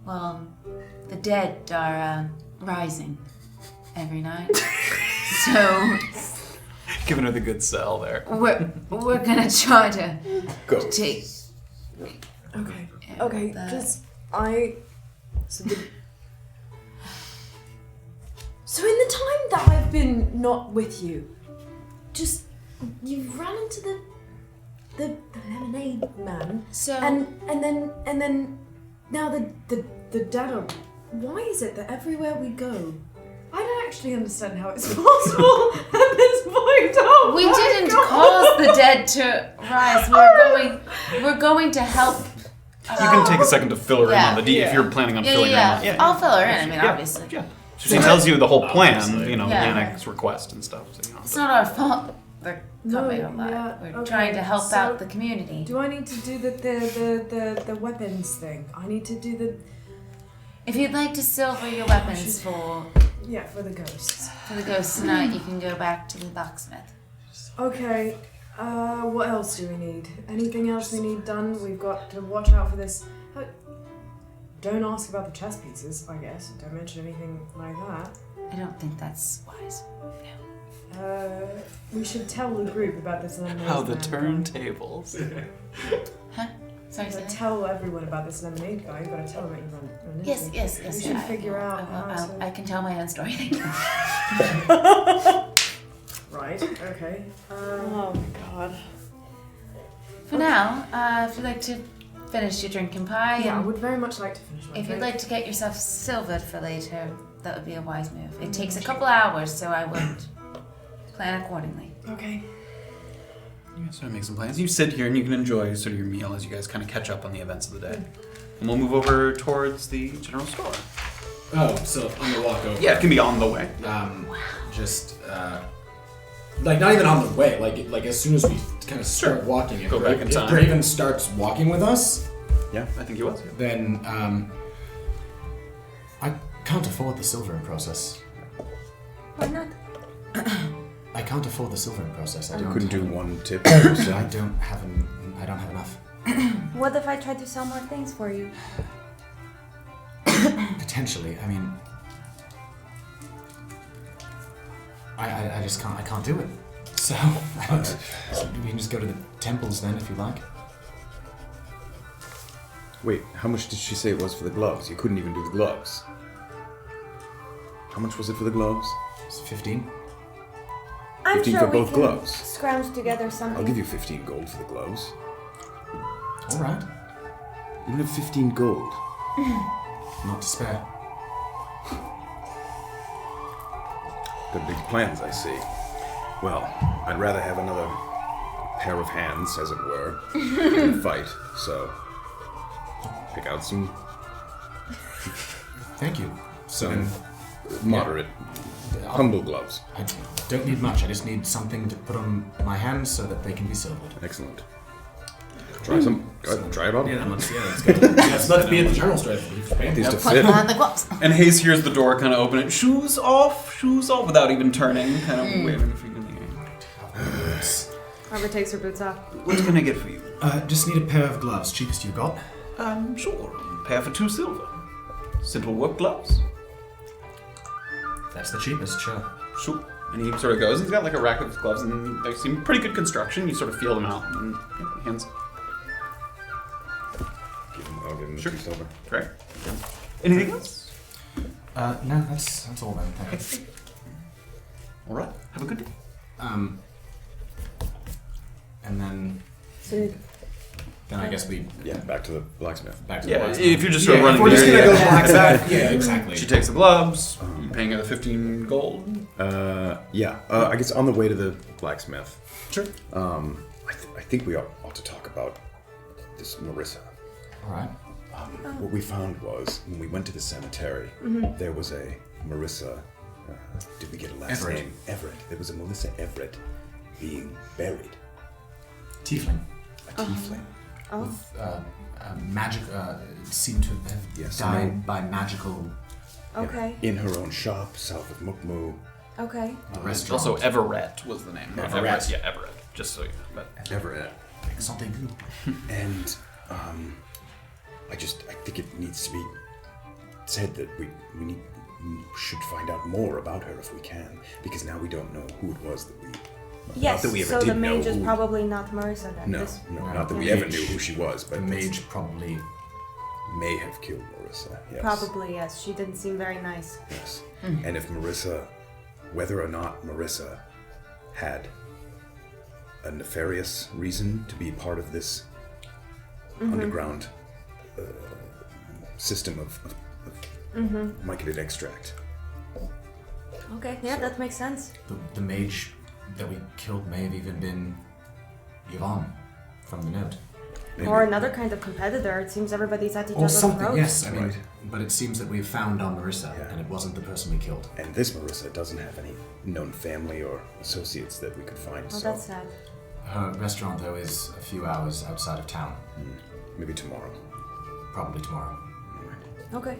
Well, the dead are rising every night. So Giving her the good sell there. we're gonna try to Go. take... Okay. Yeah, Okay, that- So in the time that I've been not with you, just you've run into the lemonade man, So... and then now the dead are. Why is it that everywhere we go, I don't actually understand how it's possible at this point. Oh we my didn't God. cause the dead to rise. We're going to help. You can take a second to fill her in on the D if Yeah. you're planning on filling her in. Yeah. I'll fill her in. I mean, obviously. Yeah. So she tells you the whole plan, Obviously. you know, Yeah. Yannick's request and stuff. So, you know, It's not our fault. We're No, coming on that. yeah, We're okay, trying to help so- out the community. Do I need to do the weapons thing? I need to do the If you'd like to silver your weapons for for the ghosts. the ghosts tonight, you can go back to the blacksmith. Okay. What else do we need? Anything else we need done? We've got to watch out for this. Don't ask about the chess pieces, I guess. Don't mention anything like that. I don't think that's wise. We should tell the group about this lemonade. how the man. turntables. Huh? Sorry, You say gotta that? tell everyone about this lemonade guy. You gotta tell them that you run into. Yes. We should figure out how to. I can tell my own story. Thank you. Right. Okay. Oh my god. For now, if you'd like to finish your drinking pie, Yeah, I and would very much like to finish my if you'd drink. like to get yourself silvered for later, that would be a wise move. It takes a couple hours, so I would plan accordingly. Okay. You guys sort of make some plans. You sit here and you can enjoy sort of your meal as you guys kind of catch up on the events of the day. And we'll move over towards the general store. Oh, so on the walk over. Yeah, it can be on the way. just like not even on the way, like as soon as we kind of start walking, Go back in time. If Graven starts walking with us, Yeah, I think he was. then I can't afford the silvering process. Why not? I can't afford the silvering process. I don't Couldn't do have- one tip. I don't have enough. What if I tried to sell more things for you? Potentially, I mean, I just can't. I can't do it. So we can just go to the temples then, if you like. Wait, how much did she say it was for the gloves? You couldn't even do the gloves. How much was it for the gloves? It's 15. I'm 15 sure for we both can gloves. scrounge together something. I'll give you 15 gold for the gloves. All right, You have 15 gold. not to spare. Got big plans, I see. Well, I'd rather have another pair of hands, as it were, than fight. So, pick out some Thank you. So then, moderate, humble gloves. I don't need much. I just need something to put on my hands so that they can be silvered. Excellent. Try some. Go ahead, try it on. Let's go. Let's be at the general store. These to Put fit. on the gloves. And Hayes hears the door kind of open it. Shoes off, without even turning, kind of waving a finger in the air. Orba takes her boots off. What can I get for you? Just need a pair of gloves. Cheapest you got? Sure. Pair for 2 silver. Simple work gloves. That's the cheapest, sure. Sure. And he sort of goes. He's got like a rack of gloves, and they seem pretty good construction. You sort of feel them out, and he hands. I'll give him the Sure. 2 silver. Great. Anything else? No, that's all then. Thanks. All right. Have a good day. And then So, I guess we Yeah, back to the blacksmith. back to the Yeah, blacksmith. if you're just sort of running we're just there, gonna go yeah. blacksmith. Yeah, exactly. She takes the gloves. You paying her the 15 gold? I guess on the way to the blacksmith, Sure. I think we ought to talk about this Marissa. All right. What we found was when we went to the cemetery, there was a Marissa. Did we get a last Everett. name? Everett. There was a Melissa Everett being buried. Tiefling. A tiefling. Magic seemed to have Yes, died no. by magical okay. In her own shop, south of Mukmu. Okay. restaurant. Also, Everett was the name. Not Everett. Everett. Yeah, Everett. Just so you know. But Everett. Something. And I think it needs to be said that we should find out more about her if we can, because now we don't know who it was that we. Yes, not that we ever so did the mage know is who. probably not Marissa then. No, This- not that we The ever mage- knew who she was, The but mage probably. may have killed Marissa. Yes. Probably, yes. She didn't seem very nice. Yes. And if Marissa, whether or not Marissa had a nefarious reason to be part of this underground system of myconid extract. Okay, yeah, that makes sense. The mage that we killed may have even been Yvonne from the note. Maybe. Or another kind of competitor. It seems everybody's at each Or other's something, throats. yes. I mean, Right. but it seems that we've found our Marissa, Yeah. and it wasn't the person we killed. And this Marissa doesn't have any known family or associates that we could find. Oh, so that's sad. Her restaurant, though, is a few hours outside of town. maybe tomorrow. Probably tomorrow. Okay.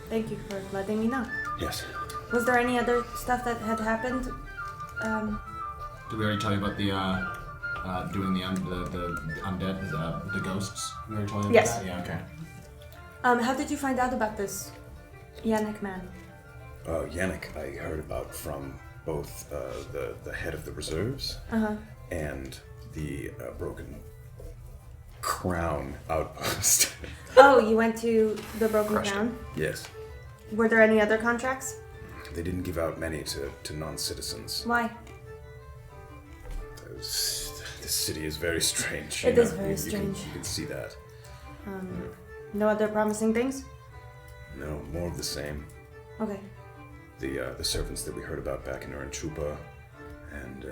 Thank you for letting me know. Yes. Was there any other stuff that had happened? Did we already tell you about the doing the undead, the ghosts? We already told you Yes. about that? Yeah. Okay. How did you find out about this Yannick man? Yannick, I heard about from both the head of the reserves and the Broken Crown outpost. Oh, you went to the Broken Crushed it. Crown? Yes. Were there any other contracts? They didn't give out many to non-citizens. Why? This city is very strange. It you is know, very you strange. You can see that. No other promising things? No, more of the same. Okay. The servants that we heard about back in Uranchupa, and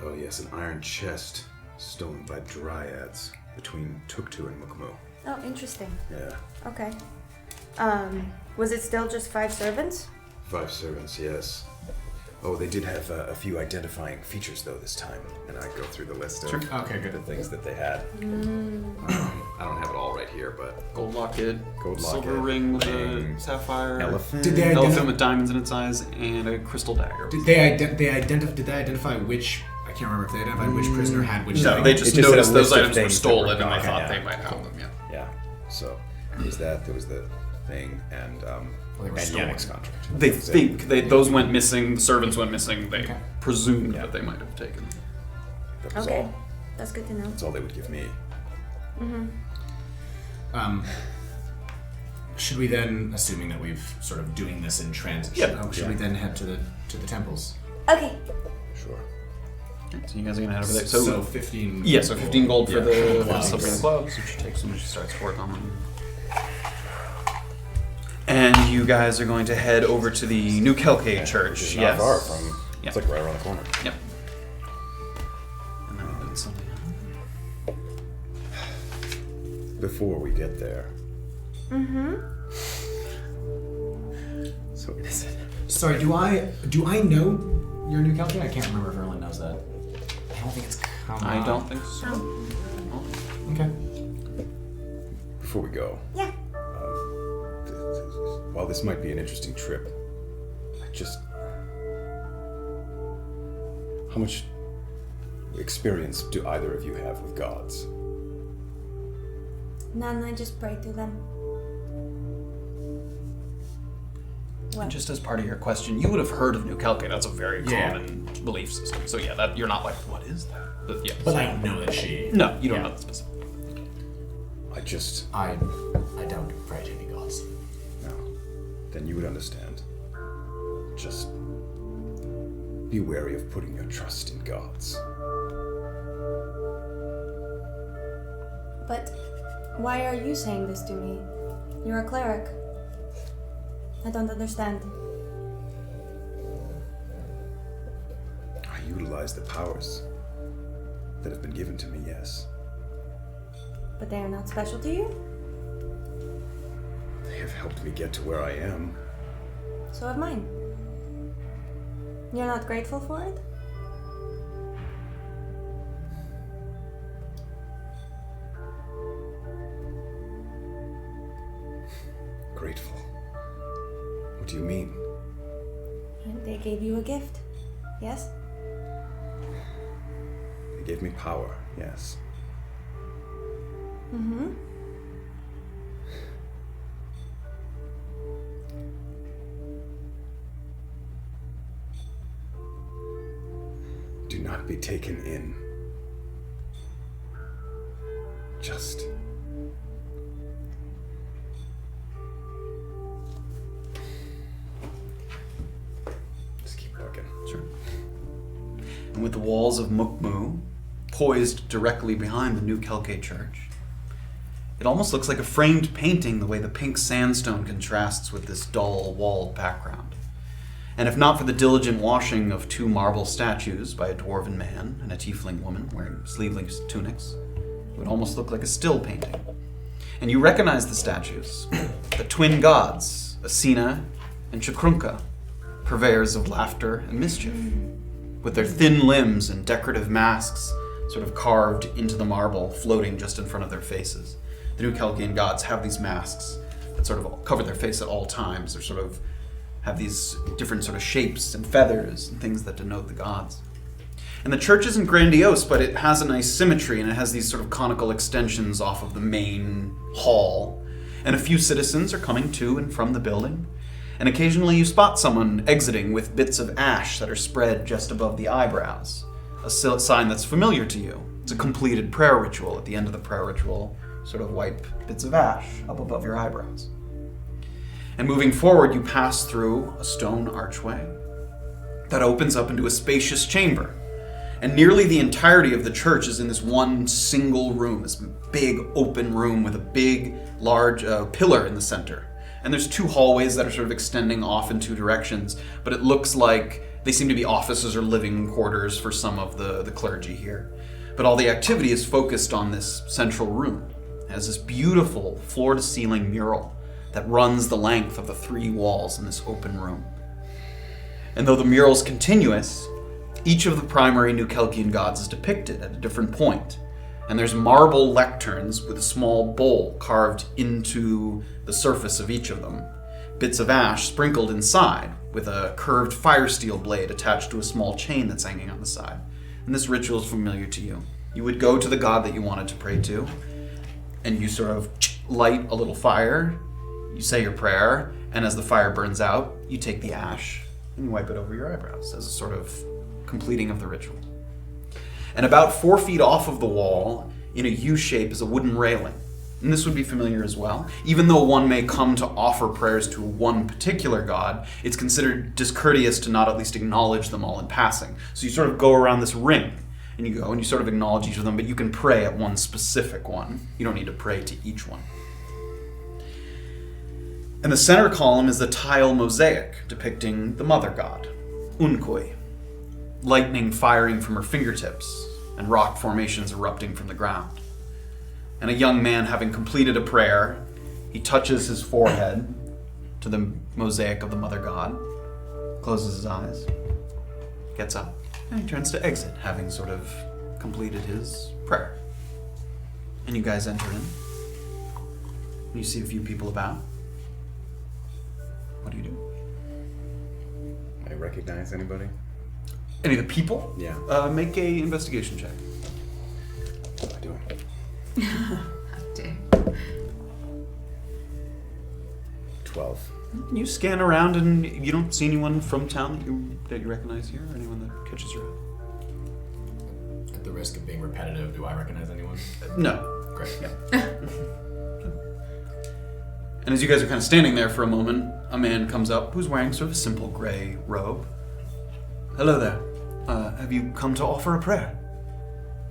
oh yes, an iron chest stolen by dryads between Tuktu and Mukmu. Oh, interesting. Yeah. Okay. Was it still just 5 servants? 5 servants, yes. Oh, they did have a few identifying features, though, this time. And I go through the list of the things that they had. I don't have it all right here, but... Gold locket, silver ring with a sapphire, elephant. Did they elephant with diamonds in its eyes, and a crystal dagger. Did they identify which... I can't remember if they identified which prisoner had which No, thing. they just It just noticed said a those list of items were things that stolen, were and they gone, thought yeah. they might have them, Yeah. So, there was that, there was the thing, and Yannick's contract. They think those went missing, the servants went missing, they presumed that they might have taken. That was Okay. all. That's good to know. That's all they would give me. Should we then, assuming that we've sort of doing this in transit, should we then head to the temples? Okay. Sure. Okay, so you guys are gonna head over there. So 15. Yeah, so 15 gold for the gloves. silver and the gloves, which she takes when she starts work on them. And you guys are going to head over to the New Kelke Church. Which is Yes. not far from. Yeah. It's like right around the corner. Yep. And then we'll do something else. Before we get there. So what is it? Sorry, do I know your new calculator? I can't remember if Erland knows that. I don't think it's come I up. don't think so. Okay. Before we go. Yeah. While this might be an interesting trip, how much experience do either of you have with gods? None, I just pray to them. What? Just as part of your question, you would have heard of New Kelke. That's a very Yeah. common belief system. So yeah, that you're not like, what is that? But yeah. But I don't know that she. No, you don't know the specific. I don't pray to any gods. No. Then you would understand. Just be wary of putting your trust in gods. But why are you saying this to me? You're a cleric. I don't understand. I utilize the powers that have been given to me, yes. But they are not special to you? They have helped me get to where I am. So have mine. You're not grateful for it? Grateful. What do you mean? They gave you a gift. Yes? They gave me power, yes. Mm-hmm. Do not be taken in. Just keep looking. Sure. And with the walls of Mukmu poised directly behind the New Kelke Church, it almost looks like a framed painting the way the pink sandstone contrasts with this dull walled background. And if not for the diligent washing of 2 marble statues by a dwarven man and a tiefling woman wearing sleeveless tunics, it would almost look like a still painting. And you recognize the statues, the twin gods, Asina and Chakrunka, purveyors of laughter and mischief, with their thin limbs and decorative masks sort of carved into the marble, floating just in front of their faces. The New Kelkian gods have these masks that sort of cover their face at all times. They're sort of have these different sort of shapes and feathers and things that denote the gods. And the church isn't grandiose, but it has a nice symmetry, and it has these sort of conical extensions off of the main hall. And a few citizens are coming to and from the building. And occasionally you spot someone exiting with bits of ash that are spread just above the eyebrows, a sign that's familiar to you. It's a completed prayer ritual. At the end of the prayer ritual, sort of wipe bits of ash up above your eyebrows. And moving forward, you pass through a stone archway that opens up into a spacious chamber. And nearly the entirety of the church is in this one single room, this big open room with a big, large pillar in the center. And there's 2 hallways that are sort of extending off in 2 directions, but it looks like they seem to be offices or living quarters for some of the clergy here. But all the activity is focused on this central room. It has this beautiful floor-to-ceiling mural that runs the length of the 3 walls in this open room. And though the mural's continuous, each of the primary New Kelkian gods is depicted at a different point. And there's marble lecterns with a small bowl carved into the surface of each of them. Bits of ash sprinkled inside with a curved fire steel blade attached to a small chain that's hanging on the side. And this ritual is familiar to you. You would go to the god that you wanted to pray to, and you sort of light a little fire, you say your prayer, and as the fire burns out, you take the ash and you wipe it over your eyebrows as a sort of completing of the ritual. And about 4 feet off of the wall, in a U shape, is a wooden railing. And this would be familiar as well. Even though one may come to offer prayers to one particular god, it's considered discourteous to not at least acknowledge them all in passing. So you sort of go around this ring, and you go and you sort of acknowledge each of them, but you can pray at one specific one. You don't need to pray to each one. And the center column is the tile mosaic depicting the mother god, Unkoi. Lightning firing from her fingertips, and rock formations erupting from the ground. And a young man, having completed a prayer, he touches his forehead to the mosaic of the mother god, closes his eyes, gets up, and he turns to exit, having sort of completed his prayer. And you guys enter in. And you see a few people about. What do you do? I recognize anybody? Any of the people? Yeah. Make a investigation check. What am I doing? How dare. 12. You scan around and you don't see anyone from town that you recognize here, or anyone that catches your eye? At the risk of being repetitive, do I recognize anyone? No. Great. Yeah. And as you guys are kind of standing there for a moment, a man comes up who's wearing sort of a simple gray robe. Hello there. Have you come to offer a prayer?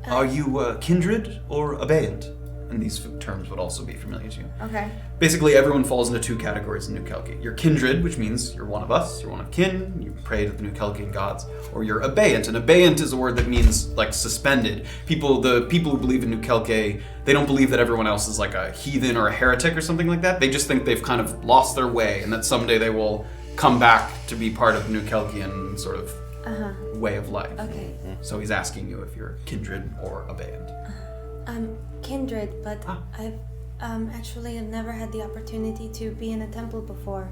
Are you kindred or abeyant? And these terms would also be familiar to you. Okay. Basically, everyone falls into 2 categories in New Kelki. You're kindred, which means you're one of us, you're one of kin, you pray to the New Kelkian gods, or you're abeyant. And abeyant is a word that means like suspended. The people who believe in New Kelki, they don't believe that everyone else is like a heathen or a heretic or something like that. They just think they've kind of lost their way and that someday they will come back to be part of New Kelkian sort of way of life. Okay. So he's asking you if you're kindred or abeyant. Kindred, but I've actually have never had the opportunity to be in a temple before.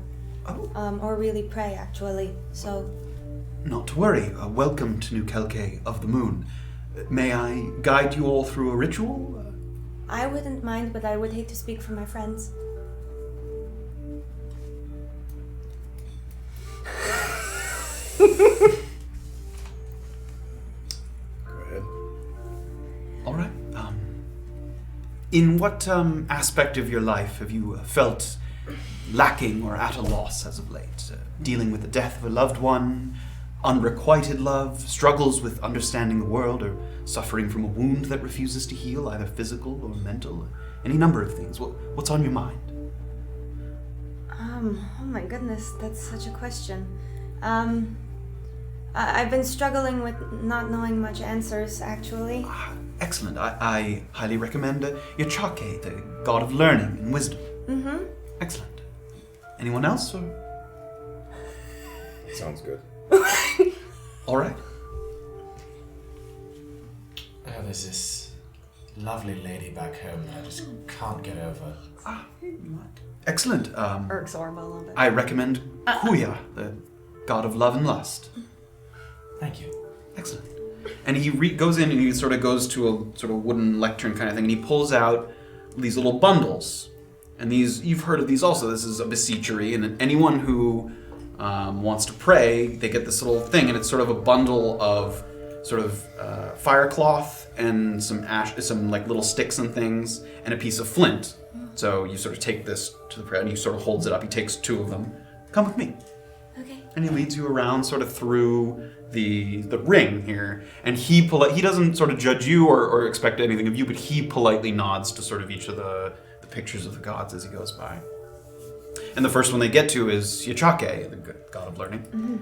Oh. Or really pray, actually. So. Not to worry. Welcome to New Kelki of the Moon. May I guide you all through a ritual? I wouldn't mind, but I would hate to speak for my friends. Go ahead. All right. In what aspect of your life have you felt lacking or at a loss as of late? Dealing with the death of a loved one, unrequited love, struggles with understanding the world, or suffering from a wound that refuses to heal, either physical or mental? Any number of things. What's on your mind? Oh my goodness, that's such a question. I've been struggling with not knowing much answers, actually. Excellent. I highly recommend Yachake, the god of learning and wisdom. Mm-hmm. Excellent. Anyone else? Or? Sounds good. All right. There's this lovely lady back home that I just can't get over. Excellent. Irks Orba a little bit. I recommend Kuya, the god of love and lust. Thank you. Excellent. And he goes in and he sort of goes to a sort of wooden lectern kind of thing, and he pulls out these little bundles. And these, you've heard of these also. This is a beseechery, and anyone who wants to pray, they get this little thing, and it's sort of a bundle of sort of fire cloth and some ash, some like little sticks and things, and a piece of flint. So you sort of take this to the prayer, and he sort of holds it up. He takes 2 of them. Come with me. Okay. And he leads you around sort of through the ring here, and he doesn't sort of judge you or expect anything of you, but he politely nods to sort of each of the pictures of the gods as he goes by. And the first one they get to is Yachake, the god of learning. Mm-hmm.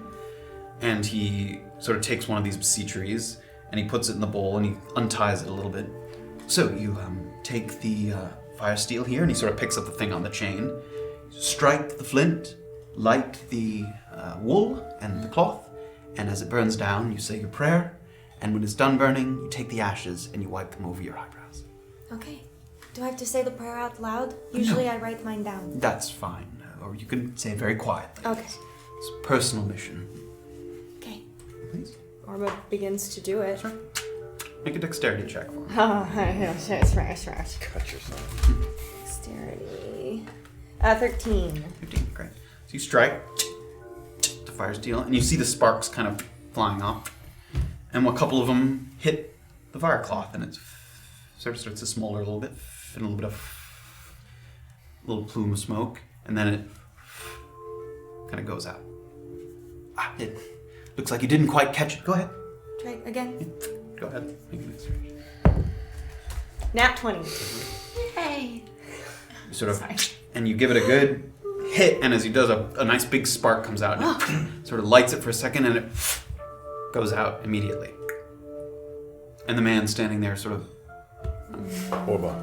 And he sort of takes one of these beseecheries and he puts it in the bowl and he unties it a little bit. So you take the fire steel here, and he sort of picks up the thing on the chain. strike the flint, light the wool and the cloth, and as it burns down, you say your prayer, and when it's done burning, you take the ashes and you wipe them over your eyebrows. Okay. Do I have to say the prayer out loud? Usually I write mine down. That's fine. Or you can say it very quietly. Okay. It's a personal mission. Okay. Please. Orba begins to do it. Sure. Make a dexterity check for me. Oh, yes, right. Cut yourself. Dexterity. 13. 15, great. So you strike, the fire's deal, and you see the sparks kind of flying off. And a couple of them hit the fire cloth, and it sort of starts to smolder a little bit, and a little bit of little plume of smoke, and then it kind of goes out. It looks like you didn't quite catch it. Go ahead. Try again. Go ahead. Make an experiment. Nat 20. Hey. You sort of, and you give it a good hit, and as he does, a nice big spark comes out, and it sort of lights it for a second, and it goes out immediately. And the man standing there sort of Orba.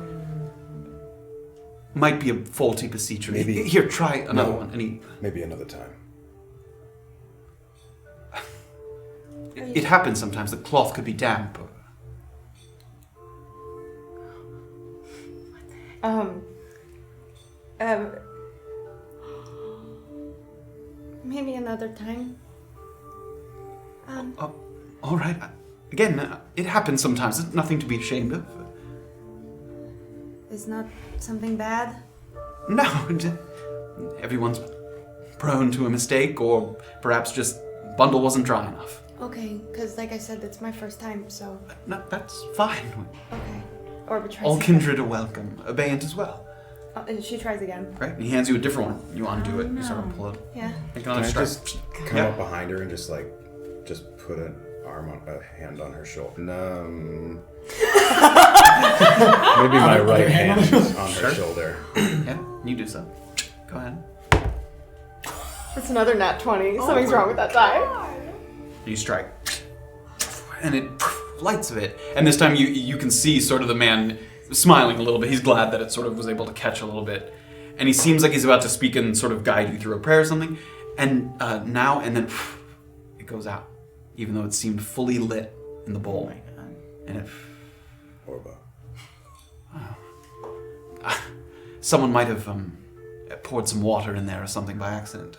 might be a faulty beseecher. Maybe- Here, try another No. one. And he, Maybe another time. it happens sometimes. The cloth could be damp. Maybe another time. All right. Again, it happens sometimes. It's nothing to be ashamed of. Is not something bad? No, everyone's prone to a mistake, or perhaps just bundle wasn't dry enough. Okay, because like I said, it's my first time, so... No, that's fine. Okay. Orba tries All again. kindred are welcome. Abeyant as well. And she tries again. Right? And he hands you a different one. You undo it. You sort of pull it. Yeah. Make Can another I strike. just come Yeah. up behind her and just put a hand on her shoulder? No. Maybe my right hand is on her shoulder. Yeah, you do so. Go ahead. That's another nat 20. Something's wrong with that die. You strike. And it lights of it. And this time you can see sort of the man smiling a little bit. He's glad that it sort of was able to catch a little bit. And he seems like he's about to speak and sort of guide you through a prayer or something. And now and then it goes out. Even though it seemed fully lit in the bowl. And it... Orba. Someone might have poured some water in there or something by accident.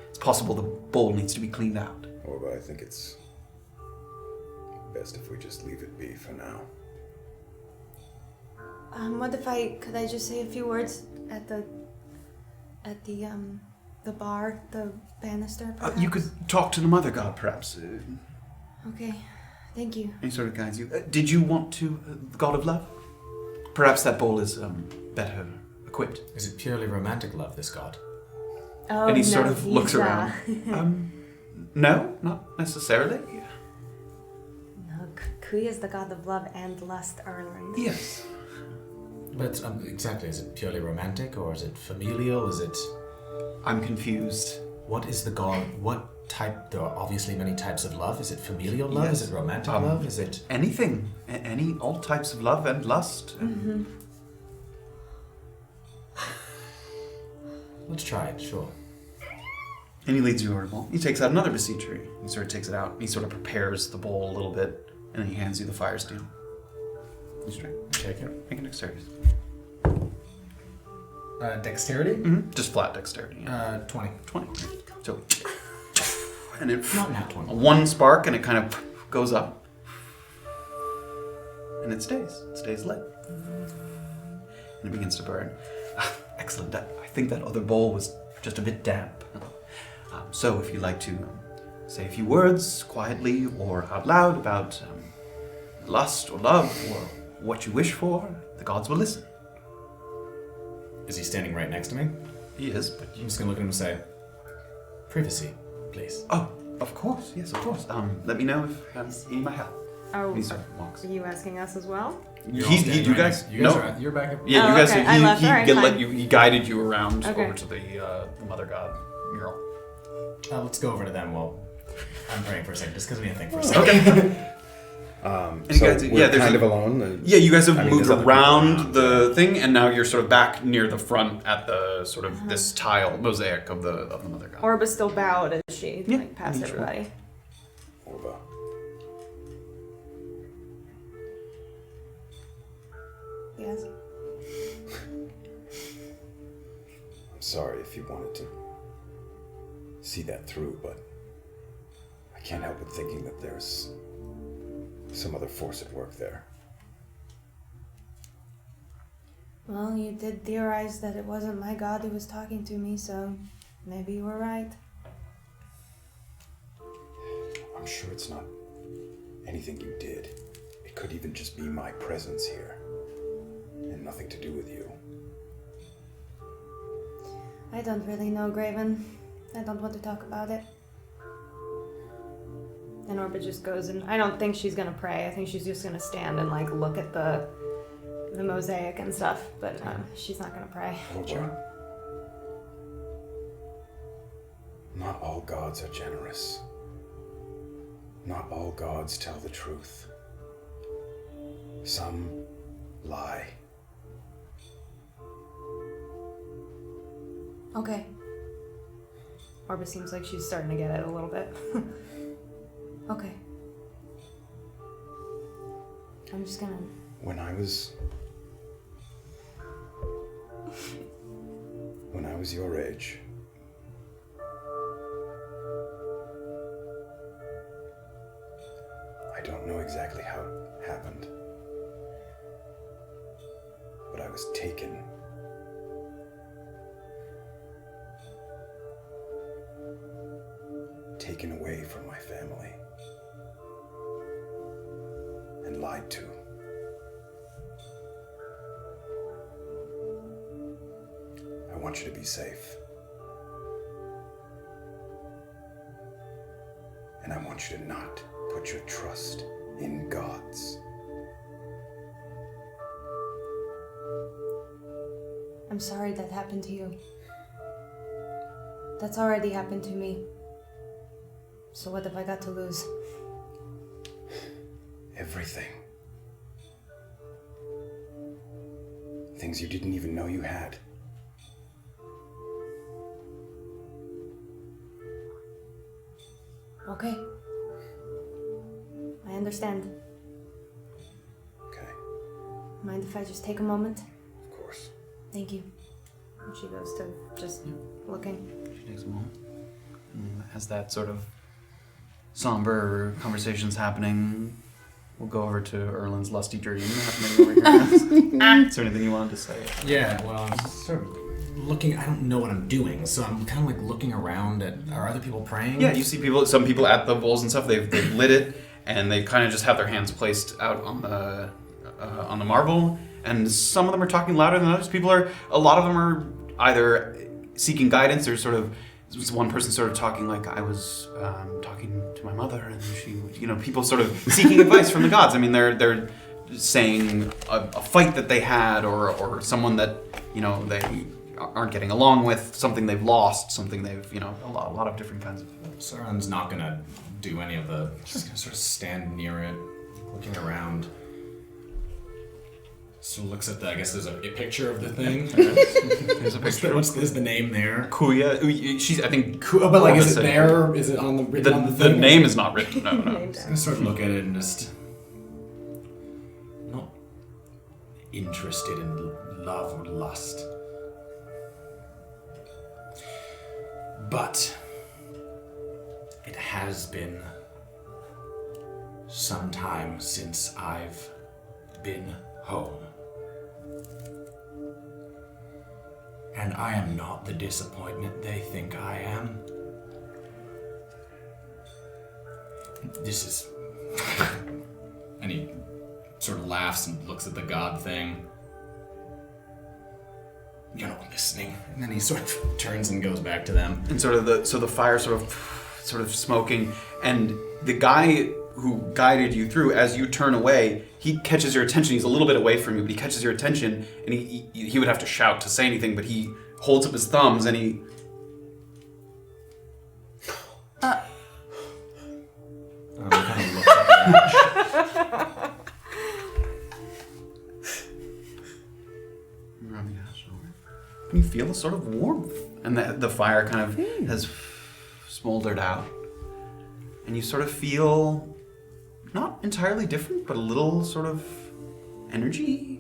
It's possible the bowl needs to be cleaned out. Orba, I think it's best if we just leave it be for now. Could I just say a few words at the bar, the banister, perhaps? You could talk to the mother god, perhaps. Okay, thank you. He sort of guides you. Did you want to, the god of love? Perhaps that bowl is better equipped. Is it purely romantic love, this god? Oh, And he no, sort of looks Lisa. around. No, not necessarily. No, Kui is the god of love and lust, Erland. Yes. But exactly, is it purely romantic or is it familial? Is it... I'm confused. What is the god? What type? There are obviously many types of love. Is it familial love? Yes. Is it romantic love? Is it... Anything. All types of love and lust. Mm-hmm. Let's try it, sure. And he leads you over to the bowl. He takes out another beseecher. He sort of takes it out. He sort of prepares the bowl a little bit, and then he hands you the fire steel. You strike. Shake it. Make an dexterity. Dexterity? Mm-hmm. Just flat dexterity. Yeah. 20. 20. So, and it Not nat 20. one spark, and it kind of goes up, and it stays. It stays lit, and it begins to burn. Excellent. I think that other bowl was just a bit damp. So, if you'd like to say a few words quietly or out loud about lust or love or what you wish for, the gods will listen. Is he standing right next to me? He is, but I'm just gonna look at him and say, privacy, please. Oh, of course, yes, of course. Let me know if you need my help. Oh, He sort of walks. are you asking us as well? You're all standing You right guys, next- You guys no. are, you're back up. Yeah, Oh, you guys. okay. I left. Alright, fine. He guided you around Okay. over to the mother god mural. Let's go over to them while I'm praying for a second, just because we need to think for a second. Okay. And So you guys, we're there's kind of alone. You guys have moved there's other people around the thing, and now you're sort of back near the front at the sort of this tile mosaic of the mother god. Orba's still bowed as she like past usual. everybody. Orba. Yes. I'm sorry if you wanted to see that through, but I can't help but thinking that there's some other force at work there. Well, you did theorize that it wasn't my god who was talking to me, so maybe you were right. I'm sure it's not anything you did. It could even just be my presence here, and nothing to do with you. I don't really know, Graven. I don't want to talk about it. And Orba just goes, and I don't think she's gonna pray. I think she's just gonna stand and like look at the mosaic and stuff. But she's not gonna pray. Orba. Not all gods are generous. Not all gods tell the truth. Some lie. Okay. Orba seems like she's starting to get it a little bit. Okay. I'm just gonna... When I was your age, I don't know exactly how it happened, but I was taken away from my family and lied to. I want you to be safe. And I want you to not put your trust in gods. I'm sorry that happened to you. That's already happened to me. So what have I got to lose? Everything. Things you didn't even know you had. Okay. I understand. Okay, Mind if I just take a moment? of course. Thank you. And she goes to just looking. She takes a moment. And as that sort of somber conversation's happening, we'll go over to Erland's lusty dream happening over here. Is there anything you wanted to say? Yeah, well, I'm sort of looking. I don't know what I'm doing, so I'm kind of like looking around at. Are other people praying? Yeah, you see some people at the bowls and stuff. They've lit it, and they kind of just have their hands placed out on the marble. And some of them are talking louder than others. A lot of them are either seeking guidance or sort of. This one person sort of talking like I was talking to my mother, and she, people sort of seeking advice from the gods. I mean, they're saying a fight that they had, or someone that they aren't getting along with, something they've lost, something they've a lot of different kinds of. Sauron's not gonna do any of the. Just gonna sort of stand near it, looking around. So looks at I guess there's a picture of the thing. There's a picture. Is the name there? Kuya. She's, I think. But like, is it there? Is it on the written on the The thing? name is not written. No. I'm just gonna sort of look at it and just not interested in love or lust, but it has been some time since I've been home. And I am not the disappointment they think I am. This is... And he sort of laughs and looks at the god thing. You're not listening. And then he sort of turns and goes back to them. And sort of the fire sort of smoking, and the guy who guided you through, as you turn away, he catches your attention. He's a little bit away from you, but he catches your attention, and he would have to shout to say anything, but he holds up his thumbs and he. Kind of looks at feel a sort of warmth. And the fire kind of has smoldered out. And you sort of feel not entirely different, but a little sort of energy.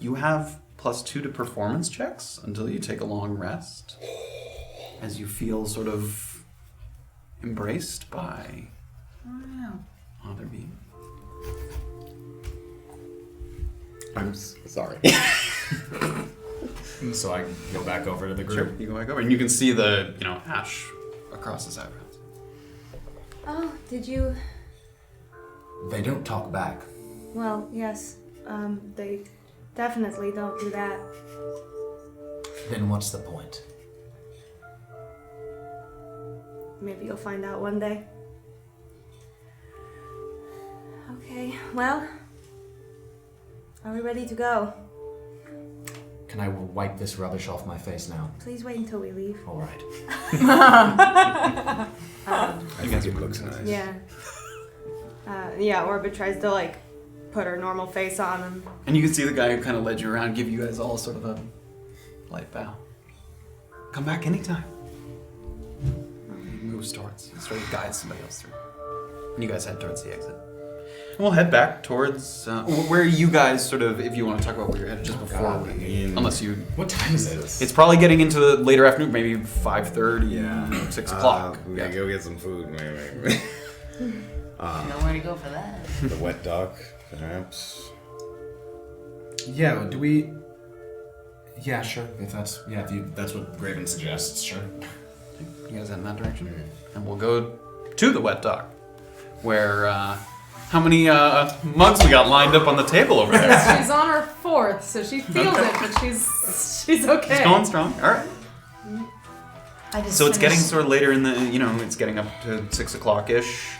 You have +2 to performance checks until you take a long rest. As you feel sort of embraced by other beings. I'm sorry. So I go back over to the group. Sure, you go back over, and you can see the ash across his eyebrows. Oh, did you? They don't talk back. Well, yes. They definitely don't do that. Then what's the point? Maybe you'll find out one day. Okay, well, are we ready to go? Can I wipe this rubbish off my face now? Please wait until we leave. All right. I think it looks nice. Yeah. Orba tries to, like, put her normal face on him. And you can see the guy who kind of led you around give you guys all sort of a light bow. Come back anytime. He moves towards, he sort of guides somebody else through. And you guys head towards the exit. And we'll head back towards where you guys sort of, if you want to talk about where you're headed just before unless you... What time is it? It's probably getting into the later afternoon, maybe 5:30, 6 o'clock. We gotta go get some food, maybe. Nowhere to go for that. The wet dock, perhaps. Yeah, do we... Yeah, sure. If that's what Graven suggests, sure. You guys head in that direction. And we'll go to the wet dock, where... how many mugs we got lined up on the table over there? She's on her 4th, so she feels it, but she's okay. It's going strong. All right. So it's getting finished- sort of later in the, it's getting up to 6 o'clock-ish.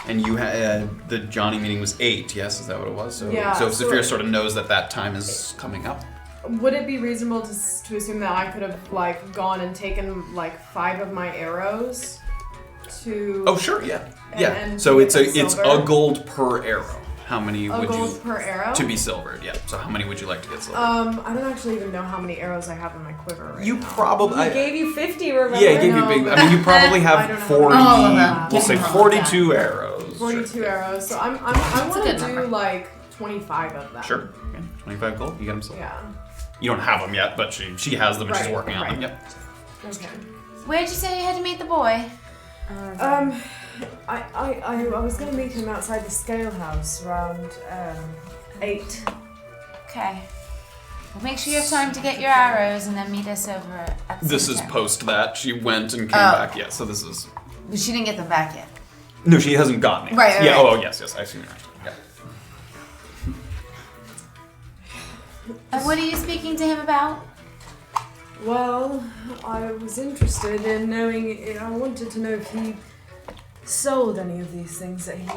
And you had, the Johnny meeting was 8, yes? Is that what it was? So, Yeah, so so- Safira sort of knows that time is coming up. Would it be reasonable to assume that I could have, like, gone and taken, like, 5 of my arrows to... Oh, sure, yeah. Yeah. and So to it's get it's silver? a gold per arrow. How many A would gold you... per arrow? To be silvered, yeah. So how many would you like to get silvered? I don't actually even know how many arrows I have in my quiver right You now. probably... He gave you 50, remember? Yeah, he gave you a big... I mean, you probably I have don't know. 40... All of them. We'll say Give him 42 arrows. 42 arrows. So I a want good to do, number. like, 25 of them. Sure. Okay. 25 gold, you get them silvered. Yeah. You don't have them yet, but she has them and she's Right, working on them. right. Yep. Okay. Where'd you say you had to meet the boy? I was gonna meet him outside the scale house around 8. Okay. Well, make sure you have time to get your arrows and then meet us over at the This is cemetery. post that. She went and came Oh. back. Yeah, so this is... But she didn't get them back yet. No, she hasn't gotten it. Right, Yeah, right. oh, yes, I see. Yeah. And what are you speaking to him about? Well, I was interested in knowing. I wanted to know if he sold any of these things that he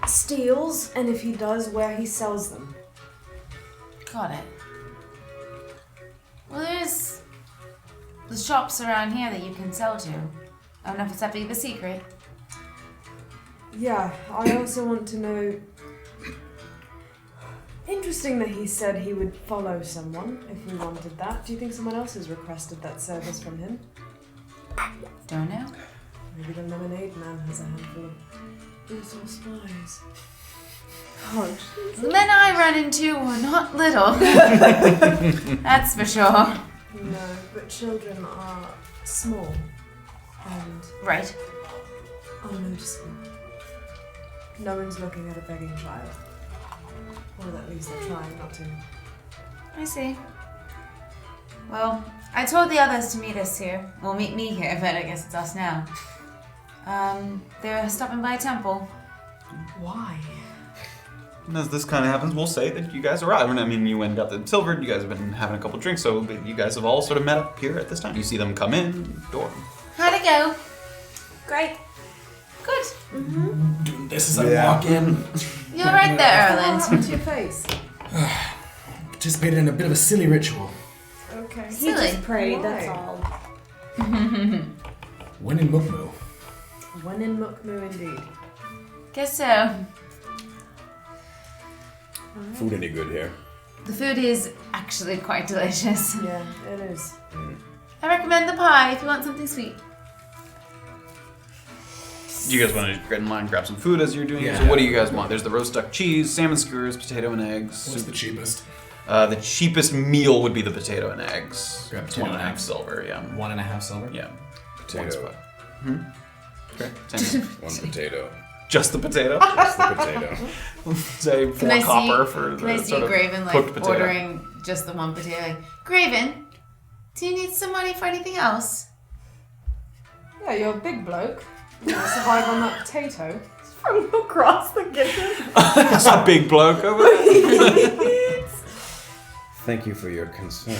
steals, and if he does, where he sells them. Got it. Well, there's the shops around here that you can sell to. I don't know if it's that big of a secret. Yeah, I also want to know. Interesting that he said he would follow someone if we wanted that. Do you think someone else has requested that service from him? Don't know. Maybe the lemonade man has a handful of little spies. Oh, The men I run into are not little. That's for sure. No, but children are small and Right. unnoticeable. No one's looking at a begging child. Or at least they're trying not to. I see. Well, I told the others to meet us here. Well, meet me here, but I guess it's us now. They're stopping by a temple. Why? And as this kind of happens, we'll say that you guys arrive. I mean, you went and got them silvered. You guys have been having a couple drinks, so you guys have all sort of met up here at this time. You see them come in, door. How'd it go? great. Good. Doing this as I walk in. You're right there, What Erland. happened to your face? Participated in a bit of a silly ritual. Okay. He Silly. just prayed, that's Why? all. When in Mukmu. When in Mukmu, indeed. Guess so. Food any good here? The food is actually quite delicious. Yeah, it is. I recommend the pie if you want something sweet. Do you guys want to get in line and grab some food as you're doing it? Yeah. So what do you guys want? There's the roast duck cheese, salmon skewers, potato and eggs. What's the cheapest? The cheapest meal would be the potato and eggs. Grab It's potato 1.5 and eggs. silver, yeah. 1.5 silver? Yeah. Potato. Okay, same. One potato. Just the potato? Just the potato. Say 4 copper for Can I the see sort of Graven cooked like potato. ordering just the one potato? Like, Graven, do you need some money for anything else? Yeah, you're a big bloke. You want to survive on that potato. From across the kitchen. That's a big bloke over there. Thank you for your concern.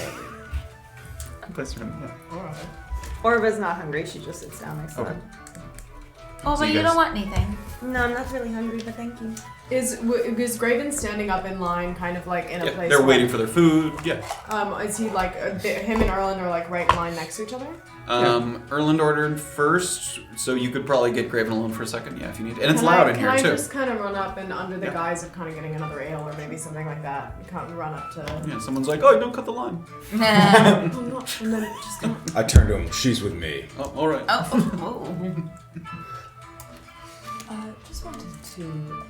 Place your hand, yeah. Alright. Orba's not hungry. She just sits down next to Okay. him. Oh, So but you you guys- don't want anything. No, I'm not really hungry, but thank you. Is Graven standing up in line, kind of like in a Yeah, place? they're where- waiting for their food. Yeah. Is he like him and Erland are like right in line next to each other? Erland ordered first, so you could probably get Graven alone for a second, yeah, if you need. And it's Can loud I, in here Can I too. just kind of run up and under the Yeah. guise of kind of getting another ale or maybe something like that, you can't run up to. Yeah, someone's like, "Oh, don't cut the line." I'm not, and then just kind of. I turned to him. She's with me. Oh, all right. Oh. Just wanted to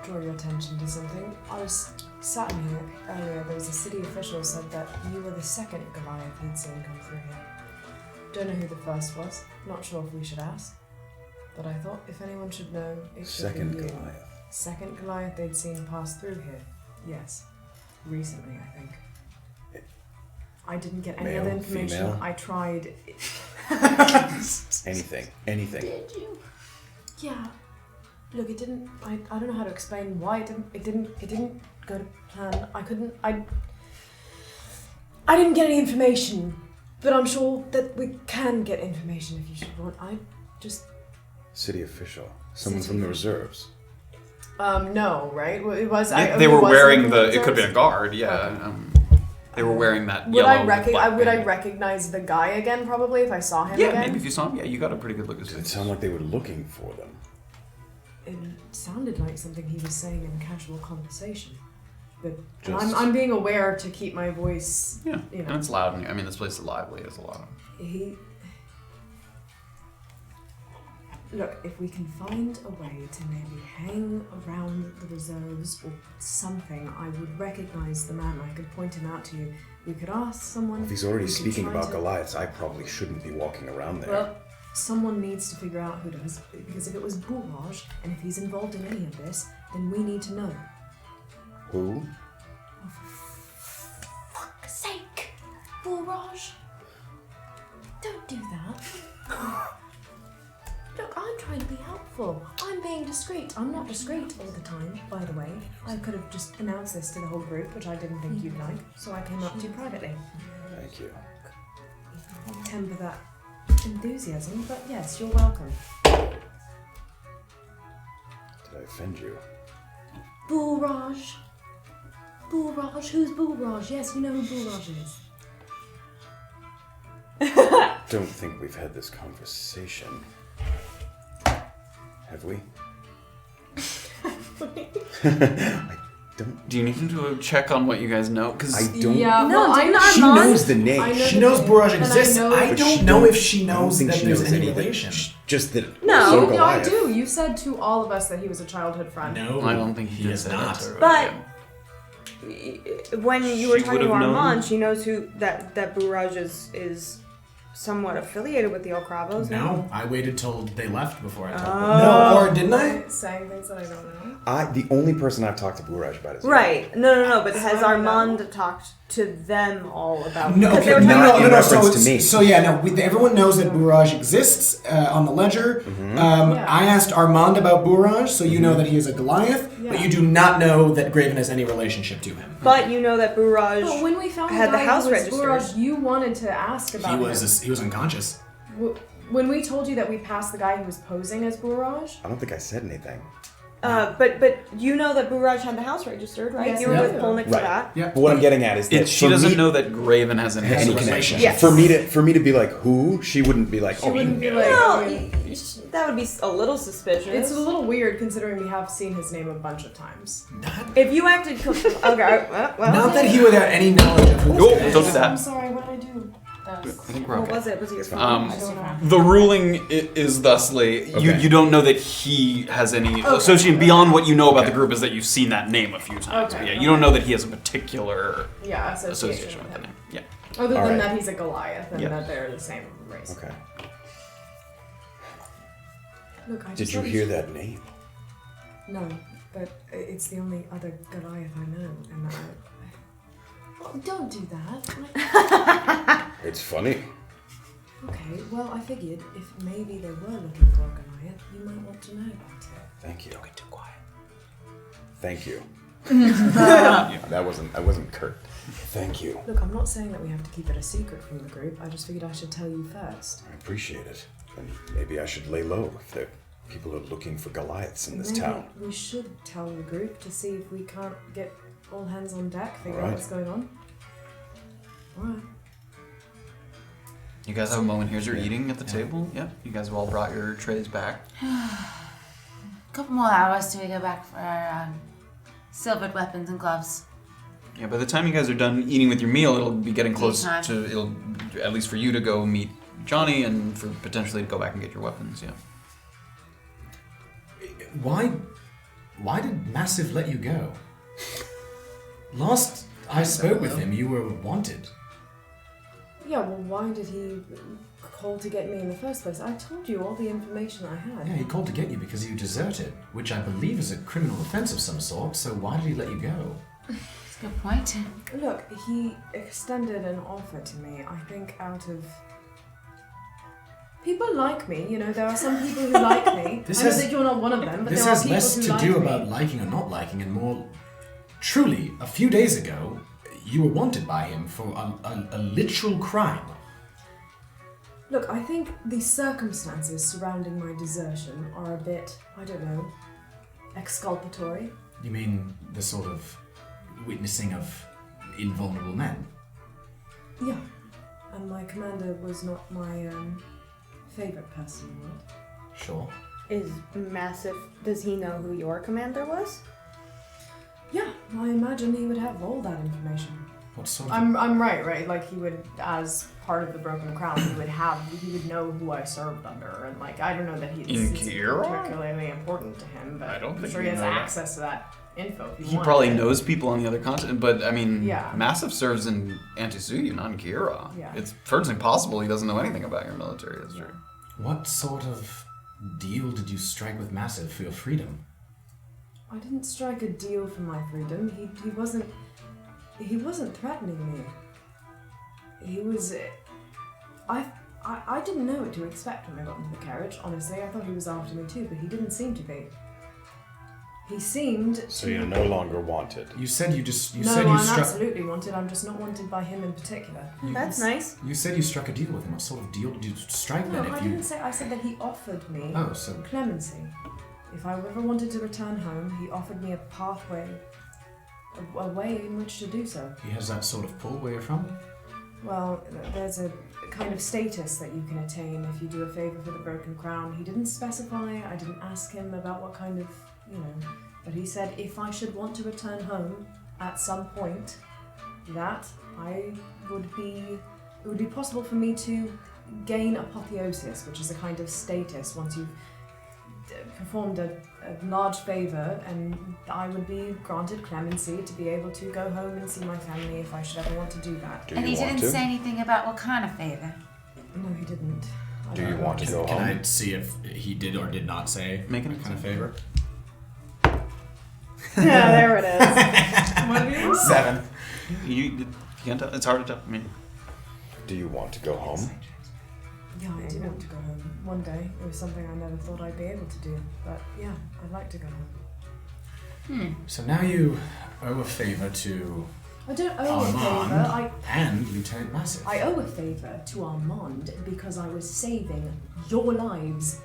draw your attention to something. I was sat in here earlier. There was a city official said that you were the second Goliath he'd seen come through here. Don't know who the first was. Not sure if we should ask. But I thought if anyone should know, it should Second be you. Goliath. Second Goliath they'd seen pass through here. Yes. Recently, I think. I didn't get any Male, other information. female? I tried. Anything. Anything. Did you? Yeah. Look, it didn't. I don't know how to explain why it didn't go to plan. I didn't get any information, but I'm sure that we can get information if you should want. I just. City official. Someone from the reserves. No, right? Well, it was. They were wearing it the. It could be a guard, yeah. Okay. They were wearing that Would yellow. I black band. recognize the guy again? Probably if I saw him Yeah, again. maybe if you saw him, yeah, you got a pretty good look at Did it him. sound like they were looking for them? It sounded like something he was saying in casual conversation, but Just- I'm being aware to keep my voice. Yeah, You know. and it's loud. I mean, this place is lively. There's a lot of. He. Look, if we can find a way to maybe hang around the reserves or something, I would recognize the man. I could point him out to you. We could ask someone. If he's already we could speaking try about to- Goliaths, I probably shouldn't be walking around there. Well, someone needs to figure out who does. Because if it was Bourage, and if he's involved in any of this, then we need to know. Who? Fuck's sake! Bourage! Don't do that. Look, I'm trying to be helpful. I'm being discreet. I'm not discreet all the time, by the way. I could have just announced this to the whole group, which I didn't think you'd like, so I came up to you privately. Thank you. Temper that enthusiasm, but yes, you're welcome. Did I offend you? Bourage. Bourage? Who's Bourage? Yes, you know who Bourage is. Don't think we've had this conversation. Have we? I don't. Do you need to do a check on what you guys know? I Because don't. Yeah, No, well, didn't I She Armand- knows the name. I know She the knows name, Bourage and exists. I know- I But don't she know don't- if she I don't knows think that she there's knows any anything. relation. Just that. No. so Yeah, I Goliath. do. You said to all of us that he was a childhood friend. No, I don't think he did is say not. that to her. But yeah. when you were She talking to would've known. Armand, she knows who that Bourage is somewhat affiliated with the Alcravos. No, I waited till they left before I told them. Oh. No, or didn't I? Saying things that I don't know. The only person I've talked to Bourage about is you. Right. No. But has So I Armand talked to them all about? No, because they okay, were no, talking no, in no, reference So, to me. so yeah, no. Everyone knows that Bourage exists on the ledger. Yeah. I asked Armand about Bourage, so you know that he is a Goliath, but Yeah. you do not know that Graven has any relationship to him. But you know that Bourage. But when we found had the the guy house who was registered. Bourage, you wanted to ask about He him. was unconscious. When we told you that we passed the guy who was posing as Bourage, I don't think I said anything. But you know that Bourage had the house registered, right? Yes, you were I with do. Polnick for Right. that. Yeah. But what I'm getting at is that She for doesn't me, know that Graven has any any a connection. relationship. Yes. For me to be like who, she wouldn't be like, she oh, wouldn't he be knows. like. Well, I mean, That would be a little suspicious. It's a little weird considering we have seen his name a bunch of times. If you acted... okay, well... Not that he would have any knowledge of who Oh, this don't is. do that. I'm sorry, what did I do? I think we're What okay. was it? Was it your phone? The ruling is thusly, Okay. you don't know that he has any association beyond what you know about the group is that you've seen that name a few times. Okay. But yeah, you don't know that he has a particular Yeah, association with the him. name. Yeah. Other All than right. that, he's a Goliath and Yeah. that they're the same race. Okay. Look, I Did just you thought hear that name? No, but it's the only other Goliath I know, and Oh, don't do that. It's funny. Okay, well, I figured if maybe they were looking for a Goliath, you might want to know about it. Thank you. Don't get too quiet. Thank you. I wasn't curt. Thank you. Look, I'm not saying that we have to keep it a secret from the group. I just figured I should tell you first. I appreciate it. And maybe I should lay low if the people are looking for Goliaths in this Maybe town. we should tell the group to see if we can't get all hands on deck, figure out Alright. what's going on. Alright. You guys have a moment. Here's your eating at the table. Yeah. You guys have all brought your trays back. Couple more hours till we go back for our silvered weapons and gloves. Yeah, by the time you guys are done eating with your meal, it'll be getting close Time. to, it'll, at least for you to go meet Johnny and for potentially to go back and get your weapons, yeah. Why did Massive let you go? Last I spoke with him, you were wanted. Yeah, well, why did he call to get me in the first place? I told you all the information I had. Yeah, he called to get you because you deserted, which I believe is a criminal offense of some sort, so why did he let you go? That's a good point. Look, he extended an offer to me, I think out of... People like me, you know, there are some people who like me. I know that you're not one of them, but This there are has people less who to like do me. about liking or not liking and more... Truly, a few days ago, you were wanted by him for a literal crime. Look, I think the circumstances surrounding my desertion are a bit, I don't know, exculpatory. You mean the sort of witnessing of invulnerable men? Yeah, and my commander was not my favorite person in the world. Sure. Is Massive... Does he know who your commander was? Yeah, I imagine he would have all that information. What sort of... I'm right? Like he would, as part of the Broken Crown, he would know who I served under, and like I don't know that it's particularly important to him, but I don't I'm think sure you he has know that. access to that info. If He wants probably it. knows people on the other continent, but I mean, Yeah. Massive serves in Antisuyu, not in Kira. Yeah. It's first impossible he doesn't know anything about your military history. What sort of deal did you strike with Massive for your freedom? I didn't strike a deal for my freedom. He wasn't threatening me. He was. I didn't know what to expect when I got into the carriage. Honestly, I thought he was after me too, but he didn't seem to be. He seemed. So you're no longer wanted. You said you just... You No, said you I'm struck... absolutely wanted. I'm just not wanted by him in particular. That's nice. You said you struck a deal with him. What sort of deal did you strike No, then? I If you... didn't say. I said that he offered me Oh, so... clemency. If I ever wanted to return home, he offered me a pathway, a way in which to do so. He has that sort of pull where you're from? Well, there's a kind of status that you can attain if you do a favor for the Broken Crown. He didn't specify. I didn't ask him about what kind of, but he said if I should want to return home at some point, that it would be possible for me to gain apotheosis, which is a kind of status once you've performed a large favor, and I would be granted clemency to be able to go home and see my family if I should ever want to do that. Do And you he want didn't to? say anything about what kind of favor. No, he didn't. I Do don't you know. want to go Can home? I see if he did or did not say Make an what kind of favor? Yeah, there it is. 7. You can't tell. It's hard to tell. I mean, Do you want to go home? Yeah, I do want to go home. One day. It was something I never thought I'd be able to do. But yeah, I'd like to go home. So now you owe a favor to I don't owe a Armand favor. and Lieutenant Massive. I owe a favor to Armand because I was saving your lives,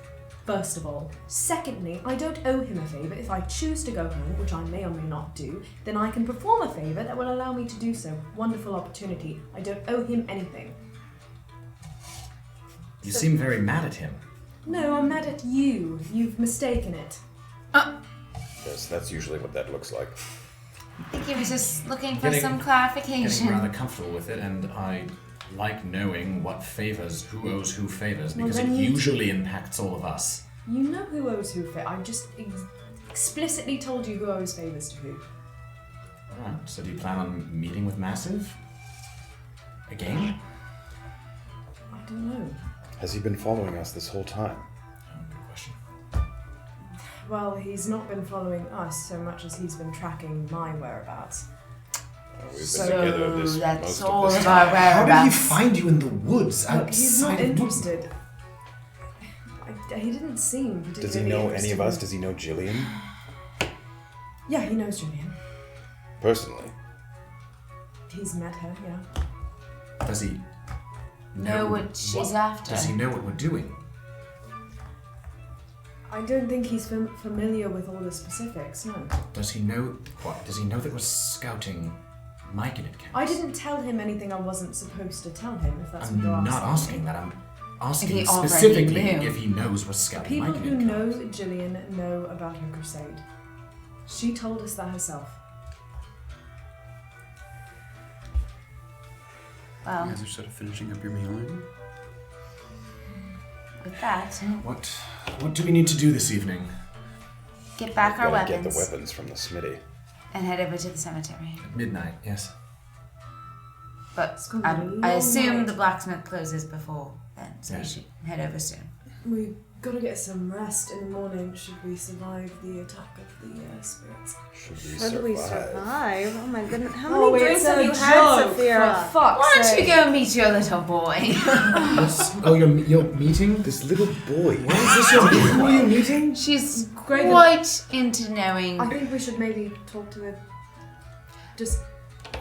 first of all. Secondly, I don't owe him a favor. If I choose to go home, which I may or may not do, then I can perform a favor that will allow me to do so. Wonderful opportunity. I don't owe him anything. You seem very mad at him. No, I'm mad at you. You've mistaken it. Yes, that's usually what that looks like. I think he was just looking for Getting- some Getting clarification. rather comfortable with it, and I like knowing what favors, who owes who favors, Well, because it then you- usually impacts all of us. You know who owes who favors. I just explicitly told you who owes favors to who. Alright, so do you plan on meeting with Massive? Again? I don't know. Has he been following us this whole time? Oh, good question. Well, he's not been following us so much as he's been tracking my whereabouts. We've been So together this that's most all of this of time. our How did he whereabouts. find you in the woods Look, he's not outside of Mukmu? interested. He didn't seem particularly Does he know any interested of in- us? Does he know Jillian? Yeah, he knows Julian. Personally? He's met her, yeah. Does he Know what she's after. Does he know what we're doing? I don't think he's familiar with all the specifics, no. Does he know what? Does he know that we're scouting myconid camps? I didn't tell him anything I wasn't supposed to tell him, if that's I'm what you're not asking me. that. I'm If asking he already specifically knew. if he knows we're scouting People myconid who camps. know Jillian know about her crusade. She told us that herself. You Well, guys are sort of finishing up your meal. with that, What do we need to do this evening? get back our Gotta get the weapons weapons from the smithy. and head over to the cemetery. At midnight, yes. But It's gonna be a I long assume night. the blacksmith closes before then, so we Yes. should head over soon. We've got to get some rest in the morning should we survive the attack of the spirits. Should Should we survive? Oh my goodness. How Oh, many it's drinks have a you had, joke, Safira? for fuck's Why don't you sake. go meet your little boy? Oh, you're meeting? This little boy. Where is this your Who are you meeting? She's Graven. quite into knowing. I think we should maybe talk to her. Just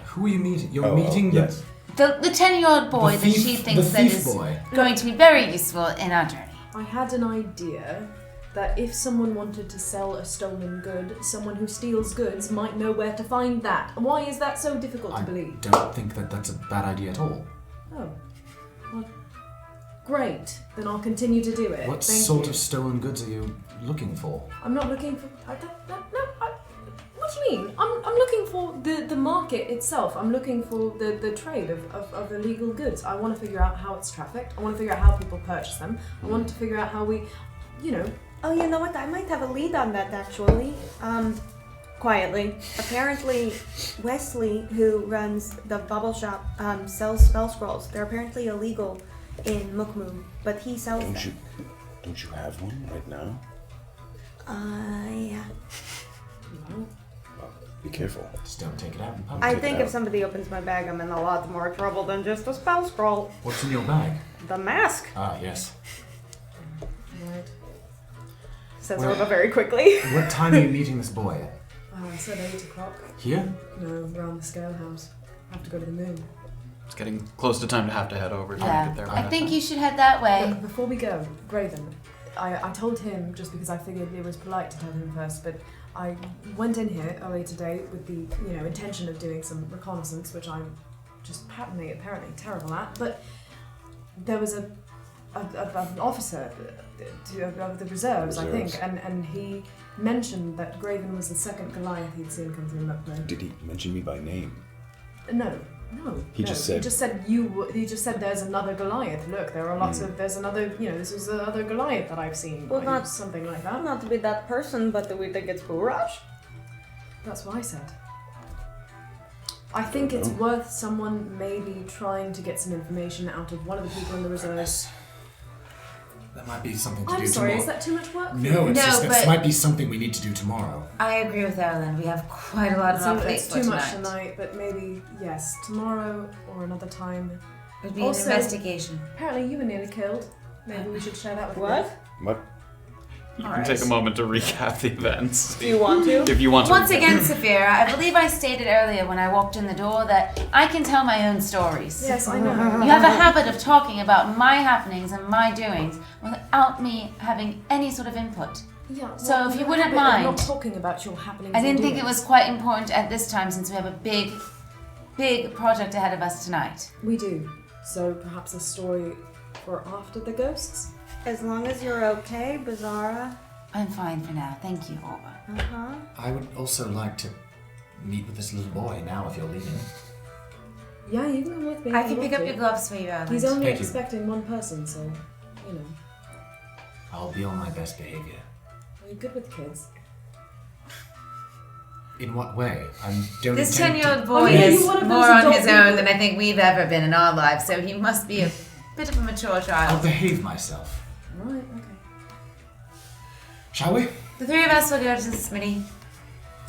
Who are you meeting? You're Oh, meeting yes. The 10-year-old boy the that thief, she thinks the that thief is boy. going to be very useful in our journey. I had an idea that if someone wanted to sell a stolen good, someone who steals goods might know where to find that. Why is that so difficult to I believe? don't think that that's a bad idea at all. Oh. Well, great. Then I'll continue to do it. What Thank sort you. of stolen goods are you looking for? I'm not looking for. What do you mean? I'm looking for the market itself. I'm looking for the trade of illegal goods. I want to figure out how it's trafficked. I want to figure out how people purchase them. I want to figure out how we, Oh, you know what? I might have a lead on that actually. Quietly. Apparently, Wesley, who runs the bubble shop, sells spell scrolls. They're apparently illegal in Mukmu, but he sells them. Don't you have one right now? Yeah. Well, be careful. Just don't take it out in public. I Take it think out. if somebody opens my bag, I'm in a lot more trouble than just a spell scroll. What's in your bag? The mask, Ah, yes. right. says Well- Orba very quickly. What time are you meeting this boy at? I said 8 o'clock. Here? No, around the scale house. I have to go to the moon. It's getting close to time to have to head over. Trying to Yeah, get there by I that think time. you should head that way. Look, before we go, Graven, I told him just because I figured it was polite to tell him first, but I went in here earlier today with the intention of doing some reconnaissance, which I'm just apparently terrible at. But there was an officer of the reserves, I think, and he mentioned that Graven was the second Goliath he'd seen come through Mukmu. Did he mention me by name? No. He just said- He just said He just said there's another Goliath. Look, there are lots of. There's another. This is the other Goliath that I've seen. Well, Like, not- something like that. Not to be that person, but do we think it's Booraj? That's what I said. I think it's worth someone maybe trying to get some information out of one of the people in the reserves. That might be something to I'm do sorry, tomorrow. is that too much work? No, it's No, just this but- might be something we need to do tomorrow. I agree with Erland. We have quite a lot on our plates It's for too much tonight. tonight, but maybe yes, tomorrow or another time. It would be Also- an investigation. Apparently, you were nearly killed. Maybe we should share that with What? What? You can take a moment to recap the events. Do you want to? If you want to. Once recap. again, Safira, I believe I stated earlier when I walked in the door that I can tell my own stories. Yes, I know. You have a habit of talking about my happenings and my doings without me having any sort of input. Yeah. So if you have a wouldn't habit of mind- not talking about your happenings. I didn't and think it doings. was quite important at this time since we have a big project ahead of us tonight. We do. So perhaps a story for after the ghosts? As long as you're okay, Beezaura. I'm fine for now. Thank you, Orba. Uh-huh. I would also like to meet with this little boy now if you're leaving. Yeah, you can come with me. I if can you pick want up to. your gloves for you, Erland. He's only Thank you. expecting one person, so, you know. I'll be on my best behavior. Are you good with kids? In what way? I don't This intend 10-year-old boy yeah, is you're one of more those on his adult own people. than I think we've ever been in our lives, so he must be a bit of a mature I'll child. behave myself. Right, okay. Shall we? The three of us will go to the smithy.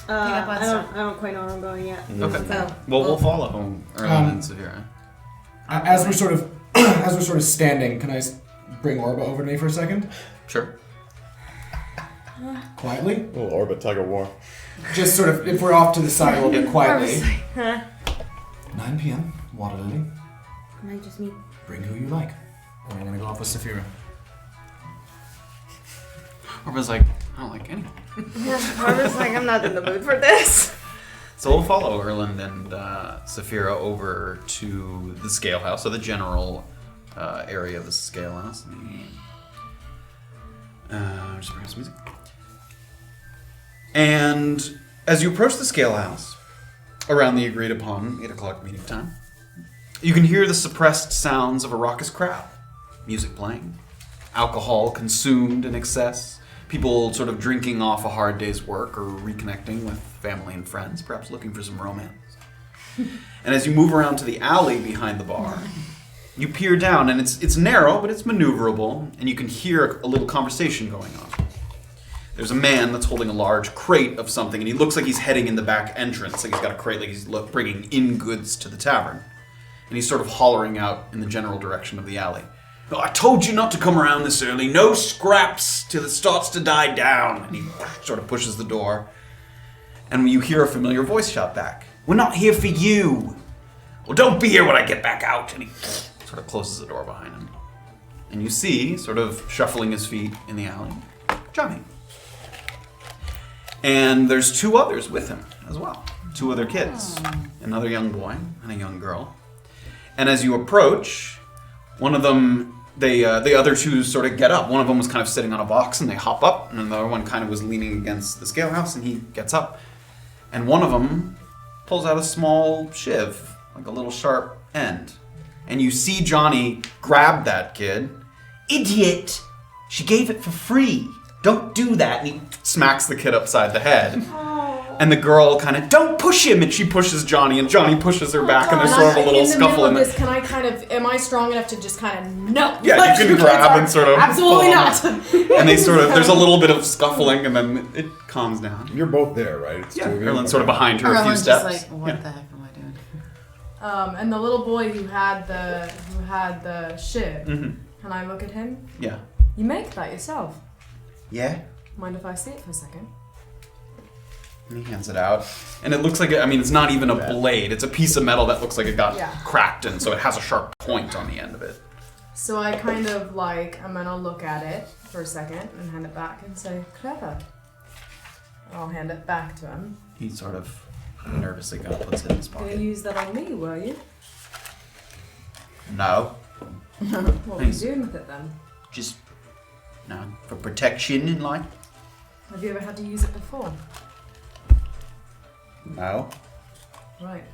up on I don't quite know where I'm going yet. Okay. So, Well, we'll follow Erland and Safira. As we're sort of standing, can I bring Orba over to me for a second? Sure. Quietly? A little Orba tug of war. Just sort of, if we're off to the side a little bit quietly. Huh? 9 p.m. Water Lily. Might just meet. Bring who you like. Or I'm gonna go off with Safira. Orba's like, I don't like anyone. I was like, I'm not in the mood for this. So we'll follow Erland and Safira over to the scale house, so the general area of the scale house. Just bring some music. And as you approach the scale house, around the agreed upon 8 o'clock meeting time, you can hear the suppressed sounds of a raucous crowd. Music playing, alcohol consumed in excess, people sort of drinking off a hard day's work or reconnecting with family and friends, perhaps looking for some romance. And as you move around to the alley behind the bar, you peer down, and it's narrow, but it's maneuverable, and you can hear a little conversation going on. There's a man that's holding a large crate of something, and he looks like he's heading in the back entrance, like he's got a crate, like he's bringing in goods to the tavern. And he's sort of hollering out in the general direction of the alley. "Oh, I told you not to come around this early. No scraps till it starts to die down." And he sort of pushes the door. And you hear a familiar voice shout back, "We're not here for you." "Well, don't be here when I get back out." And he sort of closes the door behind him. And you see, sort of shuffling his feet in the alley, Johnny. And there's 2 others with him as well. 2 other kids. Another young boy and a young girl. And as you approach, one of them, the other 2 sort of get up. One of them was kind of sitting on a box and they hop up, and another one kind of was leaning against the scale house and he gets up. And one of them pulls out a small shiv, like a little sharp end. And you see Johnny grab that kid. "Idiot! She gave it for free. Don't do that." And he smacks the kid upside the head. And the girl kind of, "Don't push him!" And she pushes Johnny, and Johnny pushes her back, and there's sort of a little scuffle in in the middle of it. this, can I kind of, am I strong enough to just kind of, no? Yeah, Like, you can grab and sort of Absolutely pull not. And they sort of, there's a little bit of scuffling, and then it calms down. You're both there, right? It's Yeah, two of you? Erland's sort of behind her a few Erland's steps. just like, what Yeah. the heck am I doing? And the little boy who had the shiv, can I look at him? Yeah. You make that yourself. Yeah? Mind if I see it for a second? And he hands it out. And it looks like, it's not even a blade. It's a piece of metal that looks like it got cracked, and so it has a sharp point on the end of it. So I kind of like, I'm gonna look at it for a second and hand it back and say, "Clever." I'll hand it back to him. He sort of nervously kind of puts it in his Gonna pocket. use that on me, were you? No. What were you Thanks. doing with it then? Just, no, for protection in life. Have you ever had to use it before? No. Right.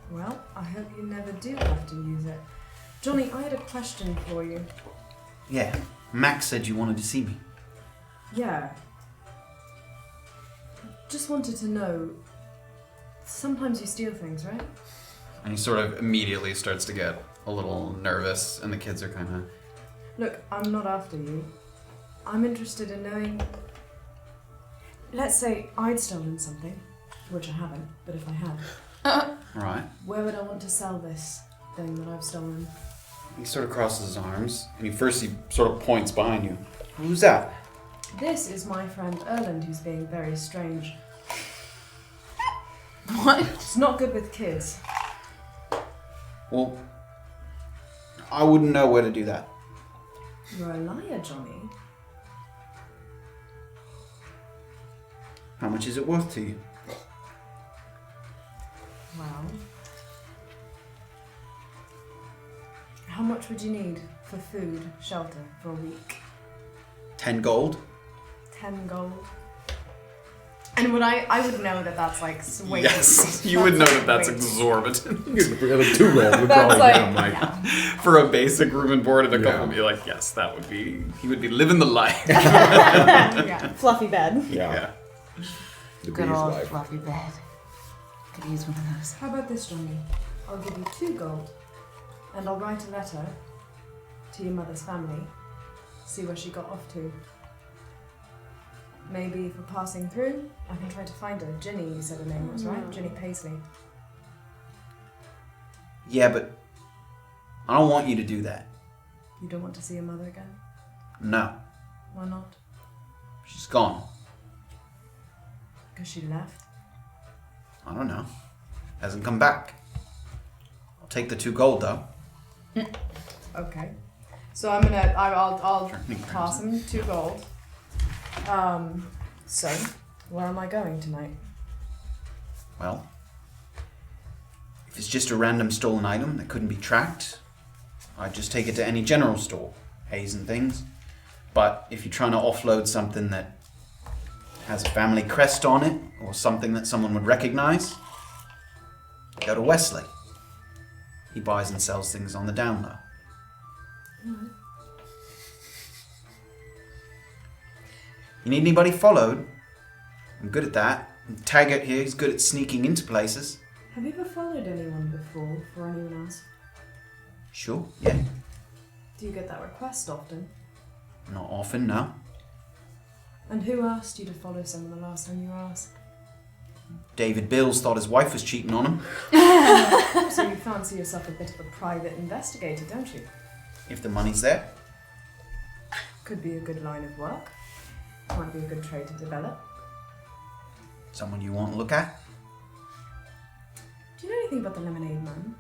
Well, I hope you never do have to use it. Johnny, I had a question for you. Yeah. Max said you wanted to see me. Yeah. Just wanted to know, sometimes you steal things, right? And he sort of immediately starts to get a little nervous, and the kids are kind of... Look, I'm not after you. I'm interested in knowing... Let's say I'd stolen something, which I haven't, but if I had, Right. where would I want to sell this thing that I've stolen? He sort of crosses his arms, and he sort of points behind you. Who's that? This is my friend Erland, who's being very strange. What? It's not good with kids. Well, I wouldn't know where to do that. You're a liar, Johnny. How much is it worth to you? Well... How much would you need for food, shelter, for a week? 10 gold. 10 gold. And would I would know that that's like way Yes, you would know that that's way- exorbitant. Like 2 gold would That's probably like, get him, like, yeah. For a basic room and board and a couple, Yeah. be like, yes, that would be. He would be living the life. Yeah. Fluffy bed. yeah. The Good bee's old life. fluffy bed. Could use one of those. How about this, Johnny? I'll give you 2 gold, and I'll write a letter to your mother's family, see where she got off to. Maybe for passing through, I can try to find her. Ginny, you said her name was, right? Ginny Paisley. Yeah, but I don't want you to do that. You don't want to see your mother again? No, Why not? she's gone. Because she left? I don't know. Hasn't come back. I'll take the 2 gold though. Okay. So I'll Turning toss him 2 gold. So, where am I going tonight? Well, if it's just a random stolen item that couldn't be tracked, I'd just take it to any general store, Hayes and things. But if you're trying to offload something that has a family crest on it, or something that someone would recognize, go to Wesley. He buys and sells things on the down low. You need anybody followed? I'm good at that. Taggart here, he's good at sneaking into places. Have you ever followed anyone before, for anyone else? Sure, yeah. Do you get that request often? Not often, no. And who asked you to follow someone the last time you were asked? David Bills thought his wife was cheating on him. So you fancy yourself a bit of a private investigator, don't you? If the money's there. Could be a good line of work. Might be a good trade to develop. Someone you want to look at? Do you know anything about the Lemonade Man?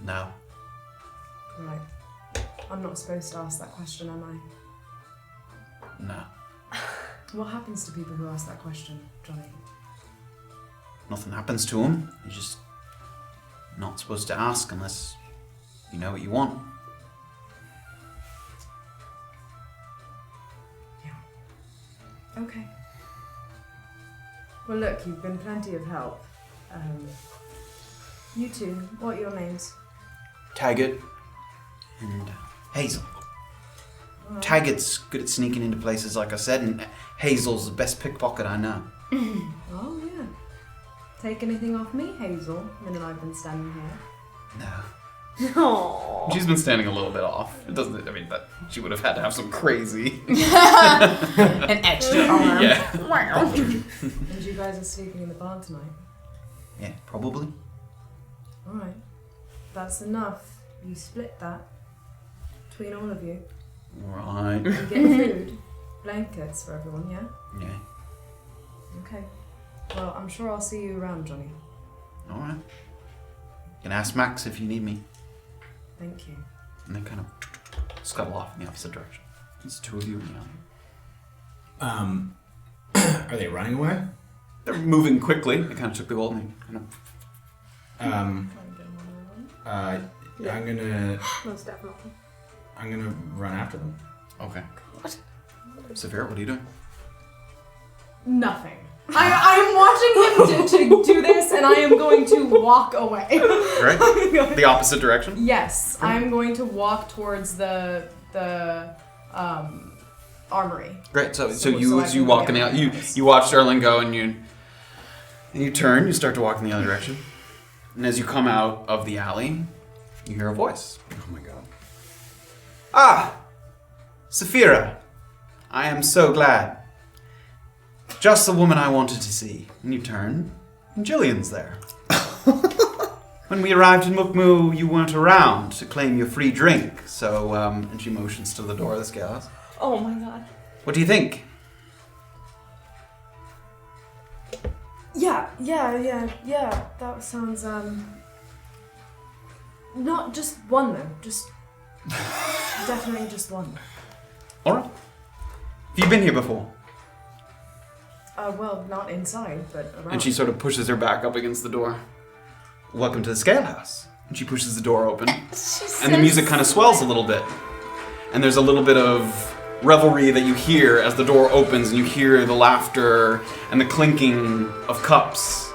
No. Right. I'm not supposed to ask that question, am I? No. What happens to people who ask that question, Johnny? Nothing happens to him. You're just not supposed to ask unless you know what you want. Okay. Well, look, you've been plenty of help. You two, what are your names? Taggart and Hazel. Taggart's good at sneaking into places, like I said, and Hazel's the best pickpocket I know. Oh, yeah. Take anything off me, Hazel, the minute I've been standing here? No. Aww. She's been standing a little bit off. It doesn't. I mean, that she would have had to have some crazy. An extra arm. Yeah. And you guys are sleeping in the barn tonight? Yeah, probably. Alright. That's enough. You split that between all of you. Right. You get food, blankets for everyone, yeah? Yeah. Okay. Well, I'm sure I'll see you around, Johnny. All right. You can ask Max if you need me. Thank you. And they kind of scuttle off in the opposite direction. It's 2 of you in the alley. Are they running away? They're moving quickly. They kind of took the gold and they kind of. I'm gonna Most definitely. run after them. Okay. What? Safira, what are you doing? Nothing. I'm watching him to do this, and I am going to walk away. Right? The opposite direction? Yes, I'm going to walk towards the armory. Great. So So you I as you can walk get in the my alley, eyes. you watch Erland go and you turn, you start to walk in the other direction. And as you come out of the alley, you hear a voice. Oh my god. Ah! Safira! I am so glad. Just the woman I wanted to see. And you turn, and Jillian's there. When we arrived in Mukmu, you weren't around to claim your free drink, so, and she motions to the door of the scale house. Oh my god. What do you think? Yeah. That sounds not just one though. Just definitely just one. Alright. Have you been here before? Well, not inside, but around. And she sort of pushes her back up against the door. Welcome to the scale house. And she pushes the door open. And the music kind of swells a little bit. And there's a little bit of revelry that you hear as the door opens, and you hear the laughter and the clinking of cups.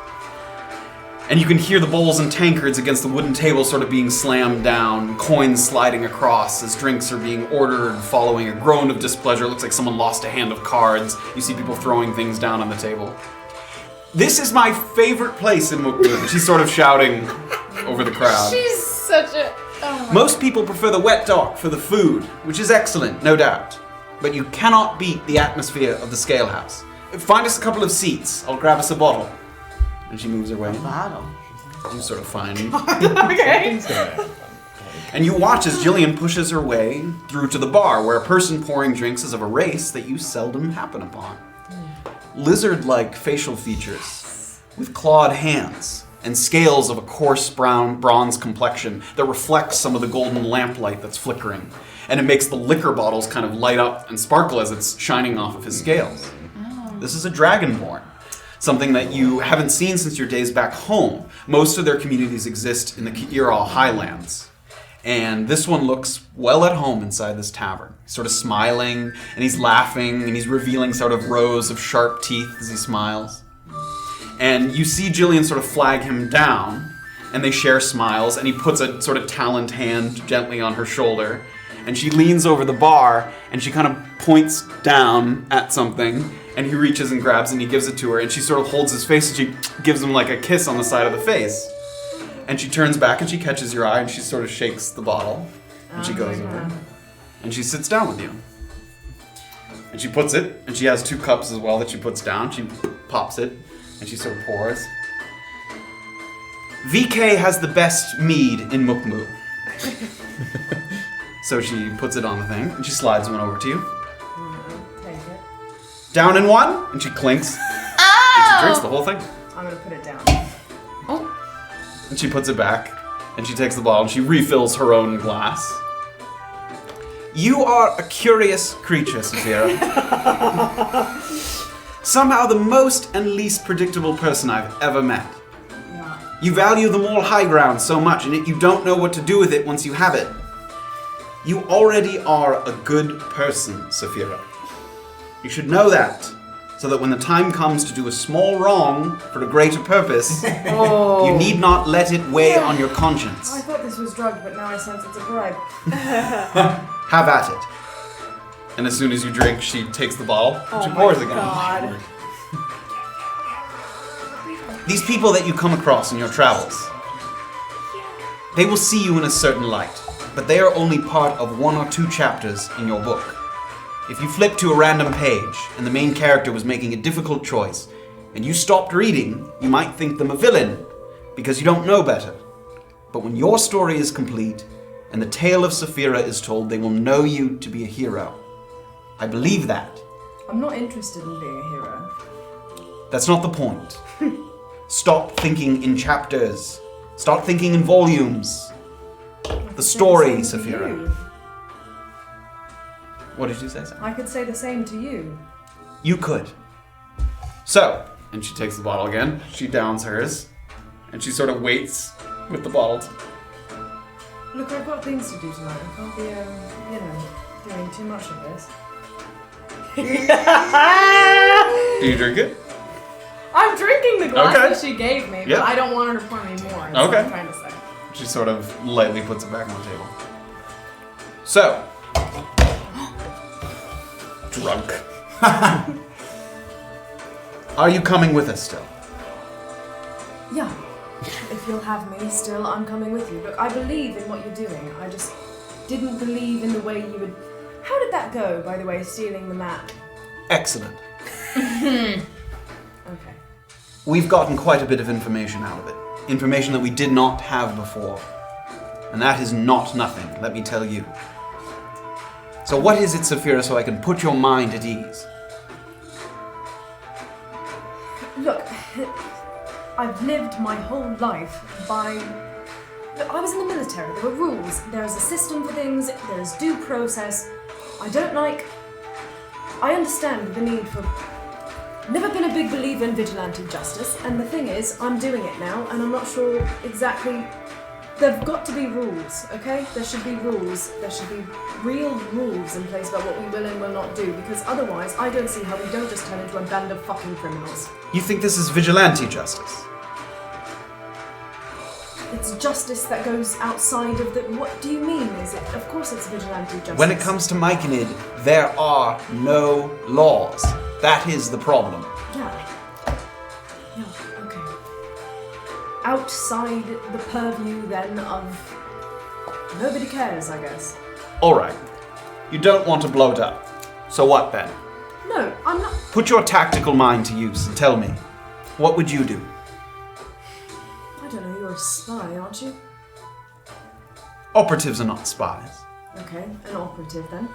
And you can hear the bowls and tankards against the wooden table sort of being slammed down, coins sliding across as drinks are being ordered, following a groan of displeasure. It looks like someone lost a hand of cards. You see people throwing things down on the table. This is my favorite place in Mukmu. She's sort of shouting over the crowd. She's such a... Oh Most people prefer the wet dock for the food, which is excellent, no doubt. But you cannot beat the atmosphere of the Scale House. Find us a couple of seats. I'll grab us a bottle. And she moves her way. Bottle. You sort of find. Okay. And you watch as Jillian pushes her way through to the bar, where a person pouring drinks is of a race that you seldom happen upon. Lizard-like facial features, with clawed hands, and scales of a coarse brown bronze complexion that reflects some of the golden lamplight that's flickering. And it makes the liquor bottles kind of light up and sparkle as it's shining off of his scales. This is a dragonborn. Something that you haven't seen since your days back home. Most of their communities exist in the Ki'Iral Highlands. And this one looks well at home inside this tavern. He's sort of smiling, and he's laughing, and he's revealing sort of rows of sharp teeth as he smiles. And you see Jillian sort of flag him down, and they share smiles, and he puts a sort of taloned hand gently on her shoulder. And she leans over the bar, and she kind of points down at something, and he reaches and grabs it, and he gives it to her, and she sort of holds his face, and she gives him like a kiss on the side of the face. And she turns back, and she catches your eye, and she sort of shakes the bottle, and she goes over, and she sits down with you. And she puts it, and she has 2 cups as well that she puts down. She pops it, and she sort of pours. VK has the best mead in Mukmu. So she puts it on the thing, and she slides one over to you. Take it. Down in one, and she clinks. And she drinks the whole thing. I'm gonna put it down. And she puts it back, and she takes the bottle, and she refills her own glass. You are a curious creature, Safira. Somehow the most and least predictable person I've ever met. Yeah. You value the moral high ground so much, and yet you don't know what to do with it once you have it. You already are a good person, Safira. You should know that, so that when the time comes to do a small wrong for a greater purpose, you need not let it weigh on your conscience. I thought this was drugged, but now I sense it's a bribe. Have at it. And as soon as you drink, she takes the bottle and she pours again. God. These people that you come across in your travels, they will see you in a certain light, but they are only part of 1 or 2 chapters in your book. If you flip to a random page and the main character was making a difficult choice and you stopped reading, you might think them a villain because you don't know better. But when your story is complete and the tale of Safira is told, they will know you to be a hero. I believe that. I'm not interested in being a hero. That's not the point. Stop thinking in chapters. Start thinking in volumes. The story, Safira. What did you say, Sam? I could say the same to you. You could. So, and she takes the bottle again. She downs hers. And she sort of waits with the bottle. Look, I've got things to do tonight. I can't be, doing too much of this. Do you drink it? I'm drinking the glass Okay. that she gave me, but Yeah. I don't want her to pour me more. That's what Okay. I'm trying to say. She sort of lightly puts it back on the table. So. Drunk. Are you coming with us still? Yeah. If you'll have me still, I'm coming with you. Look, I believe in what you're doing. I just didn't believe in the way you would... How did that go, by the way, stealing the map? Excellent. Okay. We've gotten quite a bit of information out of it. Information that we did not have before. And that is not nothing, let me tell you. So what is it, Safira, so I can put your mind at ease? Look, I've lived my whole life by... Look, I was in the military. There were rules. There's a system for things. There's due process. I don't like... I understand the need for... Never been a big believer in vigilante justice, and the thing is, I'm doing it now, and I'm not sure exactly There've got to be rules, okay? There should be rules. There should be real rules in place about what we will and will not do, because otherwise I don't see how we don't just turn into a band of fucking criminals. You think this is vigilante justice? It's justice that goes outside of the... What do you mean, is it? Of course it's vigilante justice. When it comes to Myconid, there are no laws. That is the problem. Yeah. Yeah, okay. Outside the purview, then, of... Nobody cares, I guess. Alright. You don't want to blow it up. So what then? No, I'm not... Put your tactical mind to use and tell me. What would you do? I don't know, you're a spy, aren't you? Operatives are not spies. Okay, an operative then.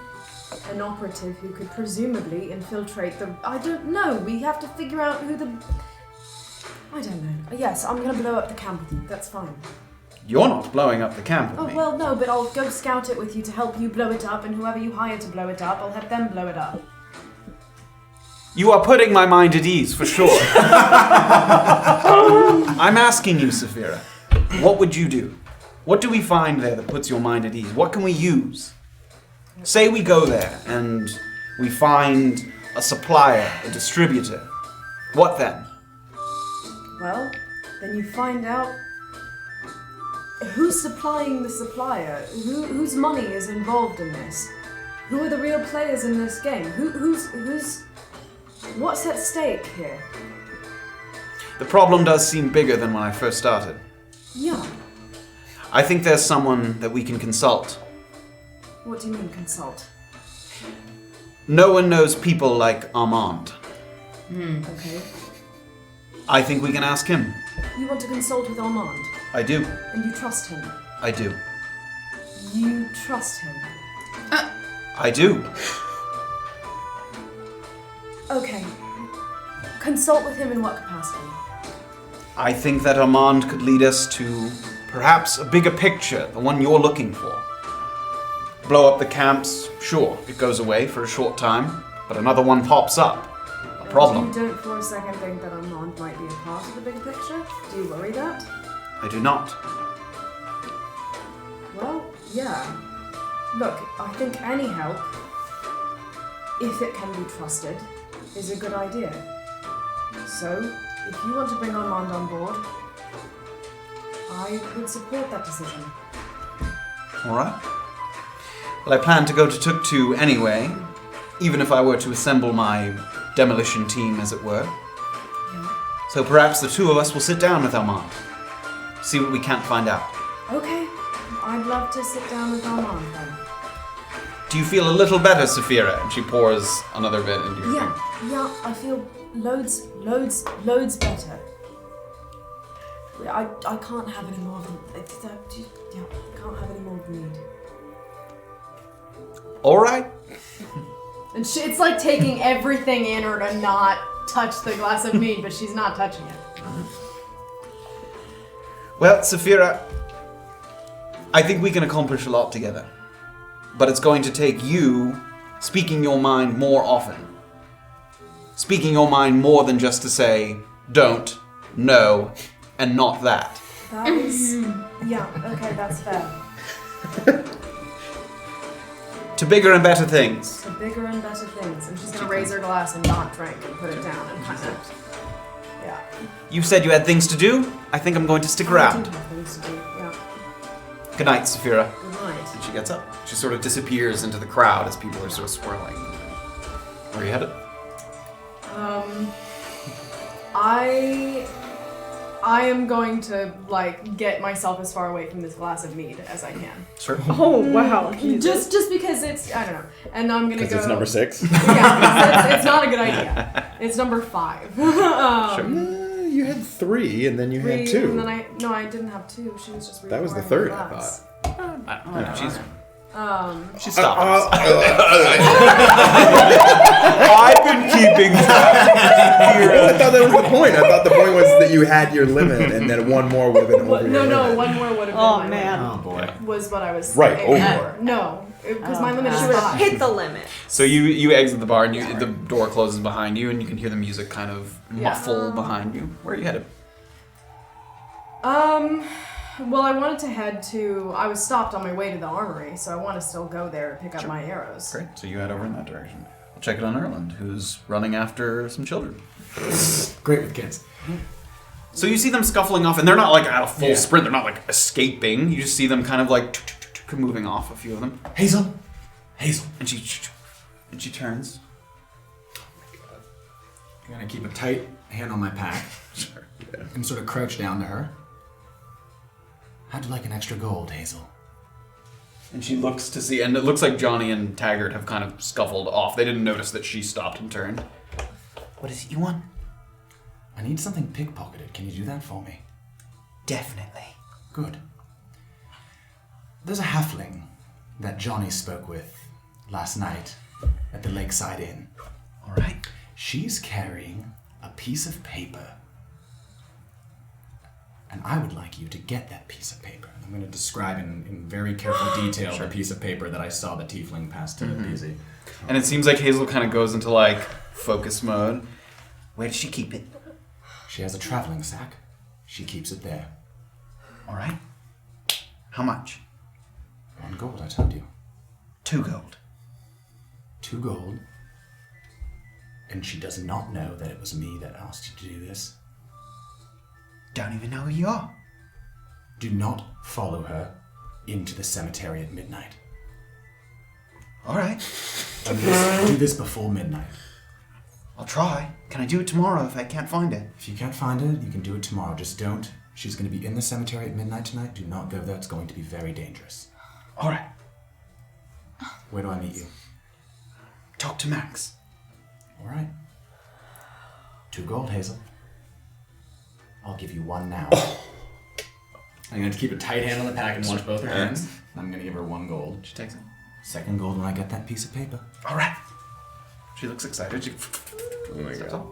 An operative who could presumably infiltrate the... I don't know, we have to figure out who the... I don't know. Yes, I'm gonna blow up the camp with you, that's fine. You're not blowing up the camp with Oh, me. well, no, but I'll go scout it with you to help you blow it up, and whoever you hire to blow it up, I'll have them blow it up. You are putting my mind at ease, for sure. I'm asking you, Safira, what would you do? What do we find there that puts your mind at ease? What can we use? Say we go there and we find a supplier, a distributor. What then? Well, then you find out who's supplying the supplier, whose money is involved in this, who are the real players in this game, what's at stake here? The problem does seem bigger than when I first started. Yeah. I think there's someone that we can consult. What do you mean consult? No one knows people like Armand. Okay. I think we can ask him. You want to consult with Armand, I do. and you trust him. I do. You trust him. I do. Okay. Consult with him in what capacity? I think that Armand could lead us to perhaps a bigger picture, the one you're looking for. Blow up the camps, sure, it goes away for a short time, but another one pops up. A problem. You don't for a second think that Armand might be a part of the big picture? Do you worry that? I do not. Well, yeah. Look, I think any help, if it can be trusted, is a good idea. So, if you want to bring Armand on board, I would support that decision. Alright. Well, I plan to go to Tuk-Tu anyway, even if I were to assemble my demolition team, as it were. Yeah. So perhaps the two of us will sit down with Armand. See what we can't find out. Okay, I'd love to sit down with Armand then. Do you feel a little better, Safira? And she pours another bit into your drink. Yeah, I feel loads better. I can't have any more than... I can't have any more than need. Alright. And it's like taking everything in her to not touch the glass of mead, but she's not touching it. Well, Safira, I think we can accomplish a lot together. But it's going to take you speaking your mind more often. Speaking your mind more than just to say, don't, no, and not that. That is... Yeah, okay, that's fair. To bigger and better things. To bigger and better things. And she's gonna raise her glass and not drink and put it down and kind of... Yeah. You said you had things to do. I think I'm going to stick I around. do have things to do, yeah. Good night, Safira. Good night. And she gets up. She sort of disappears into the crowd as people are sort of swirling. Where are you headed? I am going to, like, get myself as far away from this glass of mead as I can. Sure. Oh, wow. Just because it's, I don't know. And I'm gonna go... Because it's number 6? Yeah, it's not a good idea. It's number 5. You had 3, and then you had 2. And then I didn't have 2. She was just That was the repouring 3rd, I glass. thought. She stopped. I've been keeping track. Well, I thought that was the point. I thought the point was that you had your limit, and then one more would have been over your limit. One more would have been my man. Oh boy. limit, was what I was Right, aiming over. for. No, because my limit is She would have 5. hit the limit. So you exit the bar and the door closes behind you and you can hear the music kind of muffle behind you. Where are you headed? Well, I wanted to head to. I was stopped on my way to the armory, so I want to still go there and pick up my arrows. Great. So you head over in that direction. We'll check it on Erland, who's running after some children. Great with kids. So you see them scuffling off, and they're not like at a full sprint. They're not like escaping. You just see them kind of like moving off. A few of them. Hazel, and she turns. I'm gonna keep a tight hand on my pack. Sure. Yeah. And sort of crouch down to her. How'd you like an extra gold, Hazel? And she looks to see, and it looks like Johnny and Taggart have kind of scuffled off. They didn't notice that she stopped and turned. What is it you want? I need something pickpocketed. Can you do that for me? Definitely. Good. There's a halfling that Johnny spoke with last night at the Lakeside Inn. All right. She's carrying a piece of paper. And I would like you to get that piece of paper. I'm going to describe in very careful detail the piece of paper that I saw the Tiefling pass to Beezy. And it seems like Hazel kind of goes into like focus mode. Where does she keep it? She has a traveling sack. She keeps it there. All right. How much? 1 gold, I told you. 2 gold. 2 gold. And she does not know that it was me that asked you to do this. Don't even know who you are. Do not follow her into the cemetery at midnight. All right. Do this before midnight. I'll try. Can I do it tomorrow if I can't find it? If you can't find her, you can do it tomorrow. Just don't. She's going to be in the cemetery at midnight tonight. Do not go there. It's going to be very dangerous. All right. Where do I meet you? Talk to Max. All right. 2 gold, Hazel. I'll give you 1 now. I'm going to keep a tight hand on the pack and watch both her hands. I'm going to give her 1 gold. She takes it. 2nd gold when I get that piece of paper. All right. She looks excited. Oh my god.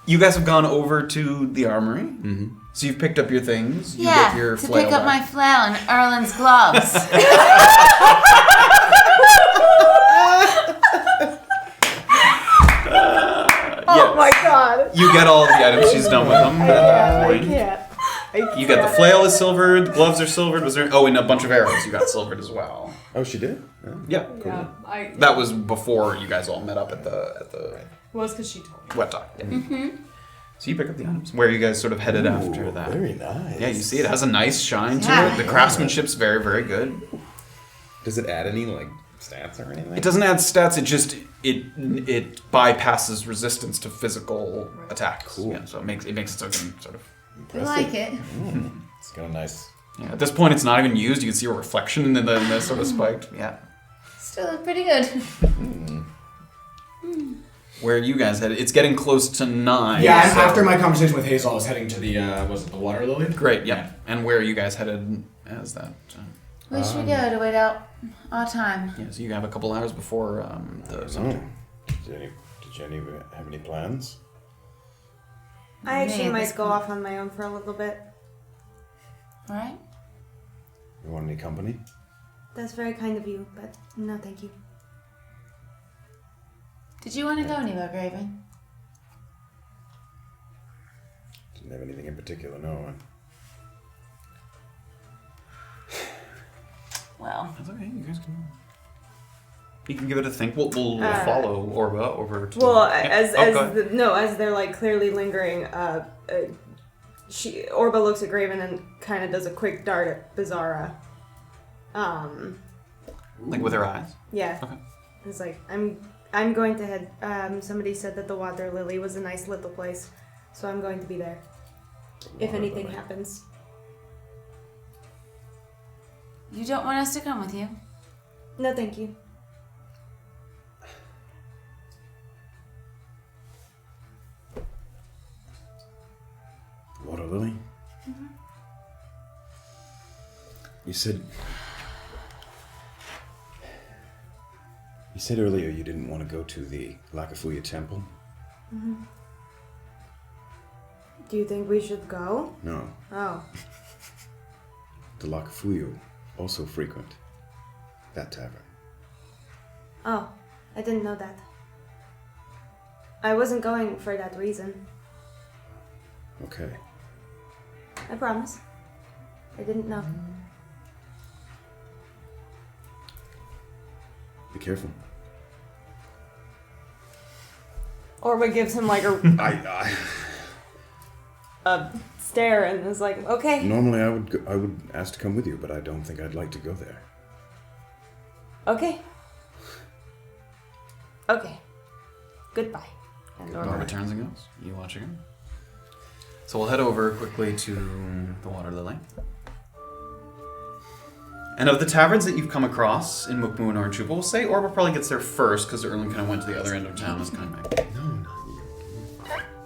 You guys have gone over to the armory. Mm-hmm. So you've picked up your things. You Yeah, get your to flail pick up back. my flail and Erland's gloves. Oh my god. You get all of the items. She's done with them. I can't. You get the flail is silvered. The gloves are silvered. Was there? Oh, and a bunch of arrows. You got silvered as well. Oh, she did? Yeah. Yeah, That was before you guys all met up at the was because she told me. wet dock. Yeah. So you pick up the items. Where are you guys sort of headed after that? Very nice. Yeah, you see it has a nice shine to Yeah. it. The craftsmanship's very, very good. Does it add any like stats or anything? It doesn't add stats. It just it bypasses resistance to physical attacks. Cool. Yeah, so it makes it so it can sort of. I like it. It's got a nice. Yeah, at this point, it's not even used. You can see a reflection in the sort of spiked. Yeah. Still look pretty good. Where are you guys headed? It's getting close to 9. Yeah, so- after my conversation with Hazel, I was heading to the, was it the water lily? Great, yeah. And where are you guys headed as that? Where should we go to wait out our time? Yeah, so you have a couple hours before the cemetery. Did Jenny have any plans? I actually Yeah, might this go off on my own for a little bit. All right. You want any company? That's very kind of you, but no, thank you. Did you want to go anywhere, Graven? Didn't have anything in particular, no. Well, That's okay, you guys can. You can give it a think. We'll follow Orba over to. Well, Yeah. as they're like clearly lingering, Orba looks at Graven and kind of does a quick dart at Beezaura. Like with her eyes. Yeah. Okay. It's like I'm going to head. Somebody said that the Water Lily was a nice little place, so I'm going to be there. If anything happens. you don't want us to come with you? No, thank you. Water Lily? Mm-hmm. You said earlier you didn't want to go to the Lakafuya temple? Mm-hmm. Do you think we should go? No. Oh. The Lakafuyu also frequent that tavern. Oh, I didn't know that. I wasn't going for that reason. Okay. I promise. I didn't know. Be careful. Orba gives him like a stare and is like, okay. Normally I would ask to come with you, but I don't think I'd like to go there. Okay. Okay. Goodbye. And Orba turns and goes. You watching him? So we'll head over quickly to the Water Lily. And of the taverns that you've come across in Mukmu and Orange, we'll say Orba probably gets there first because Erland kind of went to the other end of town as kind of.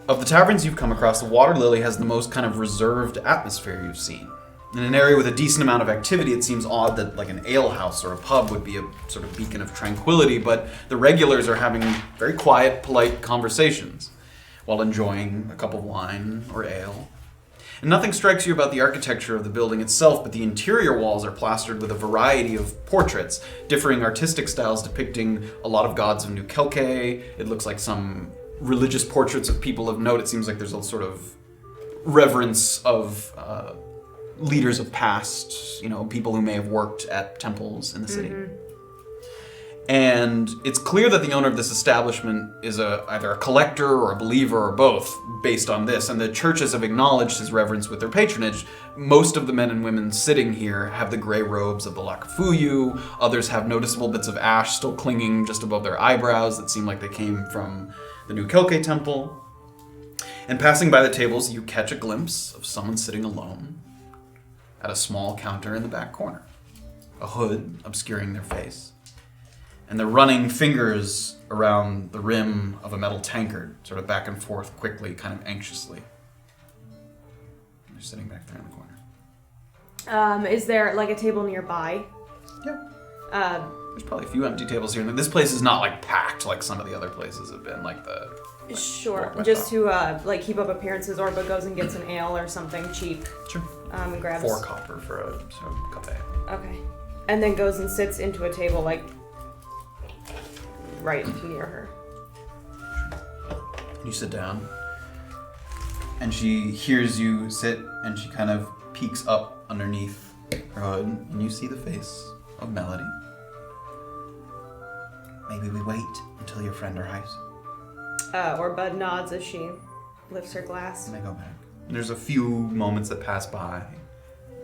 Of the taverns you've come across, the Water Lily has the most kind of reserved atmosphere you've seen. In an area with a decent amount of activity, it seems odd that like an ale house or a pub would be a sort of beacon of tranquility, but the regulars are having very quiet, polite conversations while enjoying a cup of wine or ale. And nothing strikes you about the architecture of the building itself, but the interior walls are plastered with a variety of portraits, differing artistic styles depicting a lot of gods of New Kelke. It looks like some religious portraits of people of note. It seems like there's a sort of reverence of leaders of past, people who may have worked at temples in the city. Mm-hmm. And it's clear that the owner of this establishment is either a collector or a believer or both, based on this. And the churches have acknowledged his reverence with their patronage. Most of the men and women sitting here have the gray robes of the Lakafuyu. Others have noticeable bits of ash still clinging just above their eyebrows that seem like they came from the New Kelke temple. And passing by the tables, you catch a glimpse of someone sitting alone at a small counter in the back corner, a hood obscuring their face, and they're running fingers around the rim of a metal tankard, sort of back and forth quickly, kind of anxiously. They're sitting back there in the corner. Is there like a table nearby? Yeah. There's probably a few empty tables here. This place is not like packed like some of the other places have been, like the... Sure. Just to keep up appearances, Orba goes and gets an ale or something cheap. Sure. And grabs 4 copper for a sort of cup of ale. Okay. And then goes and sits into a table right near her. You sit down, and she hears you sit, and she kind of peeks up underneath her hood, and you see the face of Melody. Maybe we wait until your friend arrives. Orba nods as she lifts her glass. And I go back. And there's a few moments that pass by.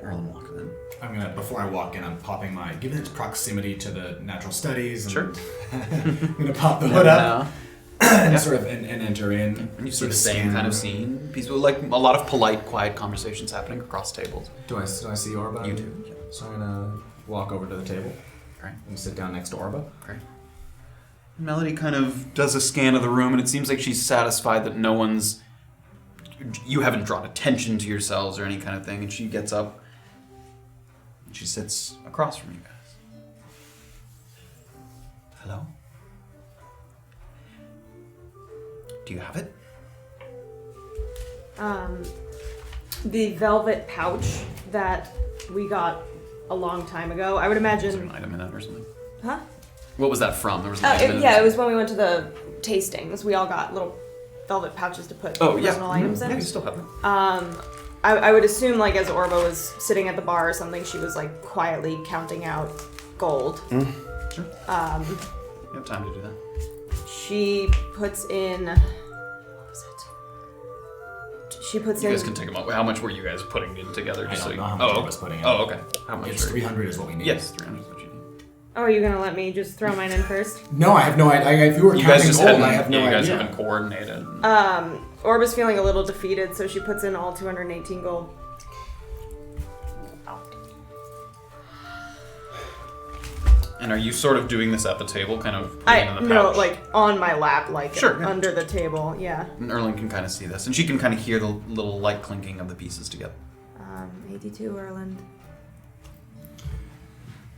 Erland walks in. Before I walk in, I'm popping given its proximity to the natural studies. And Sure. I'm gonna pop the hood up and and enter in. And you see the same kind of scene. Peaceful, like a lot of polite, quiet conversations happening across tables. Do I see Orba? You do. Yeah. So I'm gonna walk over to the table. Great. And sit down next to Orba. Great. Melody kind of does a scan of the room, and it seems like she's satisfied that you haven't drawn attention to yourselves or any kind of thing, and she gets up and she sits across from you guys. Hello? Do you have it? The velvet pouch that we got a long time ago, I would imagine... Is there an item in that or something? Huh? What was that from? There was an item in it. Yeah, it was when we went to the tastings. We all got little velvet pouches to put personal items in. Yeah, you still have them. I would assume, as Orba was sitting at the bar or something, she was, quietly counting out gold. Sure. You have time to do that. She puts in... What was it? She puts in... You guys can take them out. How much were you guys putting in together? I don't know how much I was putting in. Oh, okay. How much? It's 300 is what we need. Yes, 300 is what you need. Oh, are you going to let me just throw mine in first? No, I have no idea. If you were counting gold, I have no idea. You guys haven't coordinated. Orba's feeling a little defeated, so she puts in all 218 gold. And are you sort of doing this at the table, kind of putting it in the pouch? On my lap, Sure, yeah. under the table, yeah. And Erland can kind of see this, and she can kind of hear the little light clinking of the pieces together. 82, Erland.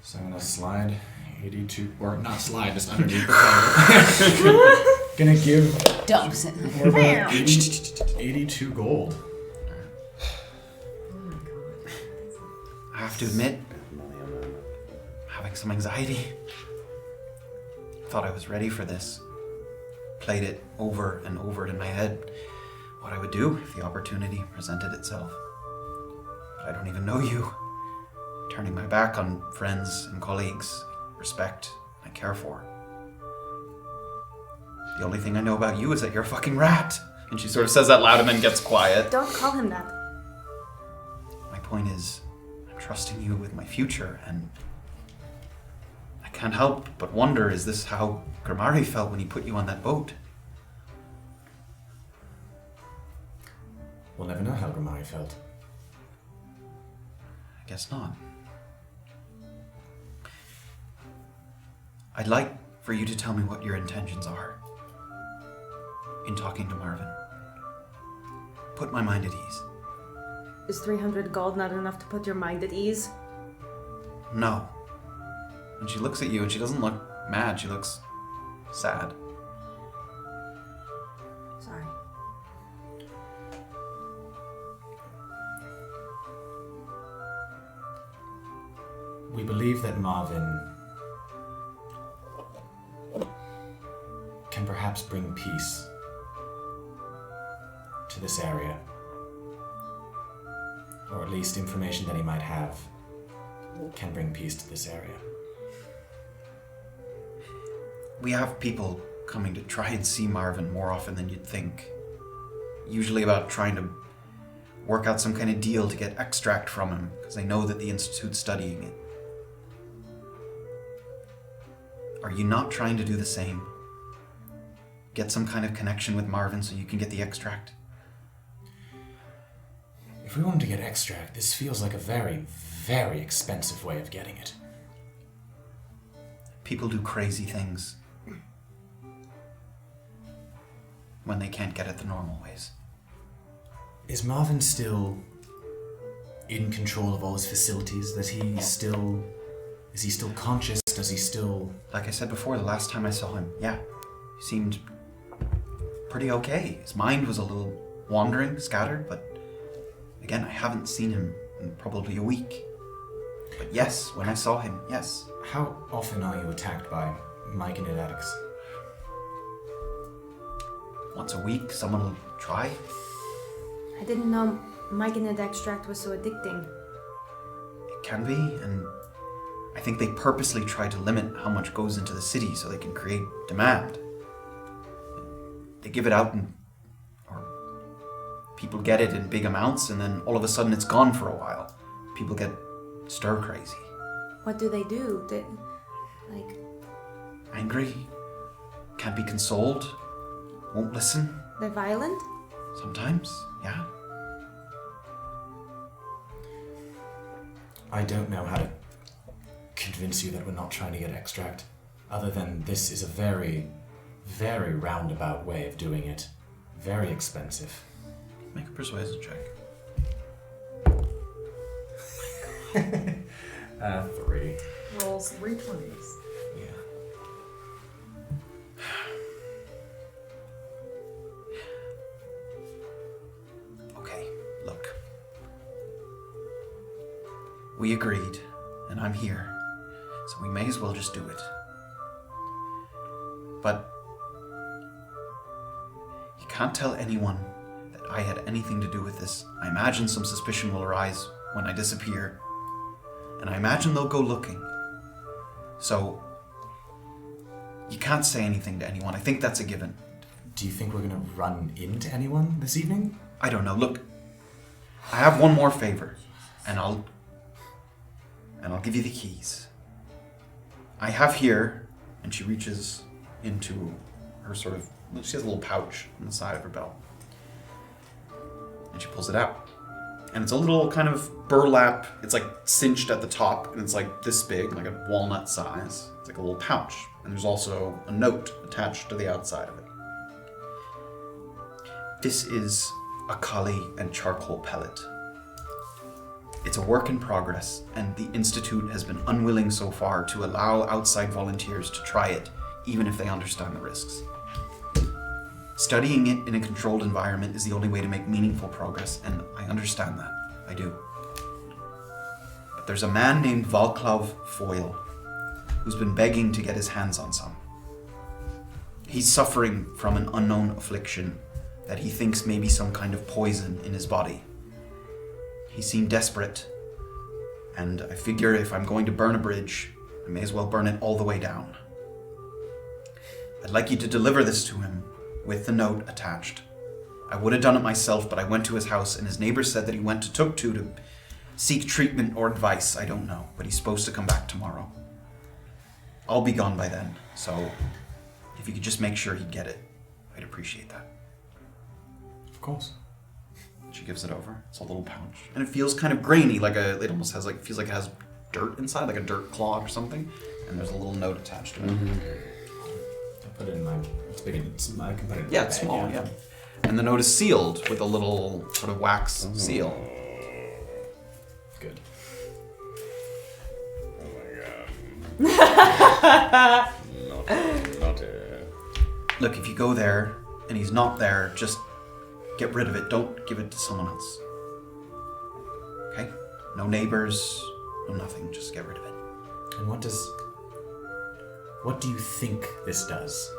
So I'm gonna slide 82, or not slide, just underneath the cover. Gonna give Don't sit. Orba 82 gold. I have to admit, having some anxiety. Thought I was ready for this. Played it over and over in my head. What I would do if the opportunity presented itself. but I don't even know you. Turning my back on friends and colleagues, respect, and I care for. The only thing I know about you is that you're a fucking rat. And she sort of says that loud and then gets quiet. Don't call him that. My point is, I'm trusting you with my future, and I can't help but wonder, is this how Grimari felt when he put you on that boat? We'll never know how Grimari felt. I guess not. I'd like for you to tell me what your intentions are in talking to Marvin. Put my mind at ease. Is 300 gold not enough to put your mind at ease? No. And she looks at you and she doesn't look mad, she looks sad. Sorry. We believe that Marvin can perhaps bring peace to this area. Or at least information that he might have can bring peace to this area. We have people coming to try and see Marvin more often than you'd think. Usually about trying to work out some kind of deal to get extract from him, because they know that the Institute's studying it. Are you not trying to do the same? Get some kind of connection with Marvin so you can get the extract? If we wanted to get extract, this feels like a very, very expensive way of getting it. People do crazy things when they can't get it the normal ways. Is Marvin still in control of all his facilities? Is he still conscious? Does he still... Like I said before, the last time I saw him, yeah, he seemed pretty okay. His mind was a little wandering, scattered, but again, I haven't seen him in probably a week. But yes, when I saw him, yes. How often are you attacked by myconid addicts? Once a week, someone will try. I didn't know myconid extract was so addicting. It can be, and I think they purposely try to limit how much goes into the city so they can create demand. They give it out or people get it in big amounts, and then all of a sudden it's gone for a while. People get stir crazy. What do? Angry, can't be consoled, won't listen. They're violent? Sometimes, yeah. I don't know how to convince you that we're not trying to get extract, other than this is a very, very roundabout way of doing it. Very expensive. Make a persuasion check. 3. Rolls 3 20s. Yeah. Okay, look. We agreed, and I'm here, so we may as well just do it. But you can't tell anyone that I had anything to do with this. I imagine some suspicion will arise when I disappear, and I imagine they'll go looking. So you can't say anything to anyone. I think that's a given. Do you think we're gonna run into anyone this evening? I don't know. Look, I have one more favor, and I'll give you the keys. I have here, and she reaches into her she has a little pouch on the side of her belt. And she pulls it out. And it's a little kind of burlap, it's like cinched at the top, and it's like this big, like a walnut size. It's like a little pouch. And there's also a note attached to the outside of it. This is a kali and charcoal pellet. It's a work in progress, and the Institute has been unwilling so far to allow outside volunteers to try it, even if they understand the risks. Studying it in a controlled environment is the only way to make meaningful progress, and I understand that. I do. But there's a man named Valklav Foyle who's been begging to get his hands on some. He's suffering from an unknown affliction that he thinks may be some kind of poison in his body. He seemed desperate, and I figure if I'm going to burn a bridge, I may as well burn it all the way down. I'd like you to deliver this to him with the note attached. I would have done it myself, but I went to his house, and his neighbor said that he went to Tuktu to seek treatment or advice. I don't know, but he's supposed to come back tomorrow. I'll be gone by then, so if you could just make sure he'd get it, I'd appreciate that. Of course. She gives it over. It's a little pouch, and it feels kind of grainy, it almost has feels like it has dirt inside, like a dirt clod or something. And there's a little note attached to it. I'll put it in my. It's big. I can put it in Yeah, my it's bag, small. Yeah. And the note is sealed with a little sort of wax seal. Good. Oh my god. Not Look, if you go there and he's not there, just get rid of it. Don't give it to someone else. Okay? No neighbors, no nothing. Just get rid of it. And what do you think this does?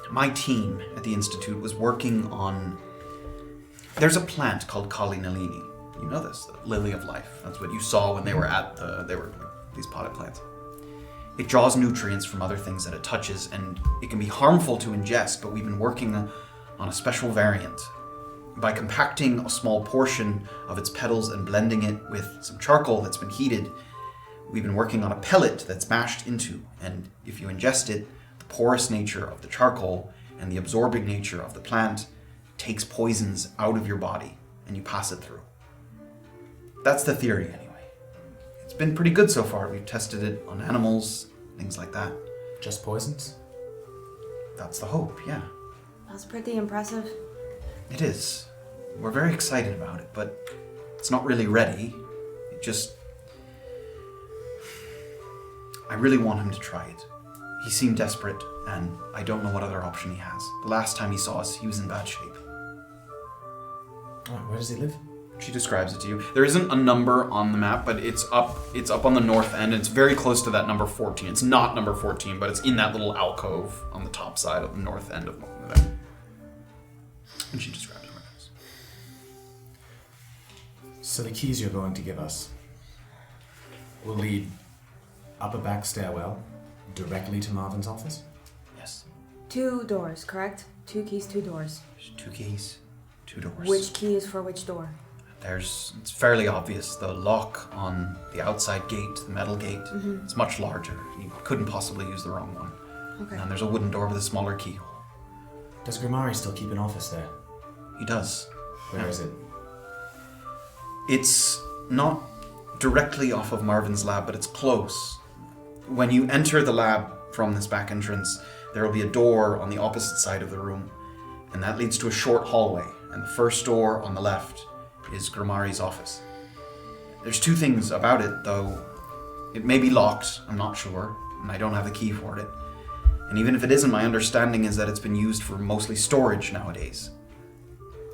My team at the Institute was working on... There's a plant called Kali Nalini. You know this, the lily of life. That's what you saw when they were at they were these potted plants. It draws nutrients from other things that it touches, and it can be harmful to ingest, but we've been working on a special variant. By compacting a small portion of its petals and blending it with some charcoal that's been heated, we've been working on a pellet that's mashed into, and if you ingest it, the porous nature of the charcoal and the absorbing nature of the plant takes poisons out of your body, and you pass it through. That's the theory, anyway. It's been pretty good so far. We've tested it on animals, things like that. Just poisons? That's the hope, yeah. That's pretty impressive. It is. We're very excited about it, but it's not really ready. I really want him to try it. He seemed desperate, and I don't know what other option he has. The last time he saw us, he was in bad shape. Where does he live? She describes it to you. There isn't a number on the map, but it's up on the north end, and it's very close to that number 14. It's not number 14, but it's in that little alcove on the top side of the north end of Mukmu. And she describes where it is. So the keys you're going to give us will lead up a back stairwell directly to Marvin's office? Yes. 2 doors, correct? 2 keys, 2 doors. There's 2 keys, 2 doors. Which key is for which door? It's fairly obvious. The lock on the outside gate, the metal gate, it's much larger. You couldn't possibly use the wrong one. Okay. And there's a wooden door with a smaller keyhole. Does Grimari still keep an office there? He does. Where is it? It's not directly off of Marvin's lab, but it's close. When you enter the lab from this back entrance, there will be a door on the opposite side of the room, and that leads to a short hallway. And the first door on the left is Grimari's office. There's 2 things about it, though. It may be locked, I'm not sure, and I don't have the key for it. And even if it isn't, my understanding is that it's been used for mostly storage nowadays.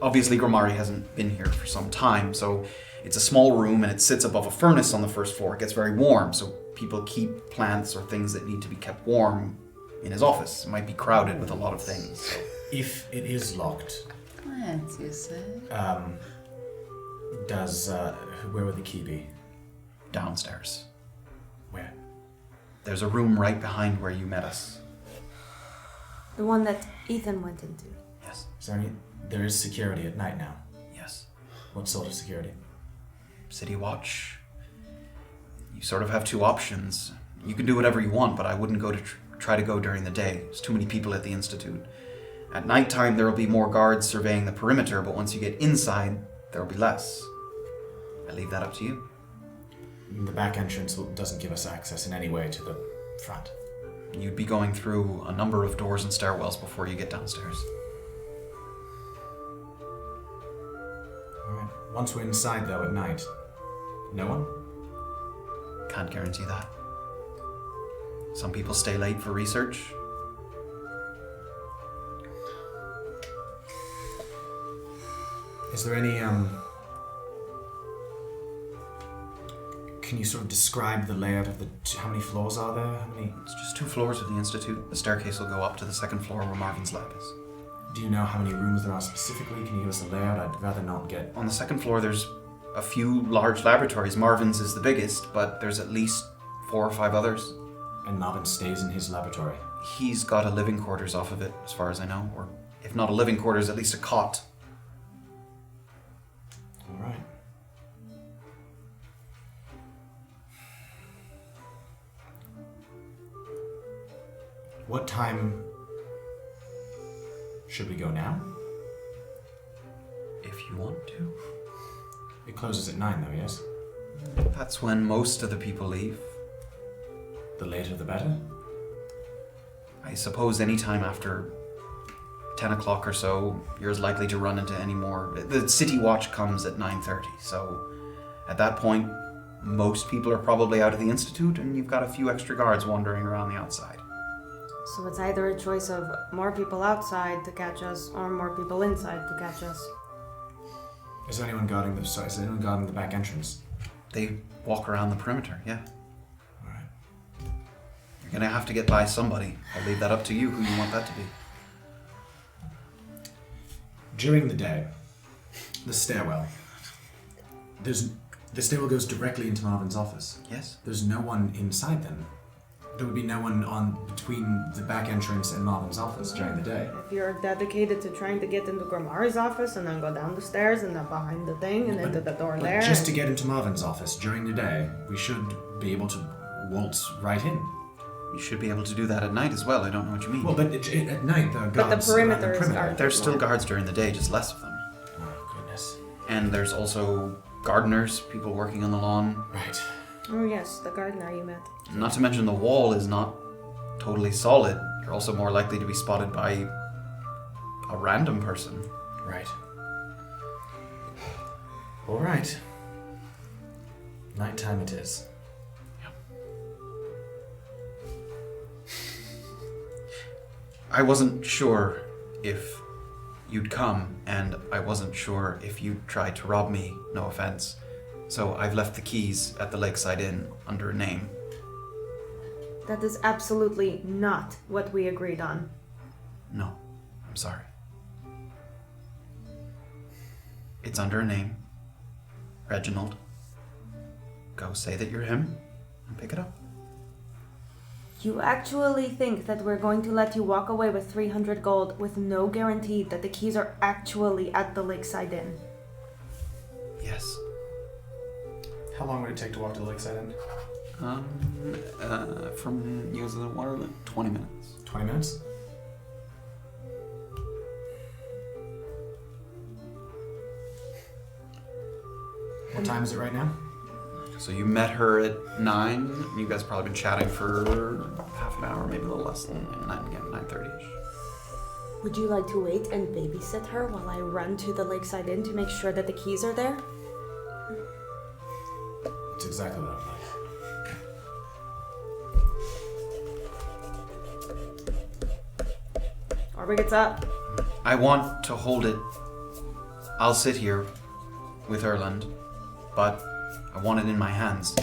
Obviously, Grimari hasn't been here for some time, so it's a small room and it sits above a furnace on the first floor. It gets very warm, so people keep plants or things that need to be kept warm in his office. It might be crowded with a lot of things. So. If it is locked, Plants, you say? where would the key be? Downstairs. Where? There's a room right behind where you met us. The one that Ethan went into. Yes. There is security at night now. Yes. What sort of security? City watch. You sort of have 2 options. You can do whatever you want, but I wouldn't go to try to go during the day. There's too many people at the Institute. At nighttime, there will be more guards surveying the perimeter, but once you get inside, there will be less. I leave that up to you. The back entrance doesn't give us access in any way to the front. You'd be going through a number of doors and stairwells before you get downstairs. Alright. Once we're inside, though, at night, no one? Can't guarantee that. Some people stay late for research. Is there any, can you sort of describe the layout of how many floors are there? It's just 2 floors of the Institute. The staircase will go up to the 2nd floor where Marvin's lab is. Do you know how many rooms there are specifically? Can you give us a layout? I'd rather not get... On the second floor, there's a few large laboratories. Marvin's is the biggest, but there's at least 4 or 5 others. And Marvin stays in his laboratory? He's got a living quarters off of it, as far as I know. Or, if not a living quarters, at least a cot. All right. What time should we go now? If you want to. It closes at 9 though, yes? That's when most of the people leave. The later the better? I suppose any time after 10 o'clock or so, you're as likely to run into any more. The city watch comes at 9:30, so at that point, most people are probably out of the Institute, and you've got a few extra guards wandering around the outside. So it's either a choice of more people outside to catch us or more people inside to catch us. Is there anyone guarding the back entrance? They walk around the perimeter, yeah. Alright. You're gonna have to get by somebody. I'll leave that up to you, who you want that to be. During the day, the stairwell. The stairwell goes directly into Marvin's office. Yes. There's no one inside then. There would be no one between the back entrance and Marvin's office during the day. If you're dedicated to trying to get into Grimari's office and then go down the stairs and then behind the thing and into the door there. Just to get into Marvin's office during the day, we should be able to waltz right in. You should be able to do that at night as well. I don't know what you mean. Well, but at night, there are guards. But the perimeter is guarded. There's still guards during the day, just less of them. Oh, goodness. And there's also gardeners, people working on the lawn. Right. Oh yes, the gardener you met. Not to mention the wall is not totally solid. You're also more likely to be spotted by a random person. Right. All right. Nighttime it is. I wasn't sure if you'd come, and I wasn't sure if you'd try to rob me, no offense. So I've left the keys at the Lakeside Inn under a name. That is absolutely not what we agreed on. No, I'm sorry. It's under a name. Reginald. Go say that you're him, and pick it up. You actually think that we're going to let you walk away with 300 gold with no guarantee that the keys are actually at the Lakeside Inn? Yes. How long would it take to walk to the Lakeside Inn? From you guys in the water, 20 minutes. 20 minutes? What time is it right now? So you met her at 9, and you guys probably been chatting for half an hour, maybe a little less than 9:30ish. Would you like to wait and babysit her while I run to the Lakeside Inn to make sure that the keys are there? It's exactly what I'd like. Orba gets up. I want to hold it. I'll sit here with Erland, but I want it in my hands.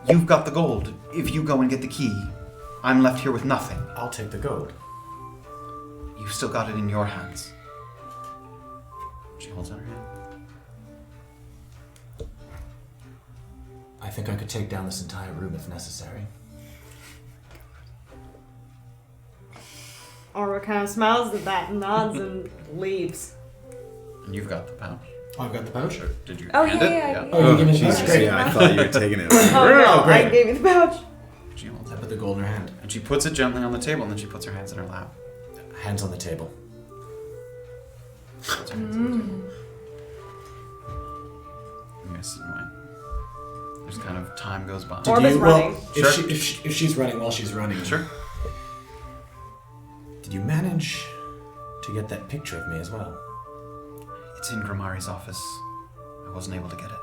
You've got the gold. If you go and get the key, I'm left here with nothing. I'll take the gold. You've still got it in your hands. She holds out her hand. I think I could take down this entire room if necessary. Orba kind of smiles at that and nods and leaves. And you've got the pouch. Oh, I've got the pouch? Sure. Did you Oh, hand yeah, it? yeah. Oh, you give me the Jesus, pouch? Great. yeah, I thought you were taking it. Oh no, great. I gave you the pouch. She holds I it. put the gold in her hand. And she puts it gently on the table, and then she puts her hands in her lap. Hands on the table. Puts her hands on the table. You guys sit and wait. There's kind of time goes by. Orba's running. If, Sure. if she's running while she's running. Sure. Did you manage to get that picture of me as well? It's in Grimari's office. I wasn't able to get it.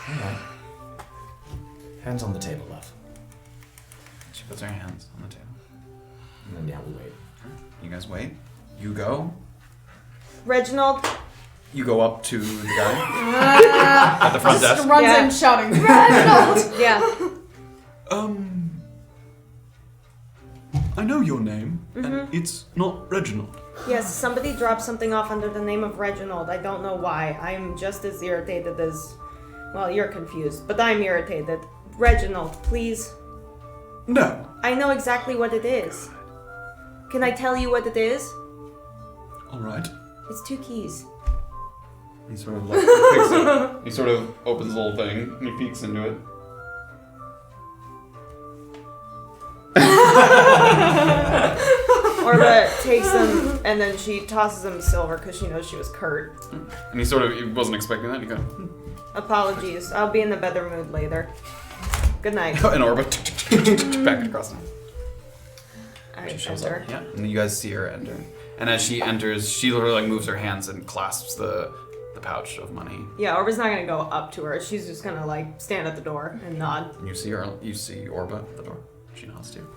Alright. Hands on the table, love. She puts her hands on the table. And then, yeah, we wait. You guys wait. You go. Reginald. You go up to the guy at the front Just desk. runs Yeah. in shouting, Reginald! Yeah. I know your name, and it's not Reginald. Yes, somebody dropped something off under the name of Reginald. I don't know why. I'm just as irritated as... Well, you're confused, but I'm irritated. Reginald, please. No. I know exactly what it is. Can I tell you what it is? All right. It's 2 keys. He sort of like picks it. He sort of opens the little thing and he peeks into it. Orba takes them and then she tosses them silver because she knows she was curt. And he wasn't expecting that. He goes, Apologies. I'll be in a better mood later. Good night. and Orba back across him. I Shows enter. up. Yeah, and you guys see her enter. And as she enters, she literally like moves her hands and clasps the pouch of money. Yeah, Orba's not gonna go up to her. She's just gonna like stand at the door and nod. And you see Orba at the door. She nods to you.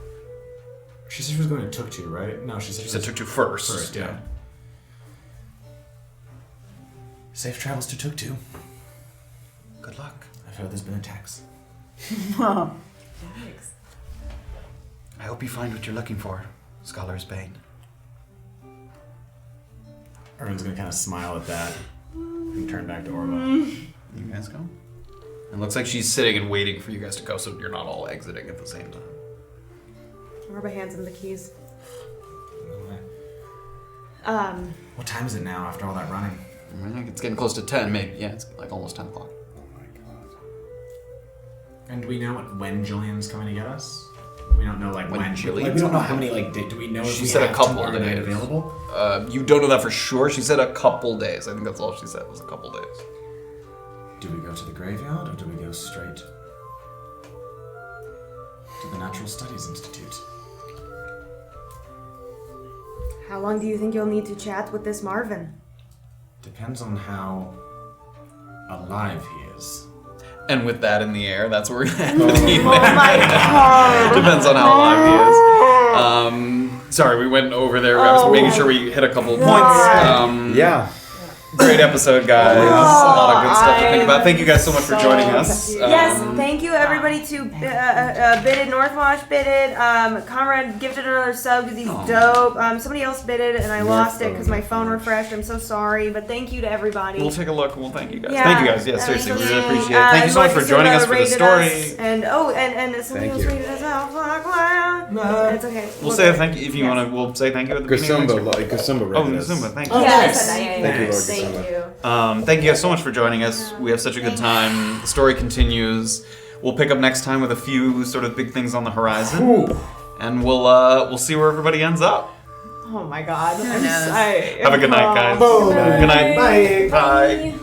She said she was going to Tuktu, right? No, she said Tuktu first. First, yeah. Safe travels to Tuktu. Good luck. I've heard there's been attacks. I hope you find what you're looking for, Scholar's Bane. Erland's gonna kind of smile at that and turn back to Orba. You guys go? It looks like she's sitting and waiting for you guys to go, so you're not all exiting at the same time. Orba hands him the keys. What time is it now after all that running? It's getting close to 10, maybe. Yeah, it's like almost 10 o'clock. Oh my god. And do we know when Jillian's coming to get us? We don't know like when Jillian's Like, we don't know how many do we know if She we said a have couple tomorrow night days. available? You don't know that for sure. She said a couple days. I think that's all she said was a couple days. Do we go to the graveyard or do we go straight to the Natural Studies Institute? How long do you think you'll need to chat with this Marvin? Depends on how alive he is. And with that in the air, that's where we're going to Oh my god! Depends on how alive he is. Sorry, we went over there. I was making sure we hit a couple of points. Yeah. Great episode, guys. A lot of good stuff to think about. Thank you guys so much for joining us. Yes, thank you everybody to bidded, Northwatch bidded, Conrad gifted another sub because he's dope. Somebody else bidded and I lost it because my phone refreshed. I'm so sorry, but thank you to everybody. We'll take a look and we'll thank you guys. Yeah. Thank you guys. Yeah, seriously, we really appreciate it. Thank you so much for Marcus joining us for the rated story. us, and somebody else rated us out. It's okay. We'll say thank you if you want to. We'll say thank you at the beginning. Gasumba rated us. Gasumba, thank you. Oh, yes. Thank you, Lord Thank Gasumba. you. Thank you guys so much for joining us. We have such a good time. The story continues. We'll pick up next time with a few sort of big things on the horizon, and we'll see where everybody ends up. Oh my god. Have a good night, guys. Good night. Bye. Bye.